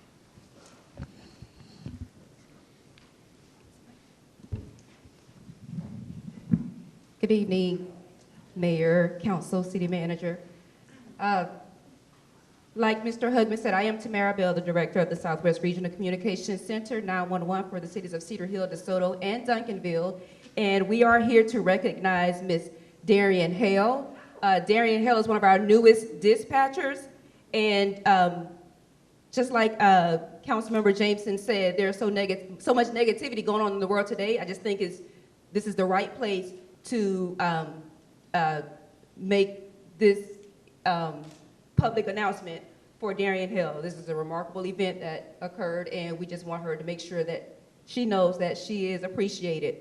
[SPEAKER 18] Good evening, Mayor, Council, City Manager. Like Mr. Hugman said, I am Tamara Bell, the Director of the Southwest Regional Communications Center, 911 for the cities of Cedar Hill, DeSoto, and Duncanville. And we are here to recognize Ms. Darian Hale. Darian Hale is one of our newest dispatchers. And just like Councilmember Jameson said, there's so much negativity going on in the world today. I just think this is the right place to make this public announcement for Darian Hill. This is a remarkable event that occurred, and we just want her to make sure that she knows that she is appreciated.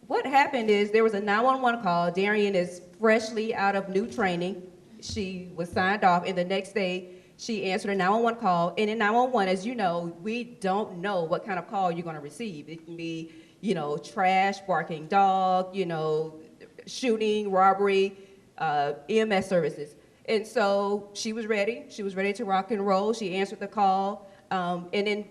[SPEAKER 18] What happened is there was a 911 call. Darian is freshly out of new training. She was signed off, and the next day she answered a 911 call. And in 911, as you know, we don't know what kind of call you're going to receive. It can be, trash, barking dog, shooting, robbery, EMS services. And so she was ready. She was ready to rock and roll. She answered the call. And in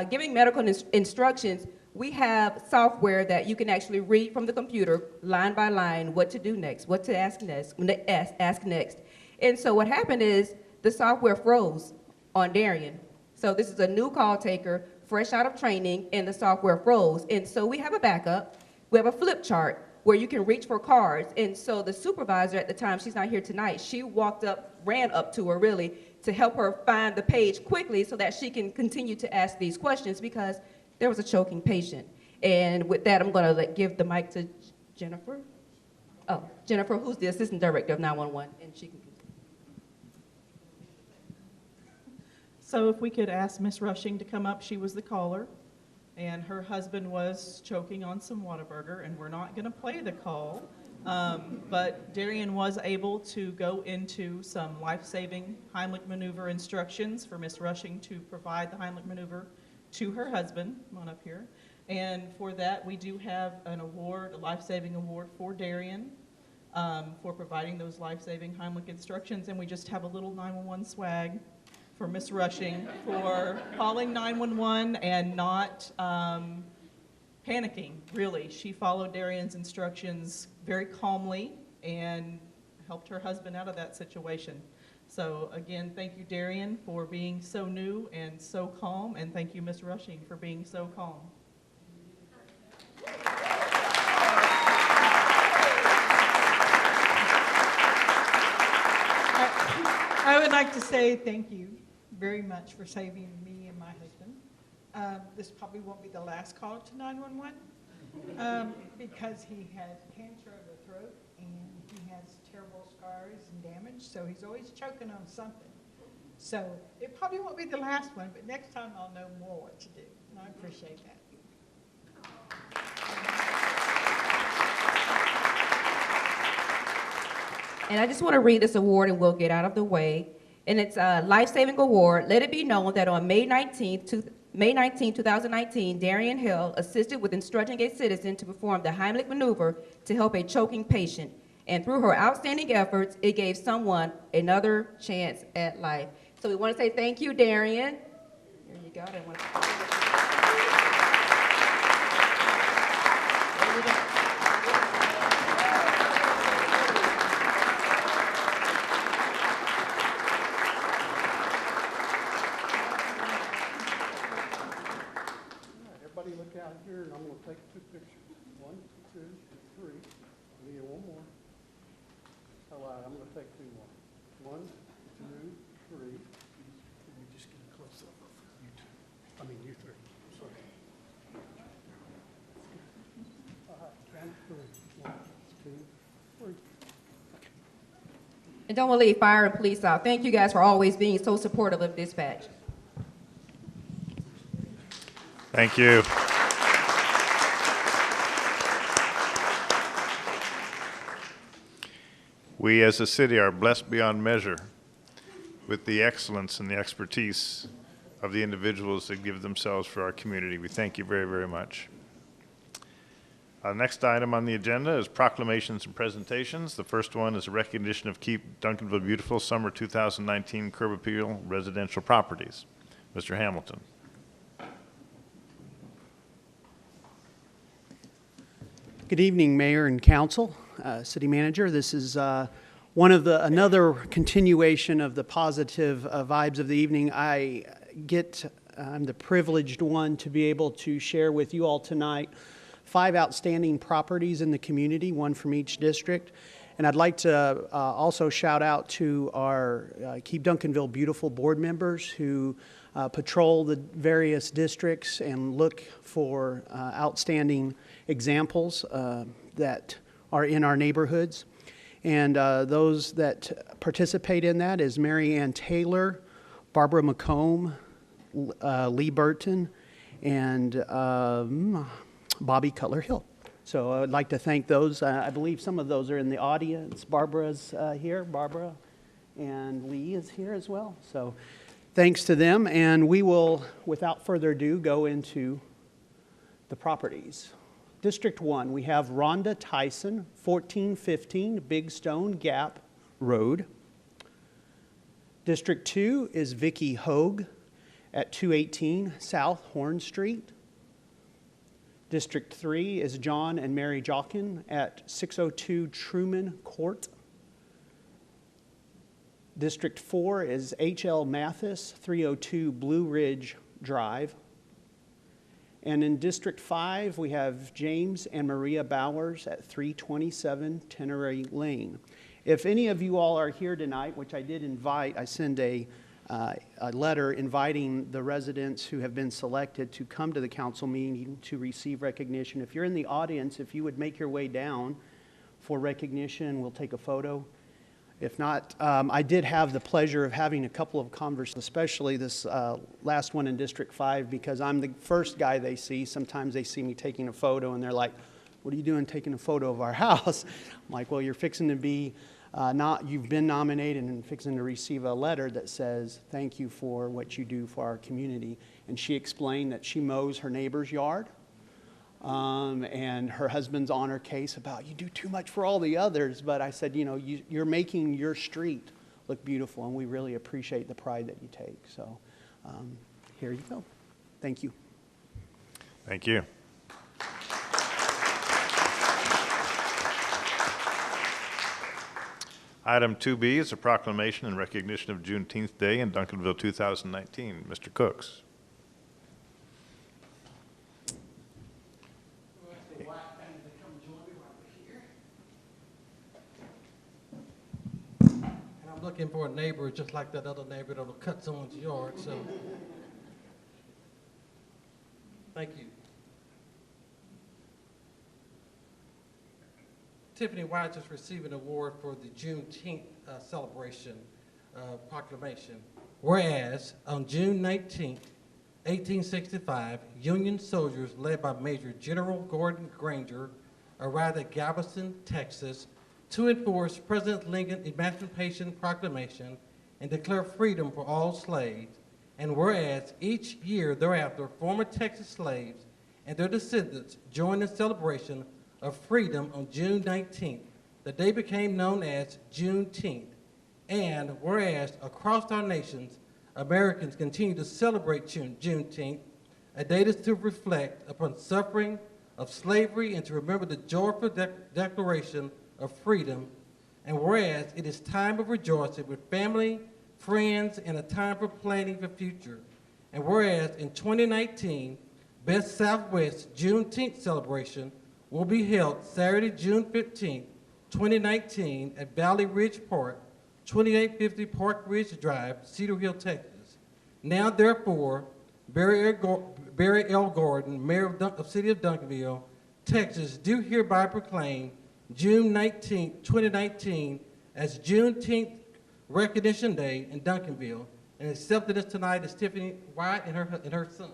[SPEAKER 18] giving medical instructions, we have software that you can actually read from the computer, line by line, what to do next, what to ask next. And so what happened is the software froze on Darian. So this is a new call taker, fresh out of training, and the software froze. And so we have a backup. We have a flip chart where you can reach for cards. And so the supervisor at the time, she's not here tonight, she ran up to her really to help her find the page quickly so that she can continue to ask these questions because there was a choking patient. And with that, I'm gonna give the mic to Jennifer. Oh, Jennifer, who's the Assistant Director of 911, and she can.
[SPEAKER 19] So if we could ask Ms. Rushing to come up, she was the caller, and her husband was choking on some Whataburger, and we're not gonna play the call, but Darian was able to go into some life-saving Heimlich maneuver instructions for Ms. Rushing to provide the Heimlich maneuver to her husband. Come on up here. And for that, we do have an award, a life-saving award for Darian for providing those life-saving Heimlich instructions, and we just have a little 911 swag for Ms. Rushing for calling 911 and not panicking, really. She followed Darian's instructions very calmly and helped her husband out of that situation. So again, thank you, Darian, for being so new and so calm, and thank you, Ms. Rushing, for being so calm.
[SPEAKER 20] I would like to say thank you very much for saving me and my husband. This probably won't be the last call to 911 because he has cancer of the throat and he has terrible scars and damage, so he's always choking on something. So it probably won't be the last one, but next time I'll know more what to do, and I appreciate that.
[SPEAKER 18] And I just want to read this award and we'll get out of the way. And it's a life-saving award. Let it be known that on May 19, 2019, Darian Hill assisted with instructing a citizen to perform the Heimlich maneuver to help a choking patient. And through her outstanding efforts, it gave someone another chance at life. So we want to say thank you, Darian. There you go.
[SPEAKER 17] here, and I'm gonna take 2 pictures. 1, 2, 3. Let me get one more. All right, I'm gonna take 2 more. 1, 2, 3. Let me just get a close-up of you two. I mean, you 3. Sorry. All right, 1, 3. 1, 2, 3.
[SPEAKER 18] And don't want to leave fire and police out. Thank you guys for always being so supportive of dispatch.
[SPEAKER 1] Thank you. We as a city are blessed beyond measure with the excellence and the expertise of the individuals that give themselves for our community. We thank you very, very much. Our next item on the agenda is proclamations and presentations. The first one is a recognition of Keep Duncanville Beautiful Summer 2019 Curb Appeal Residential Properties. Mr. Hamilton.
[SPEAKER 21] Good evening, Mayor and Council, City Manager. This is another continuation of the positive vibes of the evening. I'm the privileged one to be able to share with you all tonight 5 outstanding properties in the community, 1 from each district. And I'd like to also shout out to our Keep Duncanville Beautiful board members who patrol the various districts and look for outstanding examples that are in our neighborhoods. And those that participate in that is Mary Ann Taylor, Barbara McComb, Lee Burton, and Bobby Cutler-Hill. So I'd like to thank those. I believe some of those are in the audience. Barbara's here, Barbara, and Lee is here as well. So thanks to them, and we will, without further ado, go into the properties. District 1, we have Rhonda Tyson, 1415 Big Stone Gap Road. District 2 is Vicki Hogue at 218 South Horn Street. District 3 is John and Mary Jockin at 602 Truman Court. District 4 is H.L. Mathis, 302 Blue Ridge Drive. And in District 5, we have James and Maria Bowers at 327 Tenery Lane. If any of you all are here tonight, which I did invite, I send a letter inviting the residents who have been selected to come to the council meeting to receive recognition. If you're in the audience, if you would make your way down for recognition, we'll take a photo. If not, I did have the pleasure of having a couple of conversations, especially this last one in District 5, because I'm the first guy they see. Sometimes they see me taking a photo and they're like, "What are you doing taking a photo of our house?" I'm like, "Well, you're fixing to be you've been nominated and fixing to receive a letter that says thank you for what you do for our community." And she explained that she mows her neighbor's yard, and her husband's on her case about, "You do too much for all the others." But I said, you're making your street look beautiful, and we really appreciate the pride that you take. So here you go. Thank you.
[SPEAKER 1] Thank you. Item 2B is a proclamation in recognition of Juneteenth Day in Duncanville 2019. Mr. Cooks.
[SPEAKER 6] And I'm looking for a neighbor just like that other neighbor that'll cut someone's yard, so. Thank you. Tiffany White is receiving an award for the Juneteenth celebration proclamation. Whereas on June 19, 1865, Union soldiers led by Major General Gordon Granger arrived at Galveston, Texas, to enforce President Lincoln's Emancipation Proclamation and declare freedom for all slaves. And whereas each year thereafter, former Texas slaves and their descendants joined the celebration of freedom on June 19th. The day became known as Juneteenth. And whereas across our nations, Americans continue to celebrate Juneteenth, a day to reflect upon suffering of slavery and to remember the joyful declaration of freedom. And whereas it is time of rejoicing with family, friends, and a time for planning the future. And whereas in 2019, Best Southwest Juneteenth celebration will be held Saturday, June 15th, 2019 at Valley Ridge Park, 2850 Park Ridge Drive, Cedar Hill, Texas. Now, therefore, Barry L. Gordon, Mayor of City of Duncanville, Texas, do hereby proclaim June 19, 2019 as Juneteenth Recognition Day in Duncanville, and accepting us tonight is Tiffany White and her son.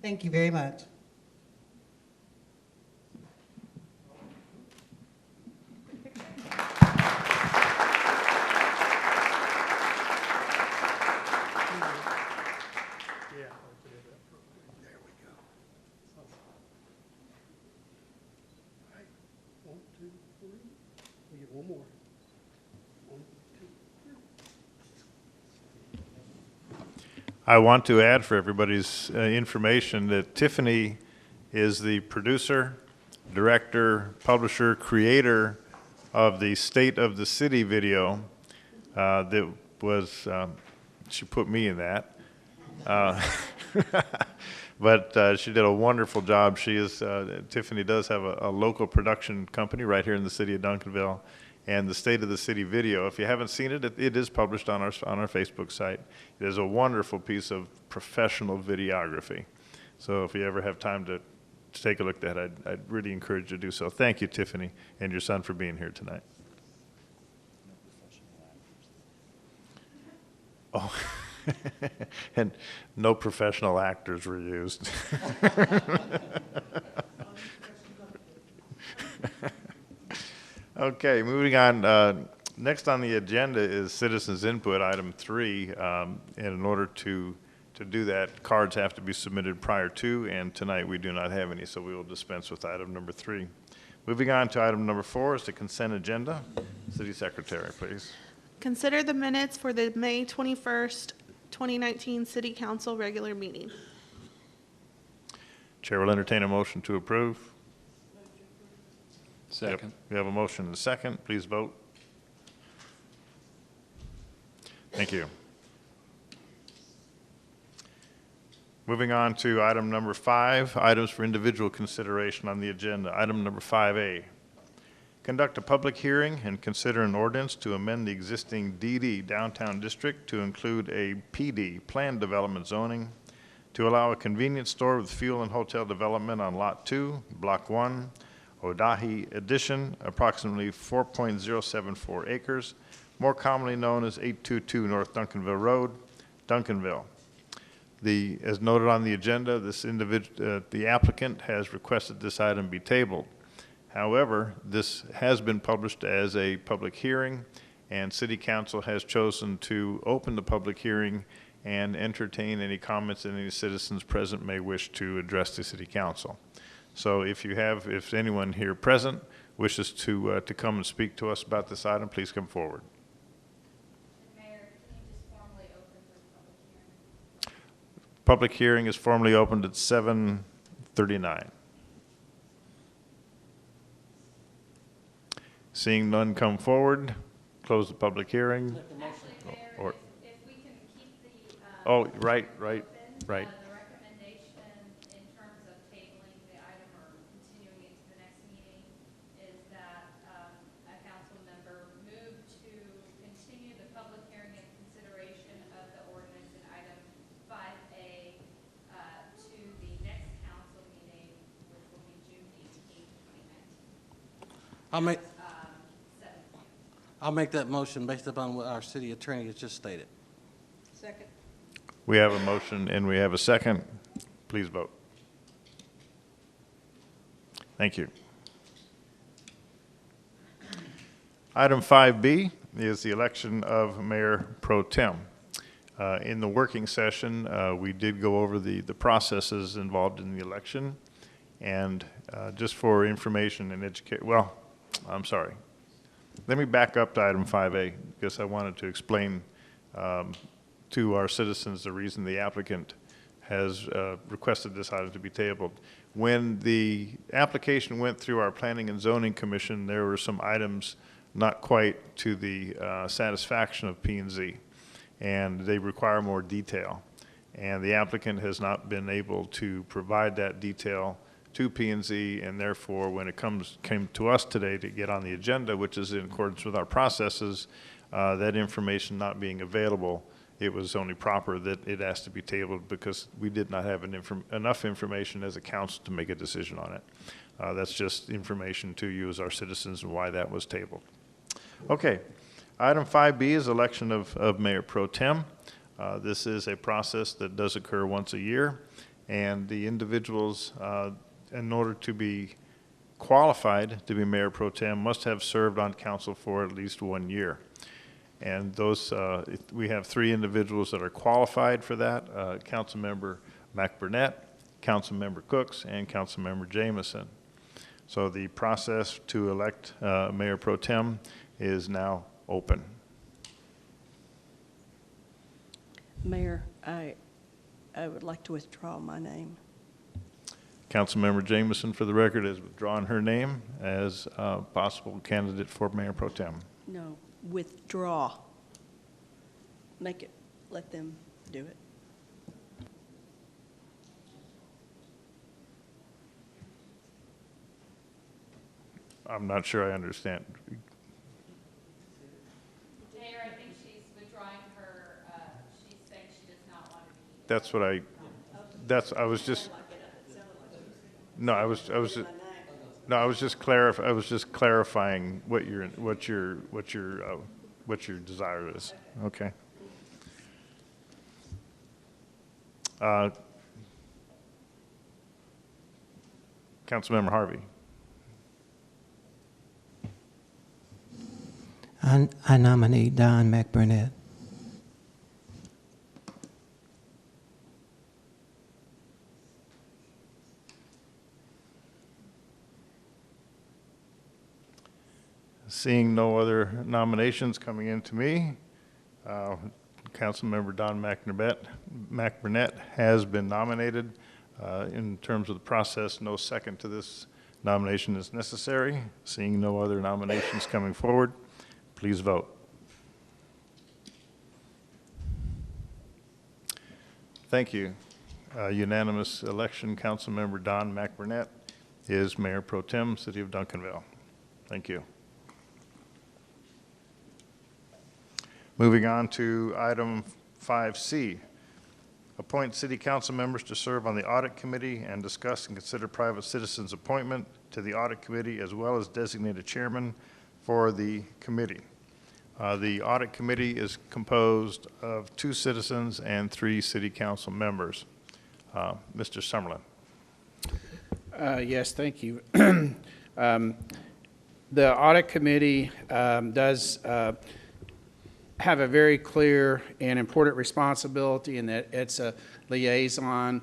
[SPEAKER 7] Thank you very much.
[SPEAKER 17] One more. 1, 2, 3.
[SPEAKER 15] I want to add for everybody's information that Tiffany is the producer, director, publisher, creator of the State of the City video that was, she put me in that. But she did a wonderful job. She is, Tiffany does have a local production company right here in the city of Duncanville. And the State of the City video, if you haven't seen it, it is published on our Facebook site. It is a wonderful piece of professional videography. So if you ever have time to take a look at that, I'd really encourage you to do so. Thank you, Tiffany, and your son for being here tonight. Oh, and no professional actors were used. Okay, moving on. Next on the agenda is citizens input, item 3. And in order to do that, cards have to be submitted prior to, and tonight we do not have any, so we will dispense with item number 3. Moving on to item number 4 is the consent agenda. City Secretary, please.
[SPEAKER 22] Consider the minutes for the May 21st, 2019 City Council regular meeting.
[SPEAKER 15] Chair will entertain a motion to approve.
[SPEAKER 8] Second.
[SPEAKER 15] Yep. We have a motion and a second. Please vote. Thank you. Moving on to item number 5, items for individual consideration on the agenda. Item number 5A. Conduct a public hearing and consider an ordinance to amend the existing DD downtown district to include a PD, planned development zoning, to allow a convenience store with fuel and hotel development on Lot 2, Block 1, Odahi Addition, approximately 4.074 acres, more commonly known as 822 North Duncanville Road, Duncanville. As noted on the agenda, the applicant has requested this item be tabled. However, this has been published as a public hearing, and City Council has chosen to open the public hearing and entertain any comments that any citizens present may wish to address the City Council. So if anyone here present wishes to come and speak to us about this item, please come forward.
[SPEAKER 3] Mayor, can you just formally open the public hearing?
[SPEAKER 15] Public hearing is formally opened at 7:39. Seeing none come forward, close the public hearing.
[SPEAKER 3] Actually, Mayor,
[SPEAKER 15] Or,
[SPEAKER 3] if we can keep the
[SPEAKER 15] oh, right.
[SPEAKER 3] the recommendation in terms of tabling the item or continuing it to the next meeting is that a council member move to continue the public hearing and consideration of the ordinance in item 5A to the next council meeting, which will be June 18, 2019.
[SPEAKER 6] I'll make that motion based upon what our city attorney has just stated.
[SPEAKER 7] Second.
[SPEAKER 15] We have a motion and we have a second. Please vote. Thank you. Item 5B is the election of Mayor Pro Tem. In the working session, we did go over the processes involved in the election. And just for information and education, well, I'm sorry. Let me back up to item 5A because I wanted to explain to our citizens the reason the applicant has requested this item to be tabled. When the application went through our Planning and Zoning Commission, there were some items not quite to the satisfaction of P&Z, and they require more detail.
[SPEAKER 1] and the applicant has not been able to provide that detail to P&Z, and therefore, when it came to us today to get on the agenda, which is in accordance with our processes, that information not being available, it was only proper that it has to be tabled because we did not have enough information as a council to make a decision on it. That's just information to you as our citizens and why that was tabled. Okay, item 5B is election of Mayor Pro Tem. This is a process that does occur once a year, and the individuals, in order to be qualified to be Mayor Pro Tem, must have served on council for at least 1 year. And those, we have 3 individuals that are qualified for that, Councilmember McBurnett, Councilmember Cooks, and Councilmember Jameson. So the process to elect Mayor Pro Tem is now open.
[SPEAKER 4] Mayor, I would like to withdraw my name.
[SPEAKER 1] Councilmember Jameson, for the record, has withdrawn her name as a possible candidate for Mayor Pro Tem.
[SPEAKER 4] No, withdraw. Let them do it.
[SPEAKER 1] I'm not sure I understand.
[SPEAKER 3] Mayor, I think she's withdrawing her, she's saying she does not want to be.
[SPEAKER 1] That's what I was just, no, I was just clarifying what your desire is. Okay. Councilmember Harvey.
[SPEAKER 9] I nominate Don McBurnett.
[SPEAKER 1] Seeing no other nominations coming in to me, Councilmember Don McBurnett has been nominated. In terms of the process, no second to this nomination is necessary. Seeing no other nominations coming forward, please vote. Thank you. Unanimous election. Councilmember Don McBurnett is Mayor Pro Tem, City of Duncanville. Thank you. Moving on to item 5C. Appoint city council members to serve on the audit committee and discuss and consider private citizens' appointment to the audit committee, as well as designate a chairman for the committee. The audit committee is composed of 2 citizens and 3 city council members. Mr. Summerlin.
[SPEAKER 12] Yes, thank you. The audit committee does have a very clear and important responsibility in that it's a liaison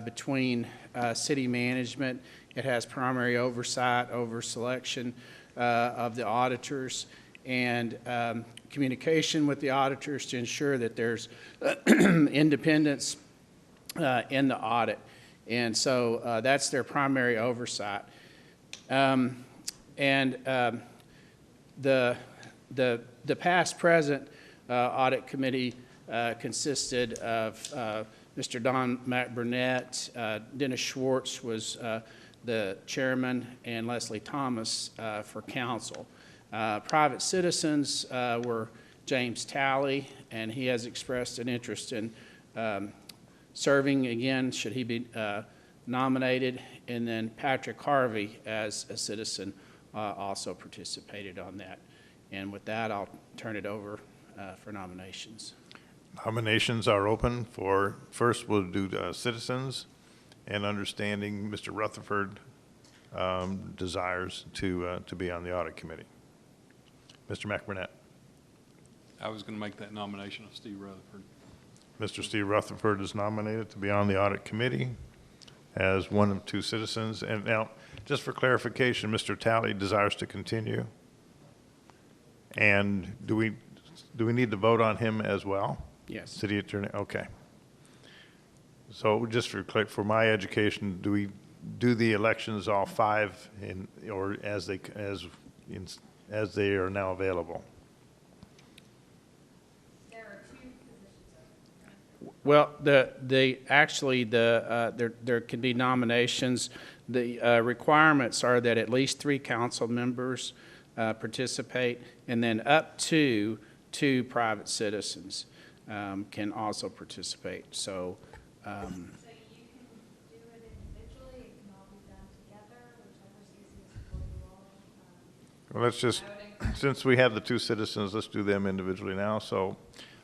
[SPEAKER 12] between city management. It has primary oversight over selection of the auditors and communication with the auditors to ensure that there's independence in the audit. And so that's their primary oversight. The past present audit committee consisted of Mr. Don McBurnett, Dennis Schwartz was the chairman, and Leslie Thomas for council. Private citizens were James Talley, and he has expressed an interest in serving again should he be nominated, and then Patrick Harvey as a citizen also participated on that. And with that, I'll turn it over for nominations.
[SPEAKER 1] Nominations are open for, first we'll do citizens, and understanding Mr. Rutherford desires to be on the audit committee. Mr. McBurnett.
[SPEAKER 8] I was going to make that nomination of Steve Rutherford.
[SPEAKER 1] Mr. Steve Rutherford is nominated to be on the audit committee as one of 2 citizens. And now, just for clarification, Mr. Talley desires to continue. And do we need to vote on him as well?
[SPEAKER 12] Yes.
[SPEAKER 1] City attorney, okay. So just for my education, do we do the elections all 5 or as they are now available?
[SPEAKER 3] There are 2 positions
[SPEAKER 12] Well, actually, there can be nominations. The requirements are that at least 3 council members participate, and then up to 2 private citizens can also participate. So,
[SPEAKER 3] So you can do it individually, it can all be done together, whichever's easiest for you all.
[SPEAKER 1] Well, let's just, since we have the 2 citizens, let's do them individually now. So,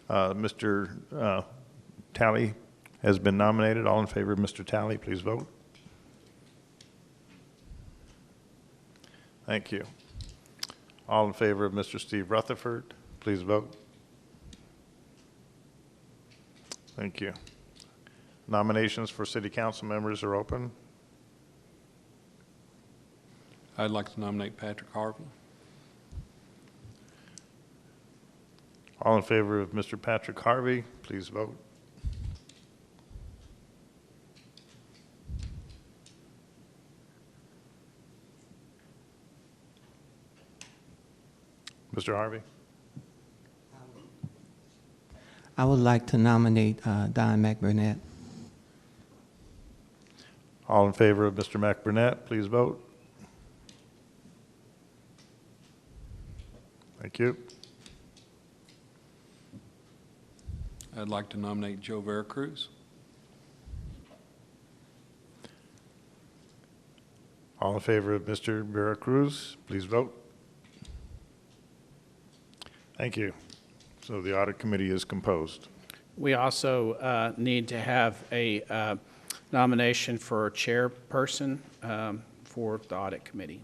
[SPEAKER 1] Mr. Talley has been nominated. All in favor of Mr. Talley, please vote. Thank you. All in favor of Mr. Steve Rutherford, please vote. Thank you. Nominations for city council members are open.
[SPEAKER 8] I'd like to nominate Patrick Harvey.
[SPEAKER 1] All in favor of Mr. Patrick Harvey, please vote. Mr. Harvey?
[SPEAKER 9] I would like to nominate Don McBurnett.
[SPEAKER 1] All in favor of Mr. McBurnett, please vote. Thank you.
[SPEAKER 8] I'd like to nominate Joe Veracruz.
[SPEAKER 1] All in favor of Mr. Veracruz, please vote. Thank you. So the audit committee is composed.
[SPEAKER 12] we also need to have a nomination for chairperson for the audit committee.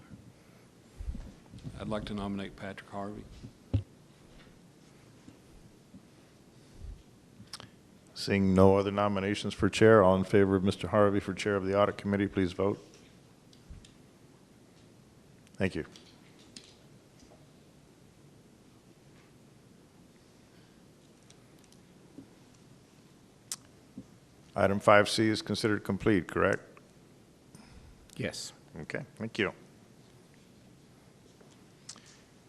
[SPEAKER 8] I'd like to nominate Patrick Harvey.
[SPEAKER 1] Seeing no other nominations for chair, all in favor of Mr. Harvey for chair of the audit committee, please vote. Thank you. Item 5C is considered complete, correct?
[SPEAKER 12] Yes.
[SPEAKER 1] Okay, thank you.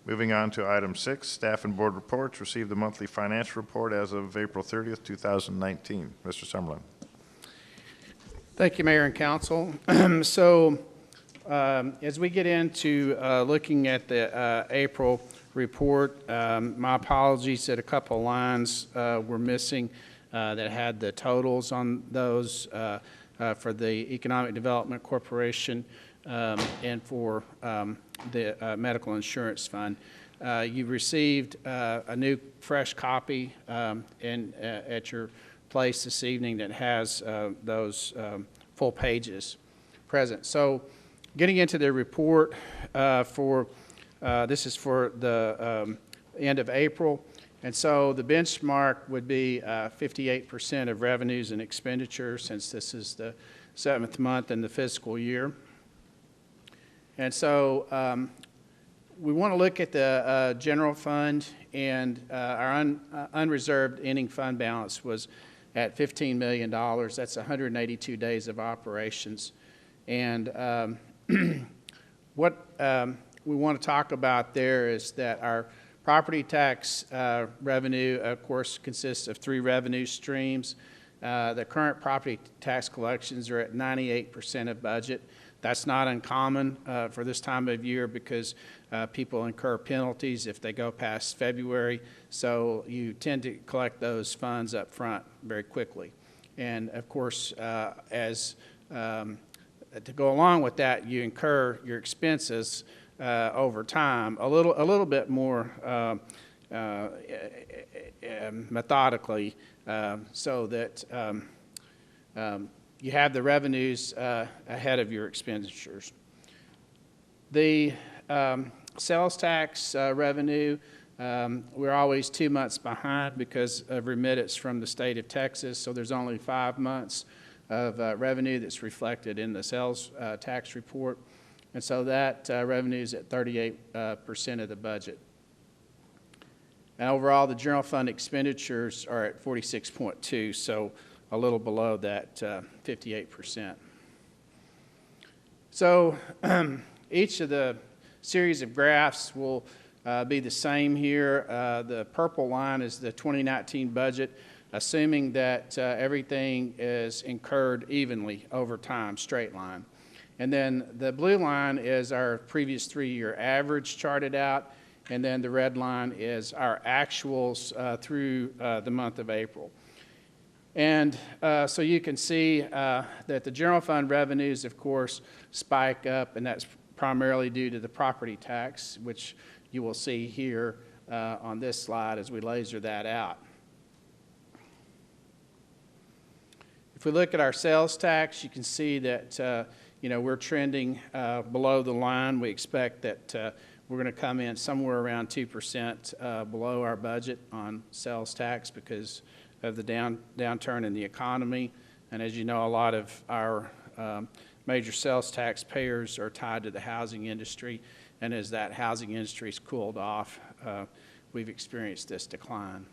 [SPEAKER 1] Moving on to item 6, staff and board reports. Receive the monthly financial report as of April 30th, 2019. Mr. Summerlin.
[SPEAKER 12] Thank you, Mayor and Council. As we get into looking at the April report, my apologies that a couple lines were missing that had the totals on those for the Economic Development Corporation and for the Medical Insurance Fund. You've received a new fresh copy at your place this evening that has those full pages present. So getting into the report this is for the end of April. And so the benchmark would be 58% of revenues and expenditures, since this is the 7th month in the fiscal year. And so we want to look at the general fund, and our unreserved ending fund balance was at $15 million. That's 182 days of operations. And what we want to talk about there is that our property tax revenue, of course, consists of 3 revenue streams. The current property tax collections are at 98% of budget. That's not uncommon for this time of year because people incur penalties if they go past February. So you tend to collect those funds up front very quickly. And of course, to go along with that, you incur your expenses over time a little bit more methodically, so that you have the revenues ahead of your expenditures. The sales tax revenue, we're always 2 months behind because of remittance from the state of Texas, so there's only 5 months of revenue that's reflected in the sales tax report. And so that revenue is at 38% of the budget. And overall, the general fund expenditures are at 46.2, so a little below that 58%. So each of the series of graphs will be the same here. The purple line is the 2019 budget. assuming that everything is incurred evenly over time, straight line. And then the blue line is our previous 3-year average charted out, and then the red line is our actuals through the month of April. And so you can see that the general fund revenues, of course, spike up, and that's primarily due to the property tax, which you will see here on this slide as we laser that out. If we look at our sales tax, you can see that we're trending below the line. We expect that we're going to come in somewhere around 2% below our budget on sales tax because of the downturn in the economy. And as you know, a lot of our major sales tax payers are tied to the housing industry. And as that housing industry's cooled off, we've experienced this decline.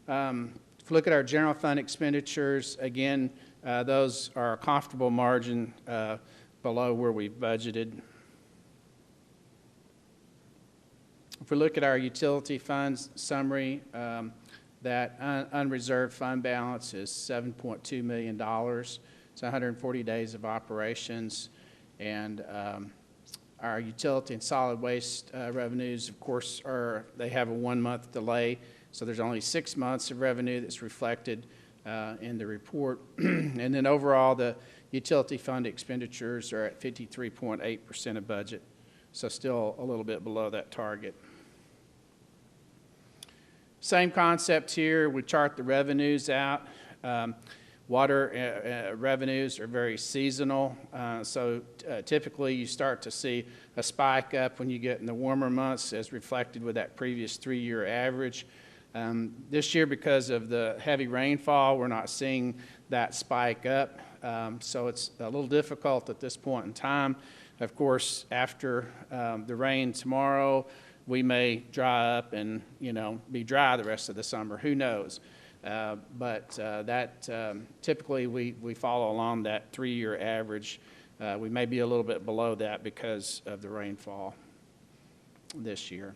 [SPEAKER 12] If we look at our general fund expenditures, again, those are a comfortable margin below where we've budgeted. If we look at our utility funds summary, that unreserved fund balance is $7.2 million. It's 140 days of operations. And our utility and solid waste revenues, of course, they have a 1-month delay. So there's only 6 months of revenue that's reflected in the report. And then overall, the utility fund expenditures are at 53.8% of budget, so still a little bit below that target. Same concept here. We chart the revenues out. Water revenues are very seasonal, so typically you start to see a spike up when you get in the warmer months as reflected with that previous 3-year average. This year, because of the heavy rainfall, we're not seeing that spike up, so it's a little difficult at this point in time. Of course, after the rain tomorrow, we may dry up and be dry the rest of the summer. Who knows? But typically we follow along that 3-year average. We may be a little bit below that because of the rainfall this year.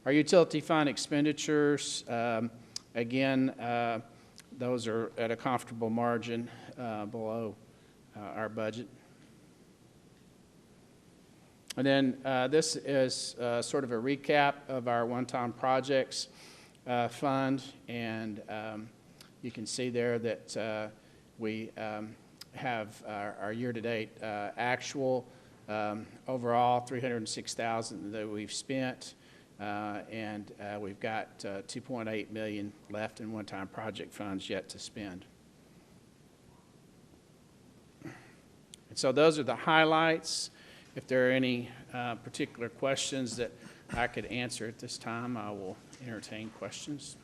[SPEAKER 12] Our utility fund expenditures, again, those are at a comfortable margin below our budget. And then this is sort of a recap of our one-time projects fund, and you can see there that we have our year-to-date actual overall $306,000 that we've spent. And we've got $2.8 million left in one-time project funds yet to spend. And so those are the highlights. If there are any particular questions that I could answer at this time, I will entertain questions.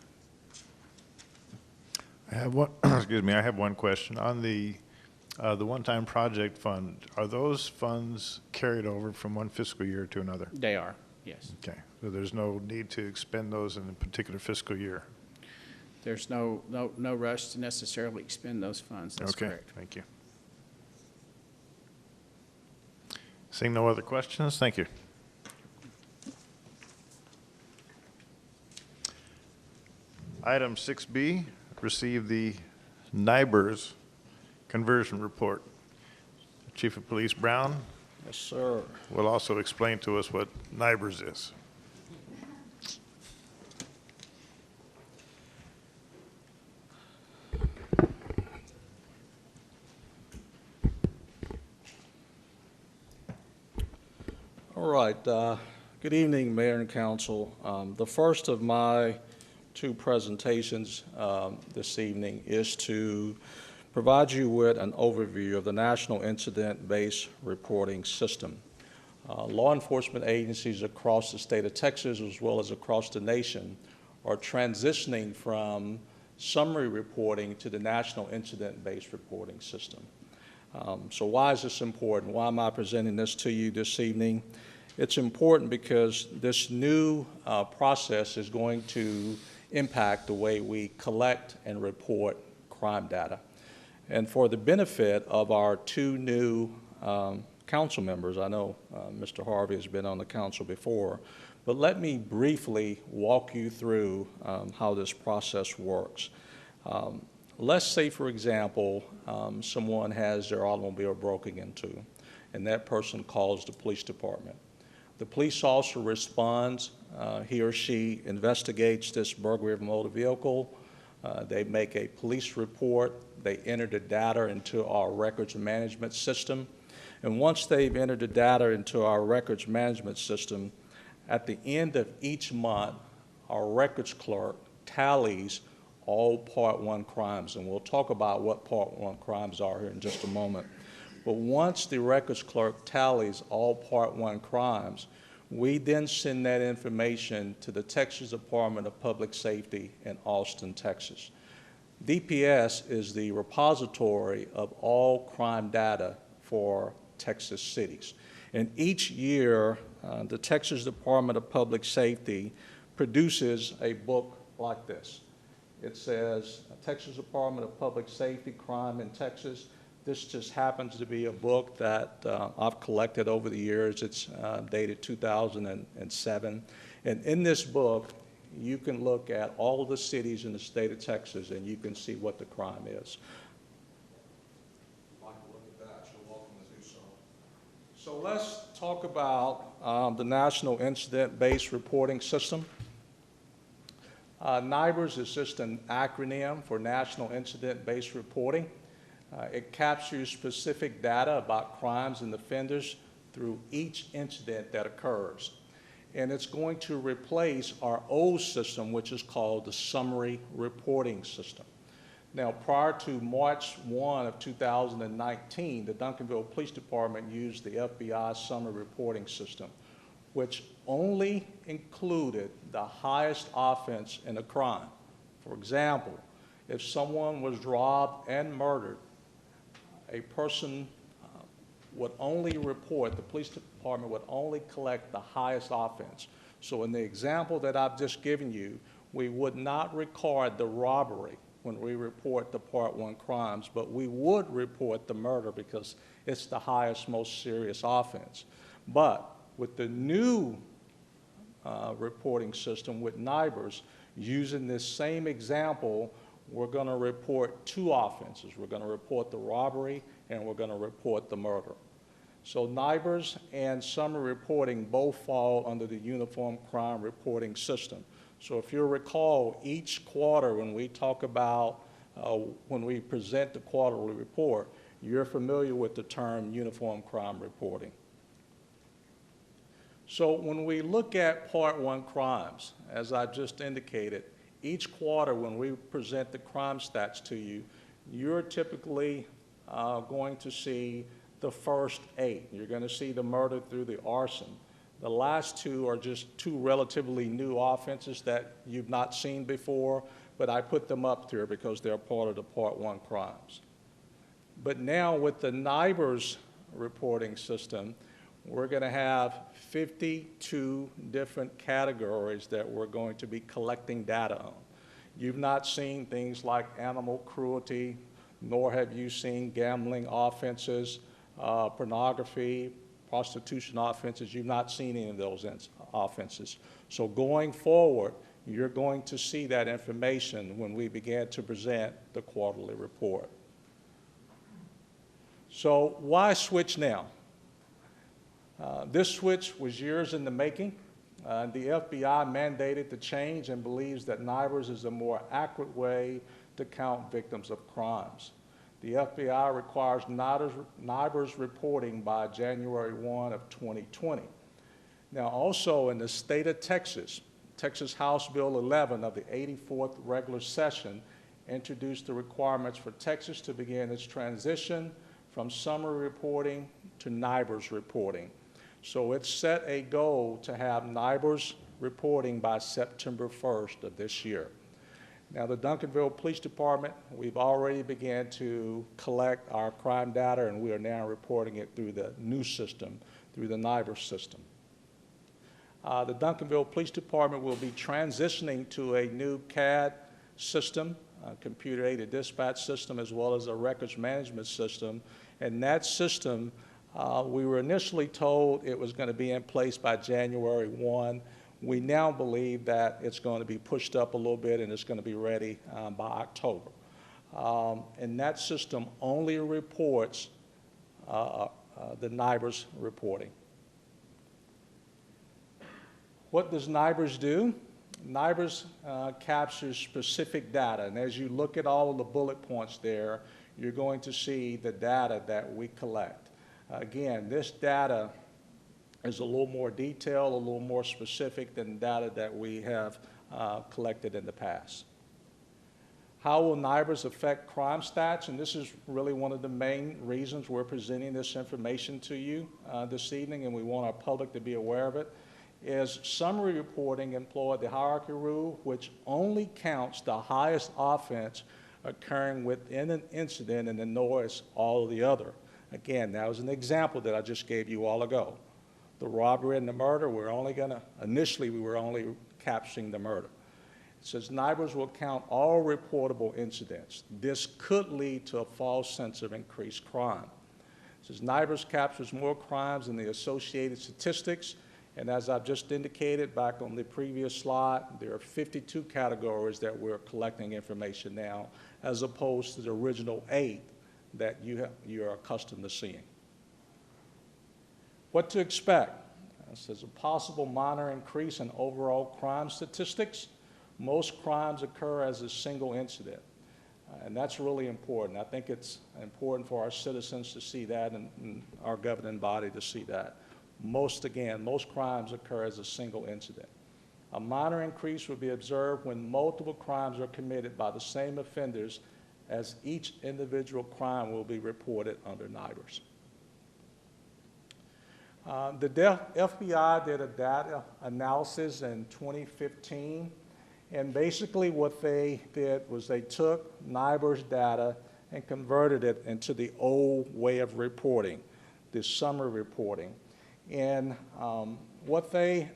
[SPEAKER 15] I have one. Excuse me. I have one question on the one-time project fund. Are those funds carried over from one fiscal year to another?
[SPEAKER 12] They are. Yes.
[SPEAKER 15] Okay. So there's no need to expend those in a particular fiscal year?
[SPEAKER 12] There's no rush to necessarily expend those funds. That's correct.
[SPEAKER 15] Thank you. Seeing no other questions, thank you. Item 6B, receive the NIBRS conversion report. Chief of Police Brown.
[SPEAKER 10] Yes, sir.
[SPEAKER 15] Will also explain to us what NIBRS is.
[SPEAKER 10] All right. Good evening, Mayor and Council. The first of my 2 presentations this evening is to provide you with an overview of the National Incident-Based Reporting System. Law enforcement agencies across the state of Texas, as well as across the nation, are transitioning from summary reporting to the National Incident-Based Reporting System. So why is this important? Why am I presenting this to you this evening? It's important because this new process is going to impact the way we collect and report crime data. And for the benefit of our 2 new council members, I know Mr. Harvey has been on the council before, But let me briefly walk you through how this process works. Let's say, for example, someone has their automobile broken into, and that person calls the police department. The police officer responds. He or she investigates this burglary of a motor vehicle. They make a police report. They enter the data into our records management system. And once they've entered the data into our records management system, at the end of each month, our records clerk tallies all Part 1 crimes. And we'll talk about what Part 1 crimes are here in just a moment. But once the records clerk tallies all Part 1 crimes, we then send that information to the Texas Department of Public Safety in Austin, Texas. DPS is the repository of all crime data for Texas cities. And each year, the Texas Department of Public Safety produces a book like this. It says, Texas Department of Public Safety, Crime in Texas. This just happens to be a book that I've collected over the years. It's dated 2007. And in this book, you can look at all of the cities in the state of Texas and you can see what the crime is. If I can look at that, you're welcome to do so. So let's talk about the National Incident-Based Reporting System. NIBRS is just an acronym for National Incident-Based Reporting. It captures specific data about crimes and offenders through each incident that occurs. And it's going to replace our old system, which is called the Summary Reporting System. Now, prior to March 1 of 2019, the Duncanville Police Department used the FBI Summary Reporting System, which only included the highest offense in a crime. For example, if someone was robbed and murdered, a person would only report, the police department would only collect the highest offense. So in the example that I've just given you, we would not record the robbery when we report the Part 1 crimes, but we would report the murder because it's the highest, most serious offense. But with the new reporting system with NIBRS, using this same example, we're going to report two offenses. We're going to report the robbery and we're going to report the murder. So NIBRS and summary reporting both fall under the Uniform Crime Reporting System. So if you recall, each quarter when we talk about, when we present the quarterly report, you're familiar with the term Uniform Crime Reporting. So when we look at Part 1 crimes, as I just indicated, each quarter when we present the crime stats to you, you're typically going to see the first 8. You're going to see the murder through the arson. The last 2 are just 2 relatively new offenses that you've not seen before, but I put them up here because they're part of the Part 1 crimes. But now with the NIBRS reporting system, we're going to have 52 different categories that we're going to be collecting data on. You've not seen things like animal cruelty, nor have you seen gambling offenses, pornography, prostitution offenses. You've not seen any of those offenses. So going forward, you're going to see that information when we begin to present the quarterly report. So why switch now? This switch was years in the making. The FBI mandated the change and believes that NIBRS is a more accurate way to count victims of crimes. The FBI requires NIBRS reporting by January 1 of 2020. Now also in the state of Texas, Texas House Bill 11 of the 84th regular session introduced the requirements for Texas to begin its transition from summary reporting to NIBRS reporting. So it set a goal to have NIBRS reporting by September 1st of this year. Now the Duncanville Police Department, we've already began to collect our crime data and we are now reporting it through the new system, through the NIBRS system. The Duncanville Police Department will be transitioning to a new CAD system, computer-aided dispatch system, as well as a records management system. And that system, we were initially told it was going to be in place by January 1. We now believe that it's going to be pushed up a little bit and it's going to be ready by October. And that system only reports the NIBRS reporting. What does NIBRS do? NIBRS captures specific data, and as you look at all of the bullet points there, you're going to see the data that we collect. Again, this data is a little more detailed, a little more specific than data that we have collected in the past. How will NIBRS affect crime stats? And this is really one of the main reasons we're presenting this information to you this evening, and we want our public to be aware of it, is summary reporting employed the hierarchy rule, which only counts the highest offense occurring within an incident and ignores all of the other. Again, that was an example that I just gave you all ago. The robbery and the murder, initially we were only capturing the murder. It says NIBRS will count all reportable incidents. This could lead to a false sense of increased crime. It says NIBRS captures more crimes than the associated statistics, and as I've just indicated back on the previous slide, there are 52 categories that we're collecting information now, as opposed to the original 8 that you're accustomed to seeing. What to expect? It says a possible minor increase in overall crime statistics. Most crimes occur as a single incident, and that's really important. I think it's important for our citizens to see that and our governing body to see that. Most crimes occur as a single incident. A minor increase will be observed when multiple crimes are committed by the same offenders, as each individual crime will be reported under NIBRS. The FBI did a data analysis in 2015, and basically what they did was they took NIBRS data and converted it into the old way of reporting, the summary reporting. And what they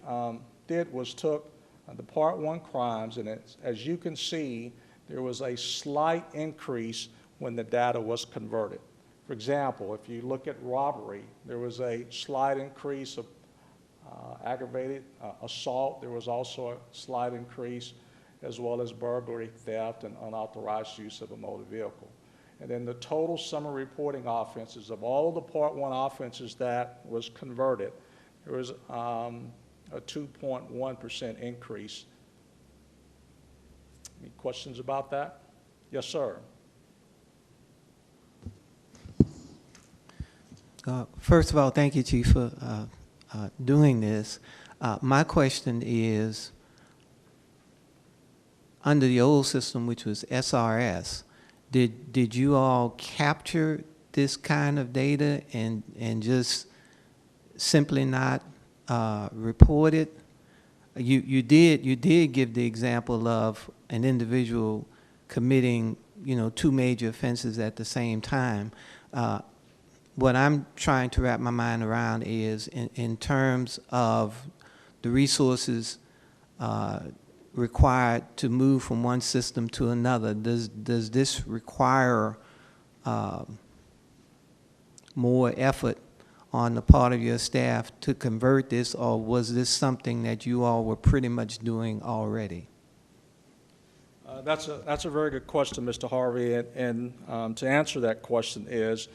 [SPEAKER 10] did was took the Part 1 crimes, and as you can see, there was a slight increase when the data was converted. For example, if you look at robbery, there was a slight increase of aggravated assault. There was also a slight increase, as well as burglary, theft, and unauthorized use of a motor vehicle. And then the total summary reporting offenses of all the Part 1 offenses that was converted, there was a 2.1% increase. Any questions about that? Yes, sir.
[SPEAKER 9] First of all, thank you, Chief, for doing this. My question is, under the old system, which was SRS, did you all capture this kind of data and just simply not report it? You did give the example of an individual committing, 2 major offenses at the same time. What I'm trying to wrap my mind around is in terms of the resources required to move from one system to another, does this require more effort on the part of your staff to convert this, or was this something that you all were pretty much doing already?
[SPEAKER 10] That's a very good question, Mr. Harvey, and to answer that question is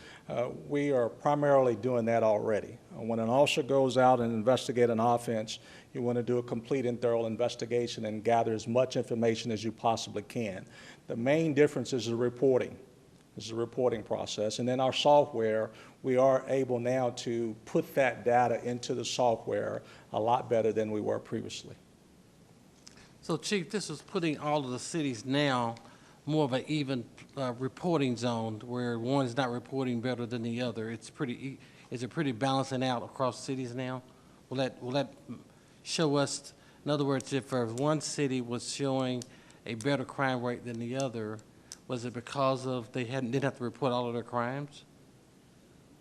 [SPEAKER 10] we are primarily doing that already. When an officer goes out and investigates an offense, you want to do a complete and thorough investigation and gather as much information as you possibly can. The main difference is the reporting. This is a reporting process. And in our software, we are able now to put that data into the software a lot better than we were previously.
[SPEAKER 11] So, Chief, this is putting all of the cities now more of an even reporting zone where one is not reporting better than the other. Is it pretty balancing out across cities now? Will that show us, in other words, if one city was showing a better crime rate than the other, was it because of they didn't have to report all of their crimes?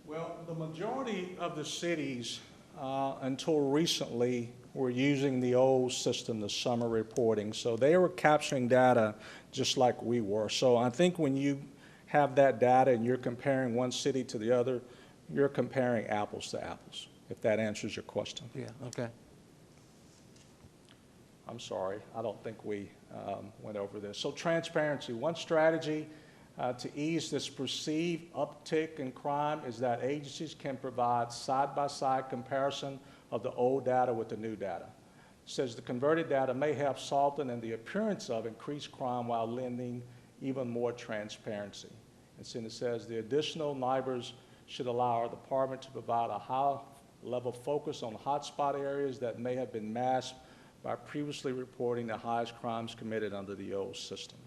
[SPEAKER 10] Well, the majority of the cities until recently were using the old system, the summer reporting. So they were capturing data just like we were. So I think when you have that data and you're comparing one city to the other, you're comparing apples to apples, if that answers your question.
[SPEAKER 11] Yeah, okay.
[SPEAKER 10] I'm sorry, I don't think we went over this. So transparency, one strategy to ease this perceived uptick in crime is that agencies can provide side-by-side comparison of the old data with the new data. It says the converted data may have softened in the appearance of increased crime while lending even more transparency. And then it says the additional NIBRs should allow our department to provide a high-level focus on hotspot areas that may have been masked by previously reporting the highest crimes committed under the old system.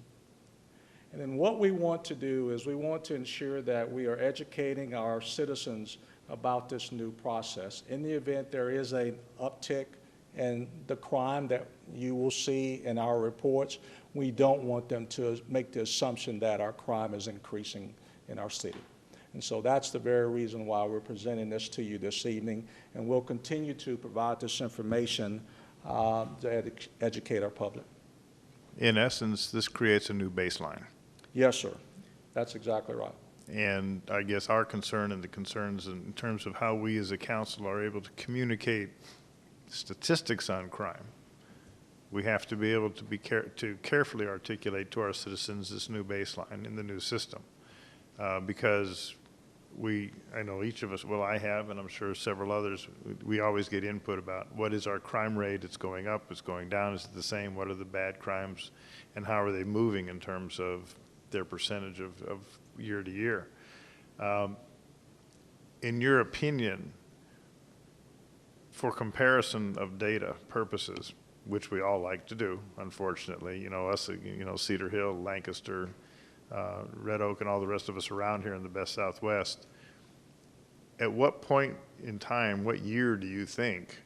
[SPEAKER 10] And then what we want to do is we want to ensure that we are educating our citizens about this new process. In the event there is an uptick in the crime that you will see in our reports, we don't want them to make the assumption that our crime is increasing in our city. And so that's the very reason why we're presenting this to you this evening, and we'll continue to provide this information to educate our public.
[SPEAKER 15] In essence, this creates a new baseline.
[SPEAKER 10] Yes, sir. That's exactly right.
[SPEAKER 15] And I guess our concern and the concerns in terms of how we as a council are able to communicate statistics on crime, we have to be able to carefully articulate to our citizens this new baseline in the new system. Because I know each of us, well, I have, and I'm sure several others, we always get input about what is our crime rate? It's going up, it's going down, is it the same? What are the bad crimes? And how are they moving in terms of their percentage of year to year? In your opinion, for comparison of data purposes, which we all like to do, unfortunately, Cedar Hill, Lancaster, Red Oak, and all the rest of us around here in the best Southwest, at what point in time, what year do you think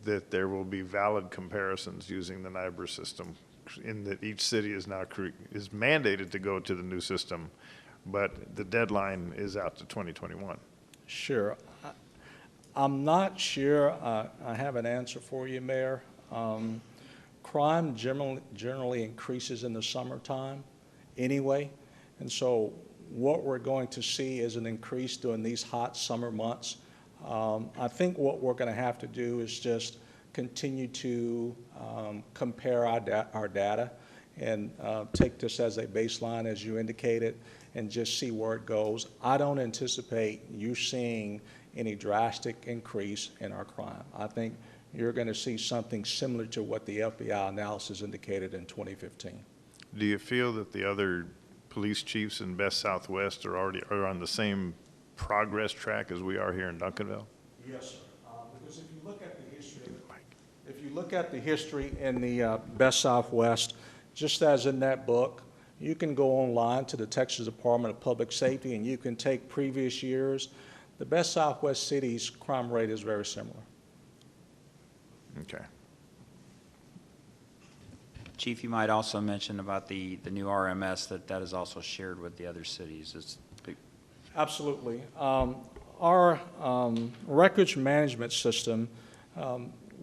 [SPEAKER 15] that there will be valid comparisons using the NIBR system, in that each city is now is mandated to go to the new system, but the deadline is out to 2021?
[SPEAKER 10] Sure. I'm not sure I have an answer for you, Mayor. Crime generally increases in the summertime anyway, and so what we're going to see is an increase during these hot summer months. I think what we're going to have to do is just continue to compare our data and take this as a baseline, as you indicated, and just see where it goes. I don't anticipate you seeing any drastic increase in our crime. I think you're going to see something similar to what the FBI analysis indicated in 2015.
[SPEAKER 15] Do you feel that the other police chiefs in Best Southwest are on the same progress track as we are here in Duncanville?
[SPEAKER 10] Yes, sir. Because if you look at the history in the Best Southwest, just as in that book, you can go online to the Texas Department of Public Safety and you can take previous years. The Best Southwest cities' crime rate is very similar.
[SPEAKER 15] Okay.
[SPEAKER 2] Chief, you might also mention about the new RMS that is also shared with the other cities.
[SPEAKER 10] Absolutely. Our records management system,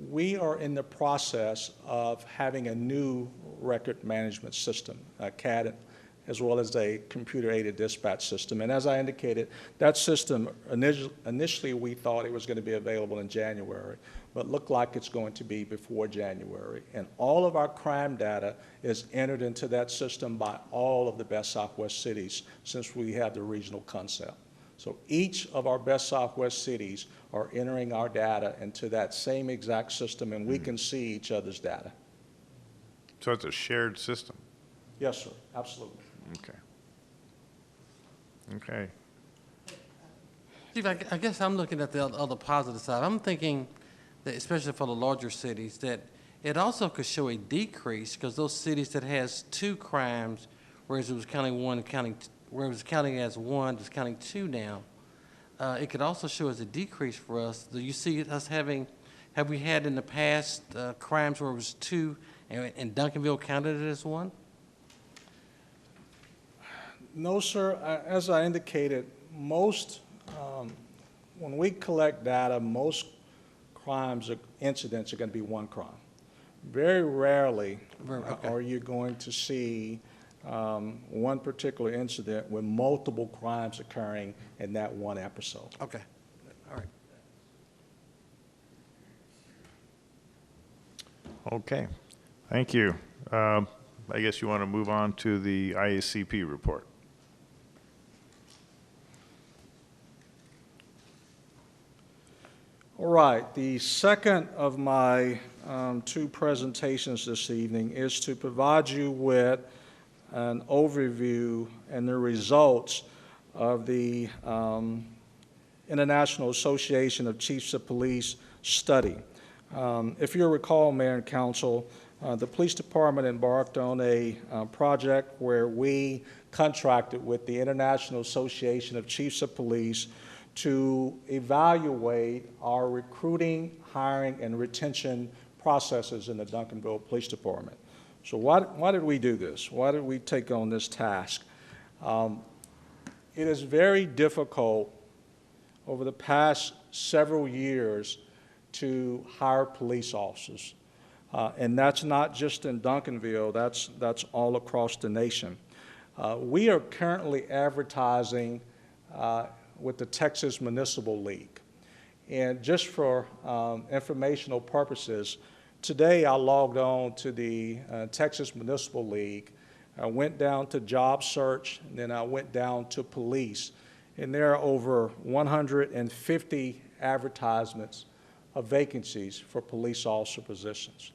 [SPEAKER 10] we are in the process of having a new record management system, CAD, as well as a computer-aided dispatch system. And as I indicated, that system, initially we thought it was going to be available in January, but looked like it's going to be before January. And all of our crime data is entered into that system by all of the Best Southwest cities since we have the regional concept. So each of our Best Southwest cities are entering our data into that same exact system, and we can see each other's data.
[SPEAKER 15] So it's a shared system?
[SPEAKER 10] Yes, sir, absolutely.
[SPEAKER 15] Okay. Okay.
[SPEAKER 11] Chief, I guess I'm looking at the other positive side. I'm thinking that, especially for the larger cities, that it also could show a decrease because those cities that has 2 crimes, whereas it was counting one, where it was counting as 1, it's counting 2 now. It could also show as a decrease for us. Do you see us have we had in the past crimes where it was 2 and Duncanville counted it as 1?
[SPEAKER 10] No, sir. As I indicated, when we collect data, most crimes or incidents are going to be 1 crime. Very rarely are you going to see one particular incident with multiple crimes occurring in that one episode.
[SPEAKER 11] Okay. All right.
[SPEAKER 15] Okay. Thank you. I guess you want to move on to the IACP report.
[SPEAKER 10] All right, the second of my two presentations this evening is to provide you with an overview and the results of the International Association of Chiefs of Police study. If you recall, Mayor and Council, the police department embarked on a project where we contracted with the International Association of Chiefs of Police to evaluate our recruiting, hiring, and retention processes in the Duncanville Police Department. So why did we do this? Why did we take on this task? It is very difficult over the past several years to hire police officers. And that's not just in Duncanville, that's all across the nation. We are currently advertising with the Texas Municipal League. And just for informational purposes, today I logged on to the Texas Municipal League. I went down to job search, and then I went down to police. And there are over 150 advertisements of vacancies for police officer positions.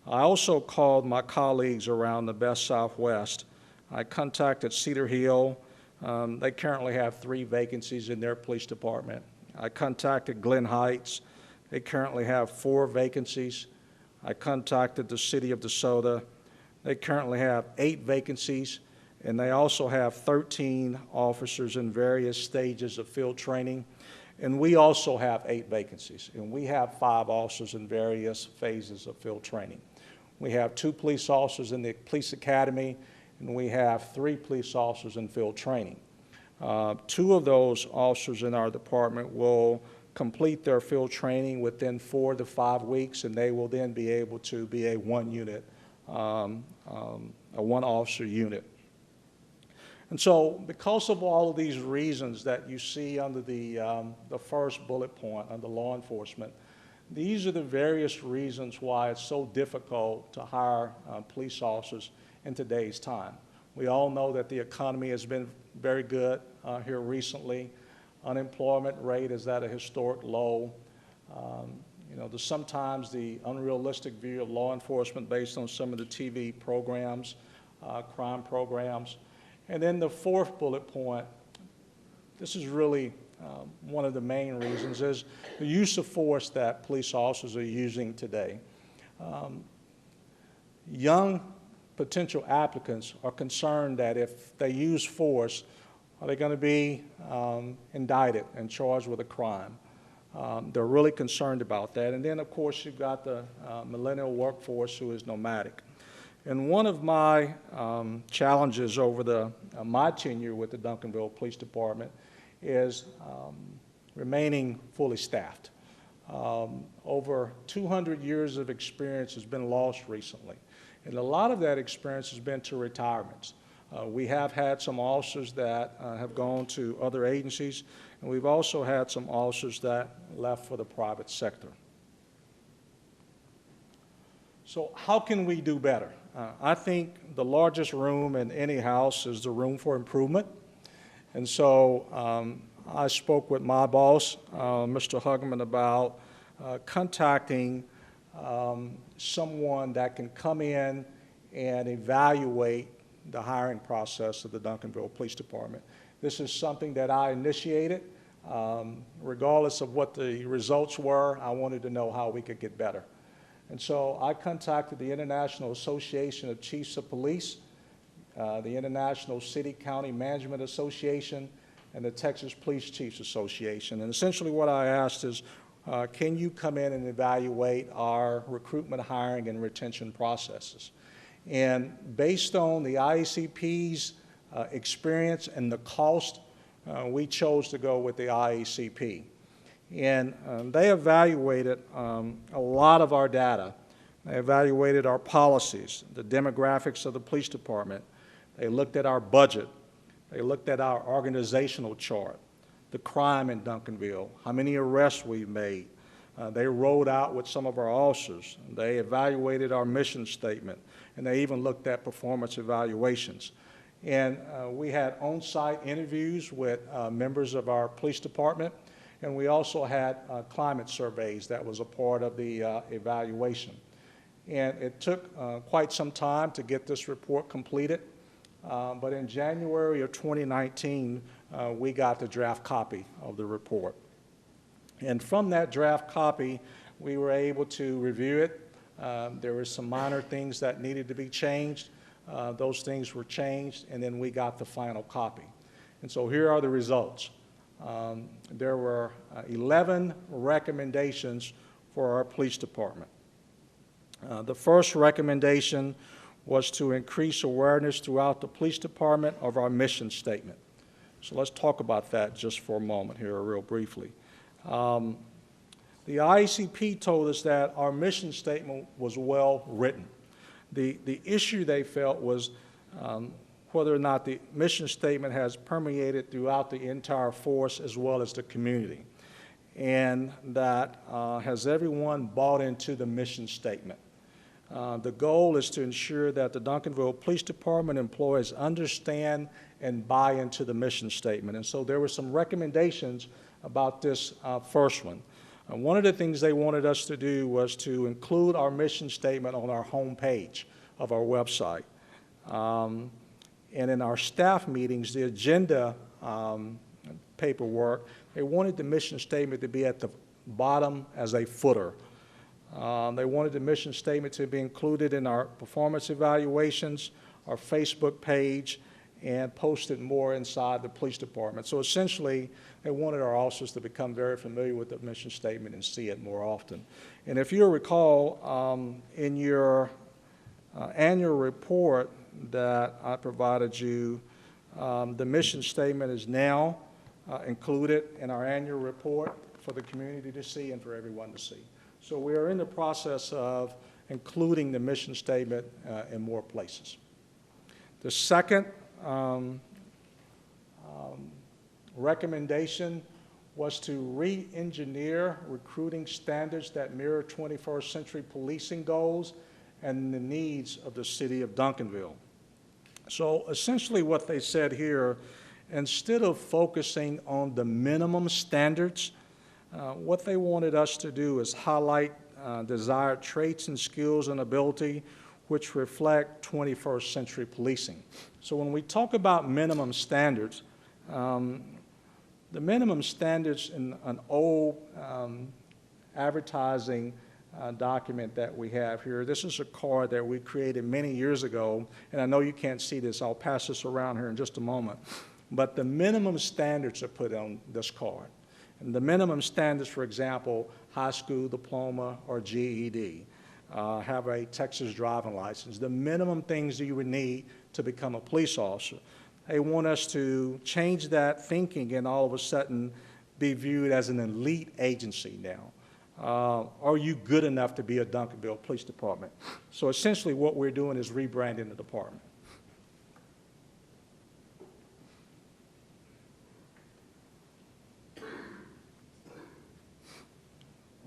[SPEAKER 10] I also called my colleagues around the Best Southwest. I contacted Cedar Hill. They currently have 3 vacancies in their police department. I contacted Glen Heights. They currently have 4 vacancies. I contacted the City of DeSoto. They currently have 8 vacancies, and they also have 13 officers in various stages of field training. And we also have 8 vacancies, and we have 5 officers in various phases of field training. We have 2 police officers in the police academy, and we have 3 police officers in field training. 2 of those officers in our department will complete their field training within 4 to 5 weeks, and they will then be able to be a one-officer unit. And so because of all of these reasons that you see under the first bullet point under law enforcement, these are the various reasons why it's so difficult to hire police officers in today's time. We all know that the economy has been very good here recently. Unemployment rate is at a historic low. You know, there's sometimes the unrealistic view of law enforcement based on some of the TV programs, crime programs. And then the fourth bullet point, this is really one of the main reasons, is the use of force that police officers are using today. Young potential applicants are concerned that if they use force, are they going to be indicted and charged with a crime? They're really concerned about that. And then, of course, you've got the millennial workforce who is nomadic. And one of my challenges over my tenure with the Duncanville Police Department is remaining fully staffed. Over 200 years of experience has been lost recently. And a lot of that experience has been to retirements. We have had some officers that have gone to other agencies, and we've also had some officers that left for the private sector. So how can we do better? I think the largest room in any house is the room for improvement. And so I spoke with my boss, Mr. Hugman, about contacting someone that can come in and evaluate the hiring process of the Duncanville Police Department. This is something that I initiated. Regardless of what the results were, I wanted to know how we could get better. And so I contacted the International Association of Chiefs of Police, the International City County Management Association, and the Texas Police Chiefs Association. And essentially what I asked is, can you come in and evaluate our recruitment, hiring, and retention processes? And based on the IACP's experience and the cost, we chose to go with the IACP. And they evaluated a lot of our data. They evaluated our policies, the demographics of the police department. They looked at our budget. They looked at our organizational chart, the crime in Duncanville, how many arrests we've made, They rode out with some of our officers. They evaluated our mission statement, and they even looked at performance evaluations. And we had on-site interviews with members of our police department, and we also had climate surveys that was a part of the evaluation. And it took quite some time to get this report completed, but in January of 2019, we got the draft copy of the report. And from that draft copy, we were able to review it. There were some minor things that needed to be changed. Those things were changed, and then we got the final copy. And so here are the results. There were 11 recommendations for our police department. The first recommendation was to increase awareness throughout the police department of our mission statement. So let's talk about that just for a moment here, real briefly. The IACP told us that our mission statement was well written. The issue they felt was whether or not the mission statement has permeated throughout the entire force as well as the community, and that has everyone bought into the mission statement. The goal is to ensure that the Duncanville Police Department employees understand and buy into the mission statement. And so there were some recommendations about this first one. One of the things they wanted us to do was to include our mission statement on our home page of our website. And in our staff meetings, the agenda paperwork, they wanted the mission statement to be at the bottom as a footer. They wanted the mission statement to be included in our performance evaluations, our Facebook page, and posted more inside the police department. So essentially, they wanted our officers to become very familiar with the mission statement and see it more often. And if you'll recall, in your annual report that I provided you, the mission statement is now included in our annual report for the community to see and for everyone to see. So we are in the process of including the mission statement in more places. The second recommendation was to re-engineer recruiting standards that mirror 21st century policing goals and the needs of the city of Duncanville. So essentially what they said here, instead of focusing on the minimum standards, what they wanted us to do is highlight desired traits and skills and ability which reflect 21st century policing. So when we talk about minimum standards, the minimum standards in an old advertising document that we have here, this is a card that we created many years ago, and I know you can't see this, I'll pass this around here in just a moment, but the minimum standards are put on this card. And the minimum standards, for example, high school diploma or GED, have a Texas driving license, the minimum things that you would need to become a police officer. They want us to change that thinking and all of a sudden be viewed as an elite agency now. Are you good enough to be a Duncanville Police Department? So essentially what we're doing is rebranding the department.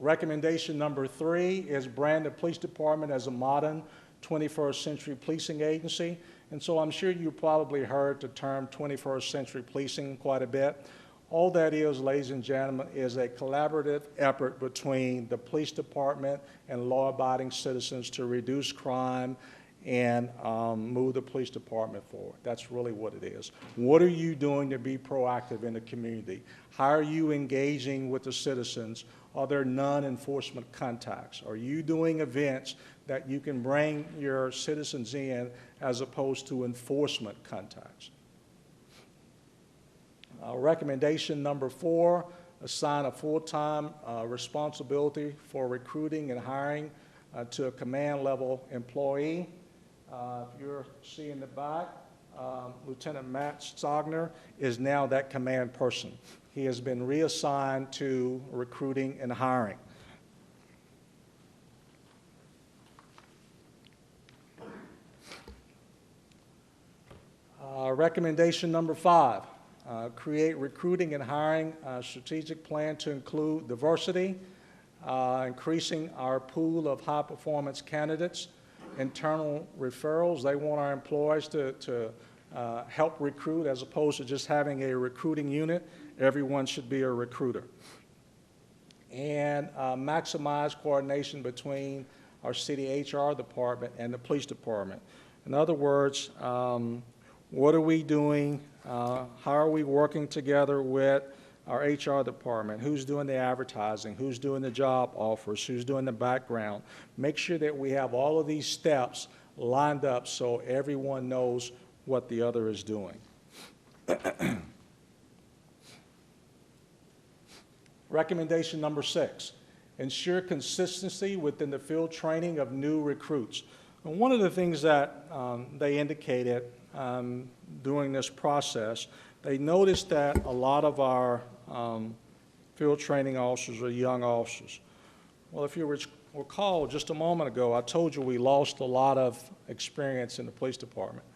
[SPEAKER 10] Recommendation number 3 is brand the police department as a modern 21st century policing agency. And so I'm sure you probably heard the term 21st century policing quite a bit. All that is, ladies and gentlemen, is a collaborative effort between the police department and law-abiding citizens to reduce crime and move the police department forward. That's really what it is. What are you doing to be proactive in the community? How are you engaging with the citizens? Are there non-enforcement contacts? Are you doing events that you can bring your citizens in as opposed to enforcement contacts? Recommendation number 4, assign a full-time responsibility for recruiting and hiring to a command level employee. If you're seeing the back, Lieutenant Matt Stogner is now that command person. He has been reassigned to recruiting and hiring. Recommendation number 5, create recruiting and hiring strategic plan to include diversity. increasing our pool of high-performance candidates, internal referrals. They want our employees to help recruit as opposed to just having a recruiting unit. Everyone should be a recruiter. And maximize coordination between our city HR department and the police department. In other words, what are we doing? How are we working together with our HR department? Who's doing the advertising? Who's doing the job offers? Who's doing the background? Make sure that we have all of these steps lined up so everyone knows what the other is doing. Recommendation number 6, ensure consistency within the field training of new recruits. And one of the things that they indicated during this process, they noticed that a lot of our field training officers are young officers. Well, if you recall just a moment ago, I told you we lost a lot of experience in the police department.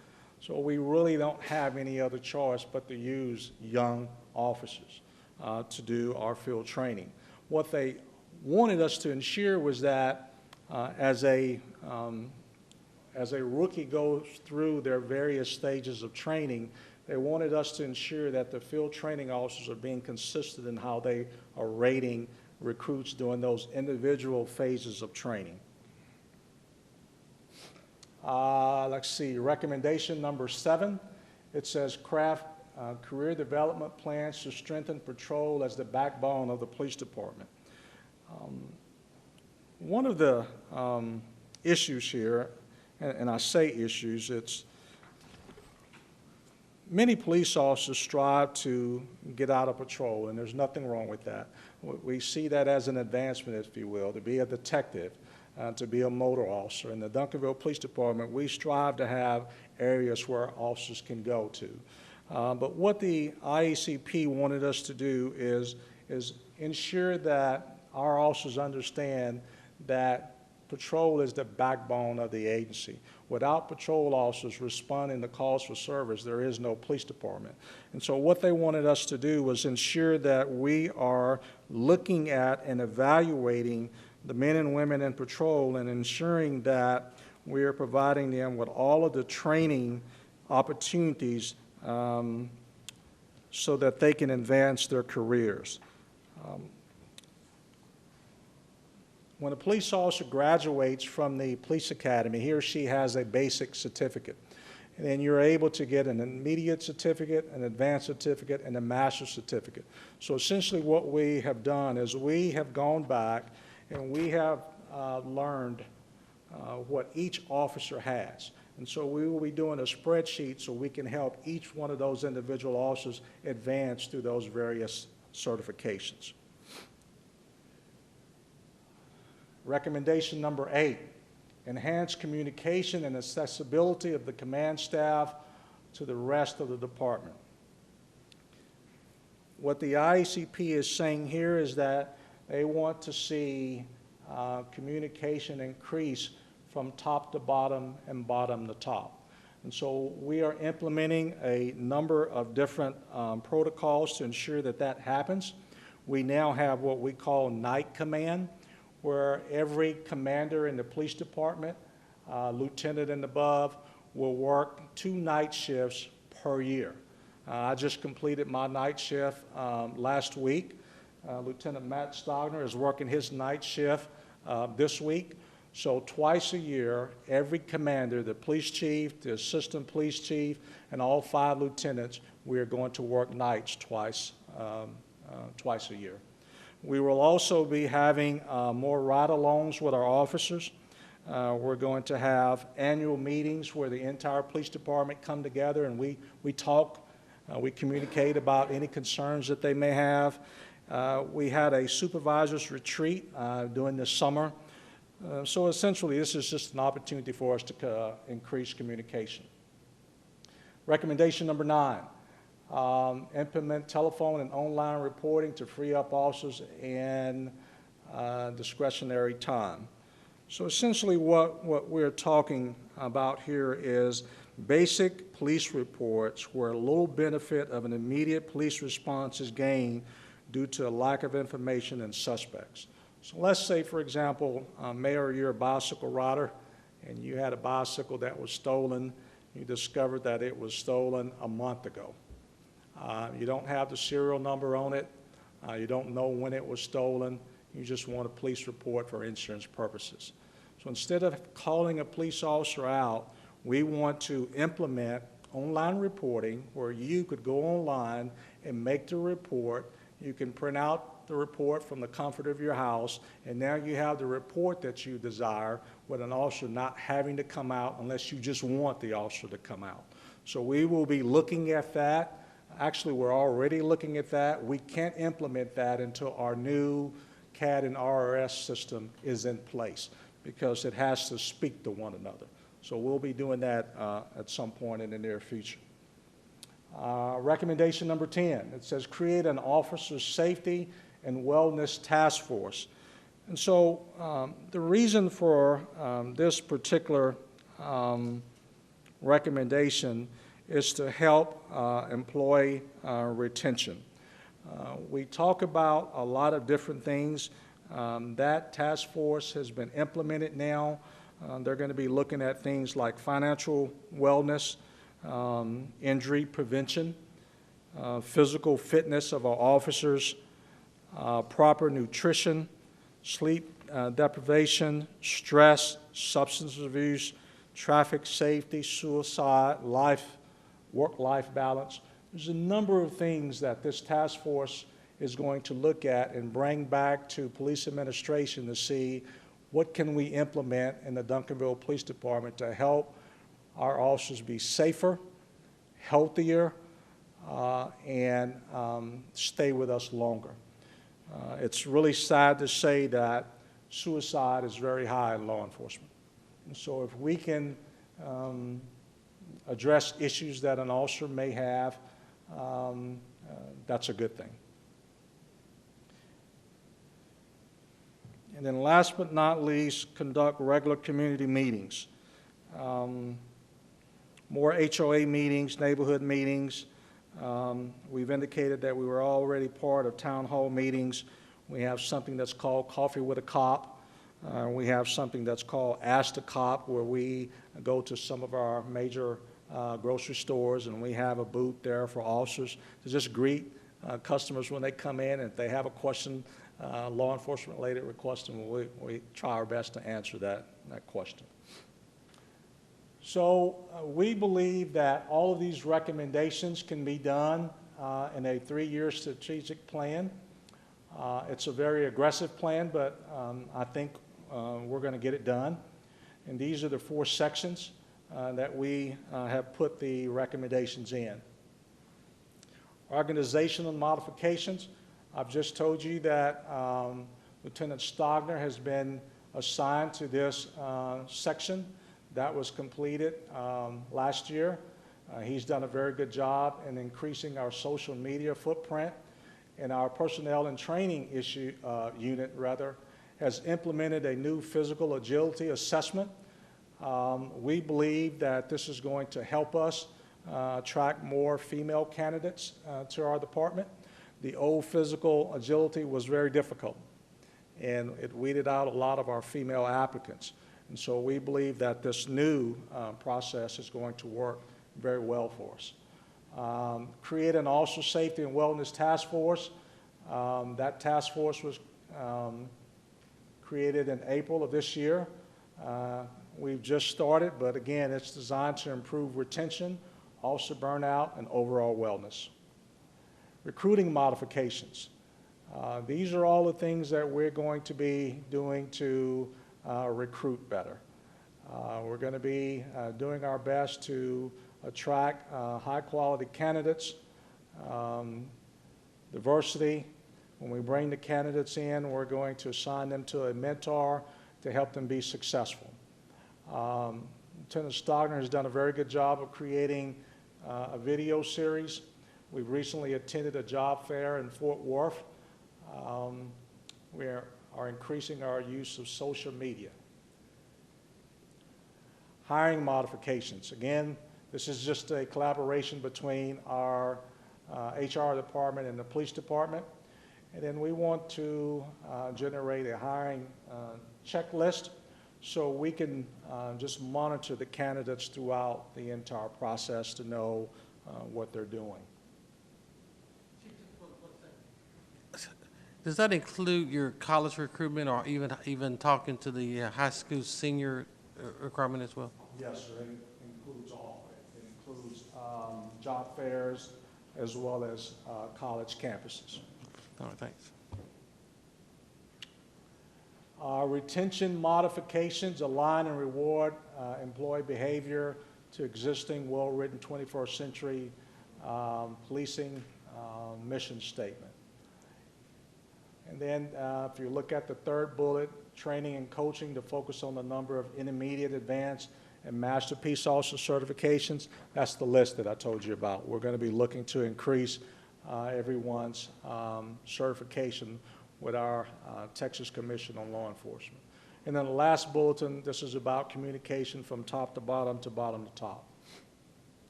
[SPEAKER 10] So we really don't have any other choice but to use young officers to do our field training. What they wanted us to ensure was that as a rookie goes through their various stages of training, they wanted us to ensure that the field training officers are being consistent in how they are rating recruits during those individual phases of training. Let's see, recommendation number 7, it says craft career development plans to strengthen patrol as the backbone of the police department. One of the issues here, and I say issues, it's many police officers strive to get out of patrol, and there's nothing wrong with that. We see that as an advancement, if you will, to be a detective, to be a motor officer. In the Duncanville Police Department, we strive to have areas where officers can go to. But what the IACP wanted us to do is ensure that our officers understand that patrol is the backbone of the agency. Without patrol officers responding to calls for service, there is no police department. And so what they wanted us to do was ensure that we are looking at and evaluating the men and women in patrol and ensuring that we are providing them with all of the training opportunities so that they can advance their careers. When a police officer graduates from the police academy, he or she has a basic certificate. And then you're able to get an immediate certificate, an advanced certificate, and a master's certificate. So essentially what we have done is we have gone back and we have learned what each officer has. And so we will be doing a spreadsheet so we can help each one of those individual officers advance through those various certifications. Recommendation number 8, enhance communication and accessibility of the command staff to the rest of the department. What the IACP is saying here is that they want to see communication increase from top to bottom and bottom to top. And so we are implementing a number of different protocols to ensure that that happens. We now have what we call night command, where every commander in the police department, lieutenant and above, will work 2 night shifts per year. I just completed my night shift last week. Lieutenant Matt Stogner is working his night shift this week. So twice a year, every commander, the police chief, the assistant police chief, and all 5 lieutenants, we are going to work nights twice a year. We will also be having more ride-alongs with our officers. We're going to have annual meetings where the entire police department come together and we talk, we communicate about any concerns that they may have. We had a supervisors retreat during the summer. So essentially, this is just an opportunity for us to increase communication. Recommendation number 9. Implement telephone and online reporting to free up officers in discretionary time. So essentially what we're talking about here is basic police reports where little benefit of an immediate police response is gained due to a lack of information and suspects. So let's say, for example, Mayor, you're a bicycle rider, and you had a bicycle that was stolen. You discovered that it was stolen a month ago. You don't have the serial number on it. You don't know when it was stolen. You just want a police report for insurance purposes. So instead of calling a police officer out, we want to implement online reporting where you could go online and make the report. You can print out the report from the comfort of your house, and now you have the report that you desire with an officer not having to come out unless you just want the officer to come out. So we will be looking at that. Actually, we're already looking at that. We can't implement that until our new CAD and RRS system is in place because it has to speak to one another. So we'll be doing that at some point in the near future. Recommendation number 10, it says create an officer safety and wellness task force. And so the reason for this particular recommendation is to help employee retention. We talk about a lot of different things. That task force has been implemented now. They're going to be looking at things like financial wellness, injury prevention, physical fitness of our officers, proper nutrition, sleep deprivation, stress, substance abuse, traffic safety, suicide, work-life balance. There's a number of things that this task force is going to look at and bring back to police administration to see what can we implement in the Duncanville Police Department to help our officers be safer, healthier, and stay with us longer. It's really sad to say that suicide is very high in law enforcement. And so if we can address issues that an officer may have, that's a good thing. And then last but not least, conduct regular community meetings. More HOA meetings, neighborhood meetings. We've indicated that we were already part of town hall meetings. We have something that's called Coffee with a Cop. We have something that's called Ask the Cop, where we go to some of our major grocery stores and we have a booth there for officers to just greet customers when they come in. And if they have a question, law enforcement related question, we try our best to answer that question. So we believe that all of these recommendations can be done in a 3-year strategic plan. It's a very aggressive plan, but I think we're going to get it done. And these are the 4 sections that we have put the recommendations in. Organizational modifications. I've just told you that Lieutenant Stogner has been assigned to this section. That was completed last year. He's done a very good job in increasing our social media footprint, and our personnel and training unit has implemented a new physical agility assessment. We believe that this is going to help us attract more female candidates to our department. The old physical agility was very difficult, and it weeded out a lot of our female applicants. And so we believe that this new process is going to work very well for us. Create an officer safety and wellness task force. That task force was created in April of this year. We've just started, but again, it's designed to improve retention, officer burnout, and overall wellness. Recruiting modifications. These are all the things that we're going to be doing to recruit better. We're going to be doing our best to attract high-quality candidates, diversity. When we bring the candidates in, we're going to assign them to a mentor to help them be successful. Lieutenant Stogner has done a very good job of creating a video series. We've recently attended a job fair in Fort Worth. We are increasing our use of social media. Hiring modifications. Again, this is just a collaboration between our HR department and the police department. And then we want to generate a hiring checklist so we can just monitor the candidates throughout the entire process to know what they're doing.
[SPEAKER 11] Does that include your college recruitment or even talking to the high school senior requirement as well?
[SPEAKER 10] Yes, sir. It includes all of it. It includes job fairs as well as college campuses.
[SPEAKER 11] All right, thanks.
[SPEAKER 10] Retention modifications align and reward employee behavior to existing well-written 21st century policing mission statement. And then if you look at the third bullet, training and coaching to focus on the number of intermediate, advanced, and master peace officer certifications, that's the list that I told you about. We're going to be looking to increase everyone's certification with our Texas Commission on Law Enforcement. And then the last bulletin, this is about communication from top to bottom to top.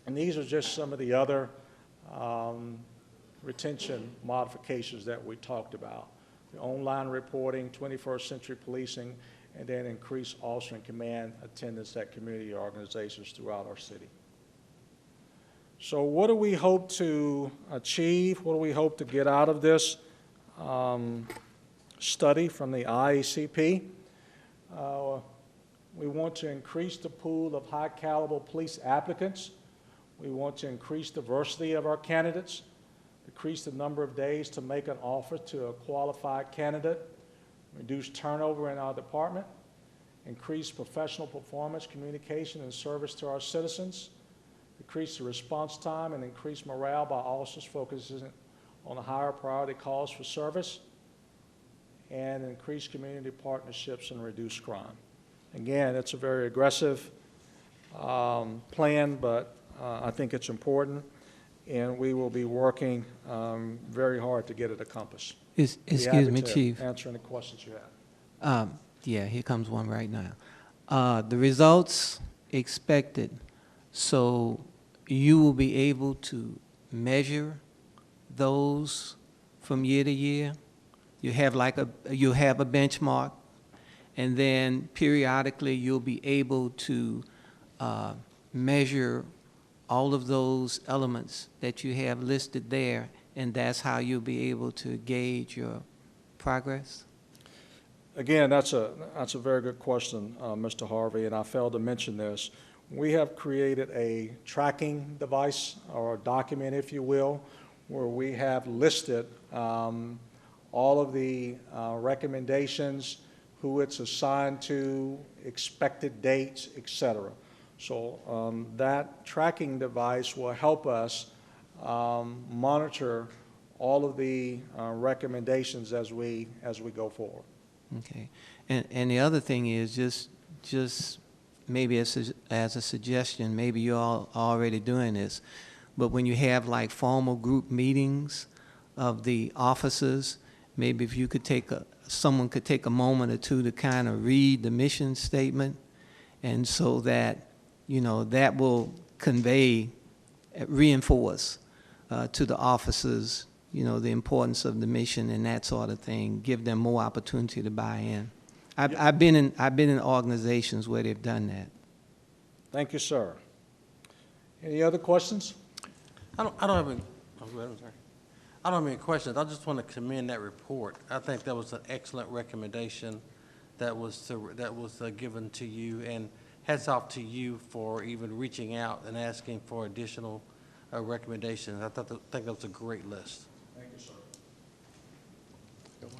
[SPEAKER 10] And these are just some of the other retention modifications that we talked about. The online reporting, 21st century policing, and then increase officer and command attendance at community organizations throughout our city. So what do we hope to achieve? What do we hope to get out of this study from the IACP? We want to increase the pool of high caliber police applicants. We want to increase diversity of our candidates, decrease the number of days to make an offer to a qualified candidate, reduce turnover in our department, increase professional performance, communication, and service to our citizens, decrease the response time, and increase morale by officers focusing on the higher priority calls for service, and increase community partnerships and reduce crime. Again, it's a very aggressive plan, but I think it's important, and we will be working very hard to get it accomplished.
[SPEAKER 9] Excuse me, Chief.
[SPEAKER 10] Answer any questions you have.
[SPEAKER 9] Yeah, here comes one right now. The results expected, so you will be able to measure those from year to year. You have you have a benchmark, and then periodically you'll be able to measure all of those elements that you have listed there, and that's how you'll be able to gauge your progress?
[SPEAKER 10] Again, that's a very good question, Mr. Harvey, and I failed to mention this. We have created a tracking device, or a document, if you will, where we have listed all of the recommendations, who it's assigned to, expected dates, etc. So that tracking device will help us monitor all of the recommendations as we go forward.
[SPEAKER 9] Okay, and the other thing is just maybe as a suggestion, maybe you're all already doing this, but when you have like formal group meetings of the officers, maybe if you could someone could take a moment or two to kind of read the mission statement, and so that, you know, that will reinforce to the officers, you know, the importance of the mission and that sort of thing, give them more opportunity to buy in. I've been in organizations where they've done that.
[SPEAKER 10] Thank you, sir. Any other questions?
[SPEAKER 11] I don't have any. I'm sorry. I don't have any questions. I just want to commend that report. I think that was an excellent recommendation that was given to you, and hats off to you for even reaching out and asking for additional recommendations. I think that was a great list.
[SPEAKER 10] Thank you, sir.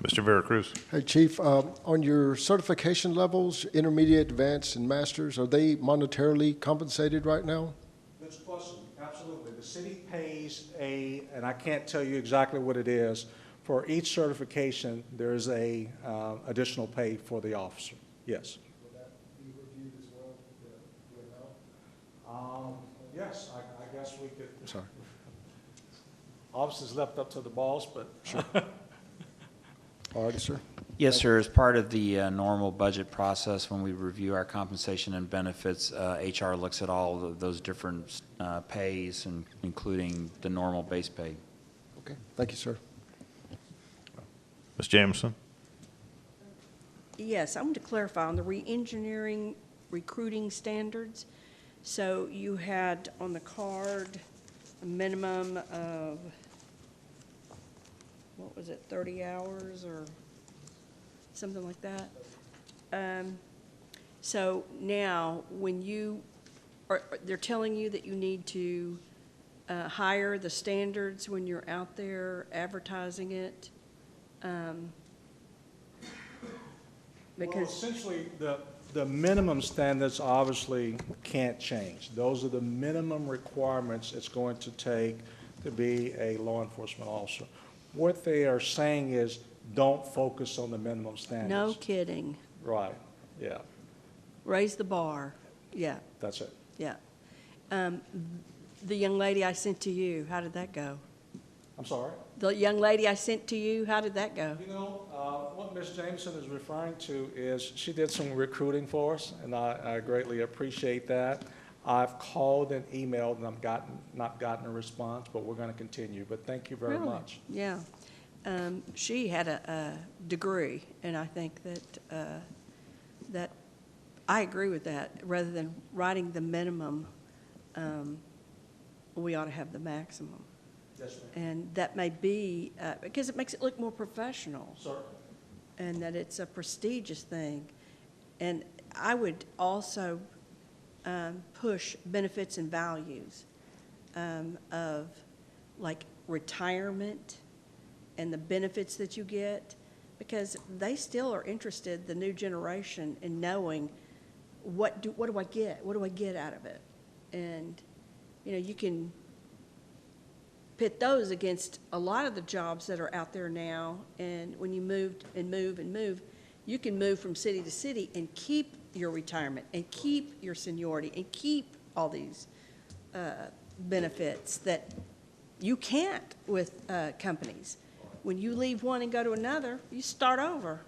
[SPEAKER 1] Mr. Veracruz.
[SPEAKER 13] Hey, Chief, on your certification levels, intermediate, advanced, and masters, are they monetarily compensated right now?
[SPEAKER 10] Good question. Absolutely. The city pays and I can't tell you exactly what it is, for each certification, there's a additional pay for the officer. Yes.
[SPEAKER 13] Would that be reviewed as well? Do you know?
[SPEAKER 10] Yes, I guess we could.
[SPEAKER 13] Sorry.
[SPEAKER 10] Officers left up to the boss, but.
[SPEAKER 13] Sure. All right, sir.
[SPEAKER 16] Yes, sir. As part of the normal budget process, when we review our compensation and benefits, HR looks at all of those different pays, and including the normal base pay.
[SPEAKER 13] Okay. Thank you, sir.
[SPEAKER 1] Ms. Jameson?
[SPEAKER 4] Yes, I want to clarify on the re-engineering recruiting standards. So you had on the card a minimum of, what was it, 30 hours or something like that? So now, when you, they're telling you that you need to hire the standards when you're out there advertising it?
[SPEAKER 10] Well,
[SPEAKER 4] Because
[SPEAKER 10] essentially, the minimum standards obviously can't change. Those are the minimum requirements it's going to take to be a law enforcement officer. What they are saying is, don't focus on the minimum standards.
[SPEAKER 4] no kidding.
[SPEAKER 10] Right, yeah,
[SPEAKER 4] Raise the bar. Yeah,
[SPEAKER 10] that's it.
[SPEAKER 4] yeah. The young lady I sent to you, how did that go?
[SPEAKER 10] I'm sorry?
[SPEAKER 4] The young lady I sent to you, how did that go?
[SPEAKER 10] You know, what Ms. Jameson is referring to is she did some recruiting for us, and I greatly appreciate that. I've called and emailed, and I've not gotten a response, but we're going to continue. But thank you very
[SPEAKER 4] Really?
[SPEAKER 10] much.
[SPEAKER 4] Yeah. She had a degree, and I think that I agree with that. Rather than writing the minimum, we ought to have the maximum.
[SPEAKER 10] Yes, ma'am.
[SPEAKER 4] And that may be, because it makes it look more professional.
[SPEAKER 10] Certainly.
[SPEAKER 4] And that it's a prestigious thing. And I would also push benefits and values of like retirement and the benefits that you get, because they still are interested, the new generation, in knowing what do I get? What do I get out of it? And, you know, you can pit those against a lot of the jobs that are out there now, and when you move and move and move, you can move from city to city and keep your retirement and keep your seniority and keep all these benefits that you can't with companies. When you leave one and go to another, you start over.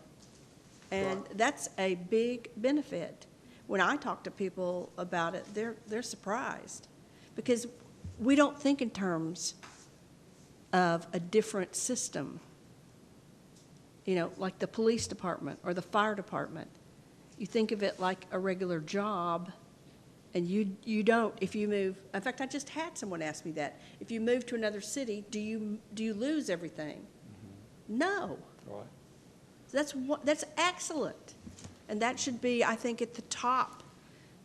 [SPEAKER 4] And that's a big benefit. When I talk to people about it, they're surprised, because we don't think in terms of a different system, you know, like the police department or the fire department. You think of it like a regular job, and you don't, if you move. In fact, I just had someone ask me that. If you move to another city, do you lose everything? Mm-hmm. No.
[SPEAKER 10] Right.
[SPEAKER 4] That's excellent. And that should be, I think, at the top.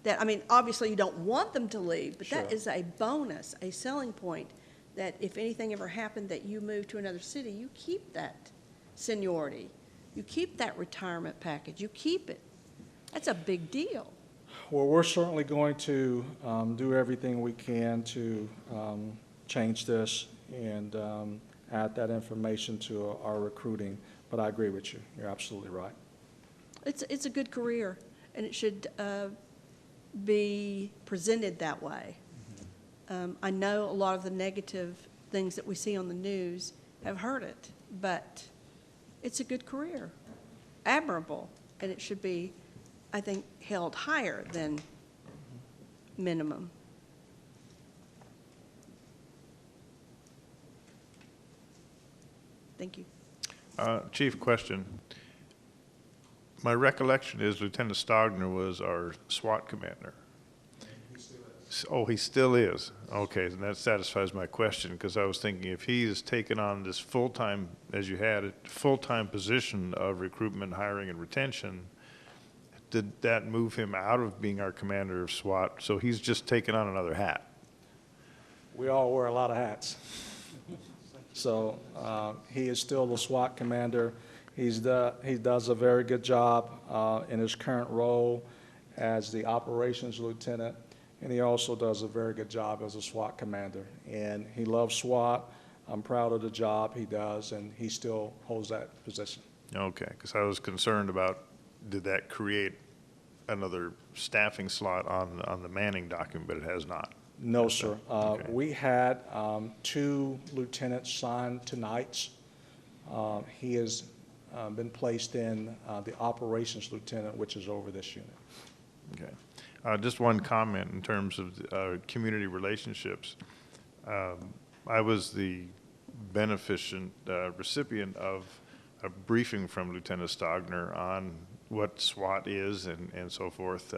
[SPEAKER 4] That, I mean, obviously you don't want them to leave, but that is a bonus, a selling point, that if anything ever happened that you move to another city, you keep that seniority. You keep that retirement package. You keep it. That's a big deal.
[SPEAKER 10] Well, we're certainly going to do everything we can to change this and add that information to our recruiting. But I agree with you. You're absolutely right.
[SPEAKER 4] It's a good career, and it should be presented that way. I know a lot of the negative things that we see on the news have hurt it, but it's a good career, admirable, and it should be, I think, held higher than minimum. Thank you.
[SPEAKER 1] Chief, question. My recollection is Lieutenant Stogner was our SWAT commander. Oh, he still is. Okay, and that satisfies my question, because I was thinking if he is taken on this full-time, as you had it, full-time position of recruitment, hiring, and retention, did that move him out of being our commander of SWAT? So he's just taken on another hat.
[SPEAKER 10] We all wear a lot of hats. So he is still the SWAT commander. He does a very good job in his current role as the operations lieutenant, and he also does a very good job as a SWAT commander. And he loves SWAT. I'm proud of the job he does, and he still holds that position.
[SPEAKER 1] Okay, because I was concerned about, did that create another staffing slot on the Manning document, but it has not.
[SPEAKER 10] No, sir.
[SPEAKER 1] Okay.
[SPEAKER 10] We had 2 lieutenants signed tonight. He has been placed in the operations lieutenant, which is over this unit.
[SPEAKER 1] Okay. Just one comment in terms of community relationships. I was the recipient of a briefing from Lieutenant Stogner on what SWAT is and so forth.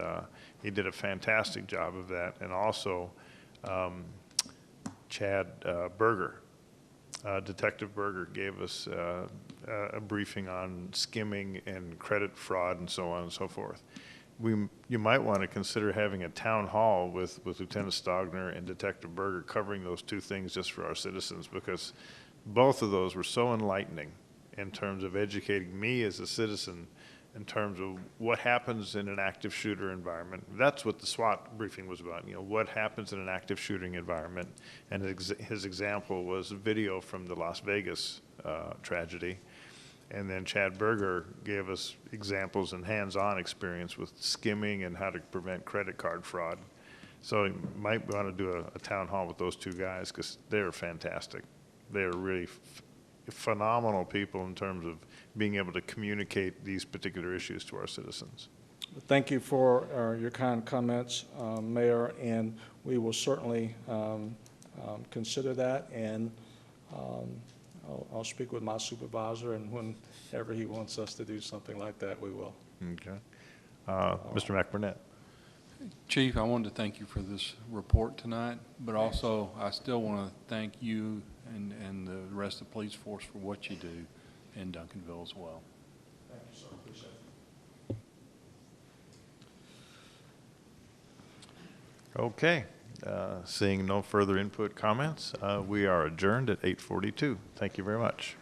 [SPEAKER 1] He did a fantastic job of that. And also Chad Berger, Detective Berger, gave us a briefing on skimming and credit fraud and so on and so forth. You might want to consider having a town hall with Lieutenant Stogner and Detective Berger covering those two things just for our citizens, because both of those were so enlightening in terms of educating me as a citizen in terms of what happens in an active shooter environment. That's what the SWAT briefing was about, what happens in an active shooting environment. And his example was a video from the Las Vegas tragedy. And then Chad Berger gave us examples and hands-on experience with skimming and how to prevent credit card fraud. So you might want to do a town hall with those two guys, because they're fantastic. They're really phenomenal people in terms of being able to communicate these particular issues to our citizens.
[SPEAKER 10] Thank you for your kind comments, Mayor, and we will certainly consider that, and I'll speak with my supervisor, and whenever he wants us to do something like that, we will.
[SPEAKER 1] Okay. Mr. McBurnett.
[SPEAKER 8] Chief, I wanted to thank you for this report tonight, but also I still want to thank you and the rest of the police force for what you do in Duncanville as well.
[SPEAKER 10] Thank you, sir. Appreciate it.
[SPEAKER 1] Okay. Seeing no further input comments, we are adjourned at 8:42. Thank you very much.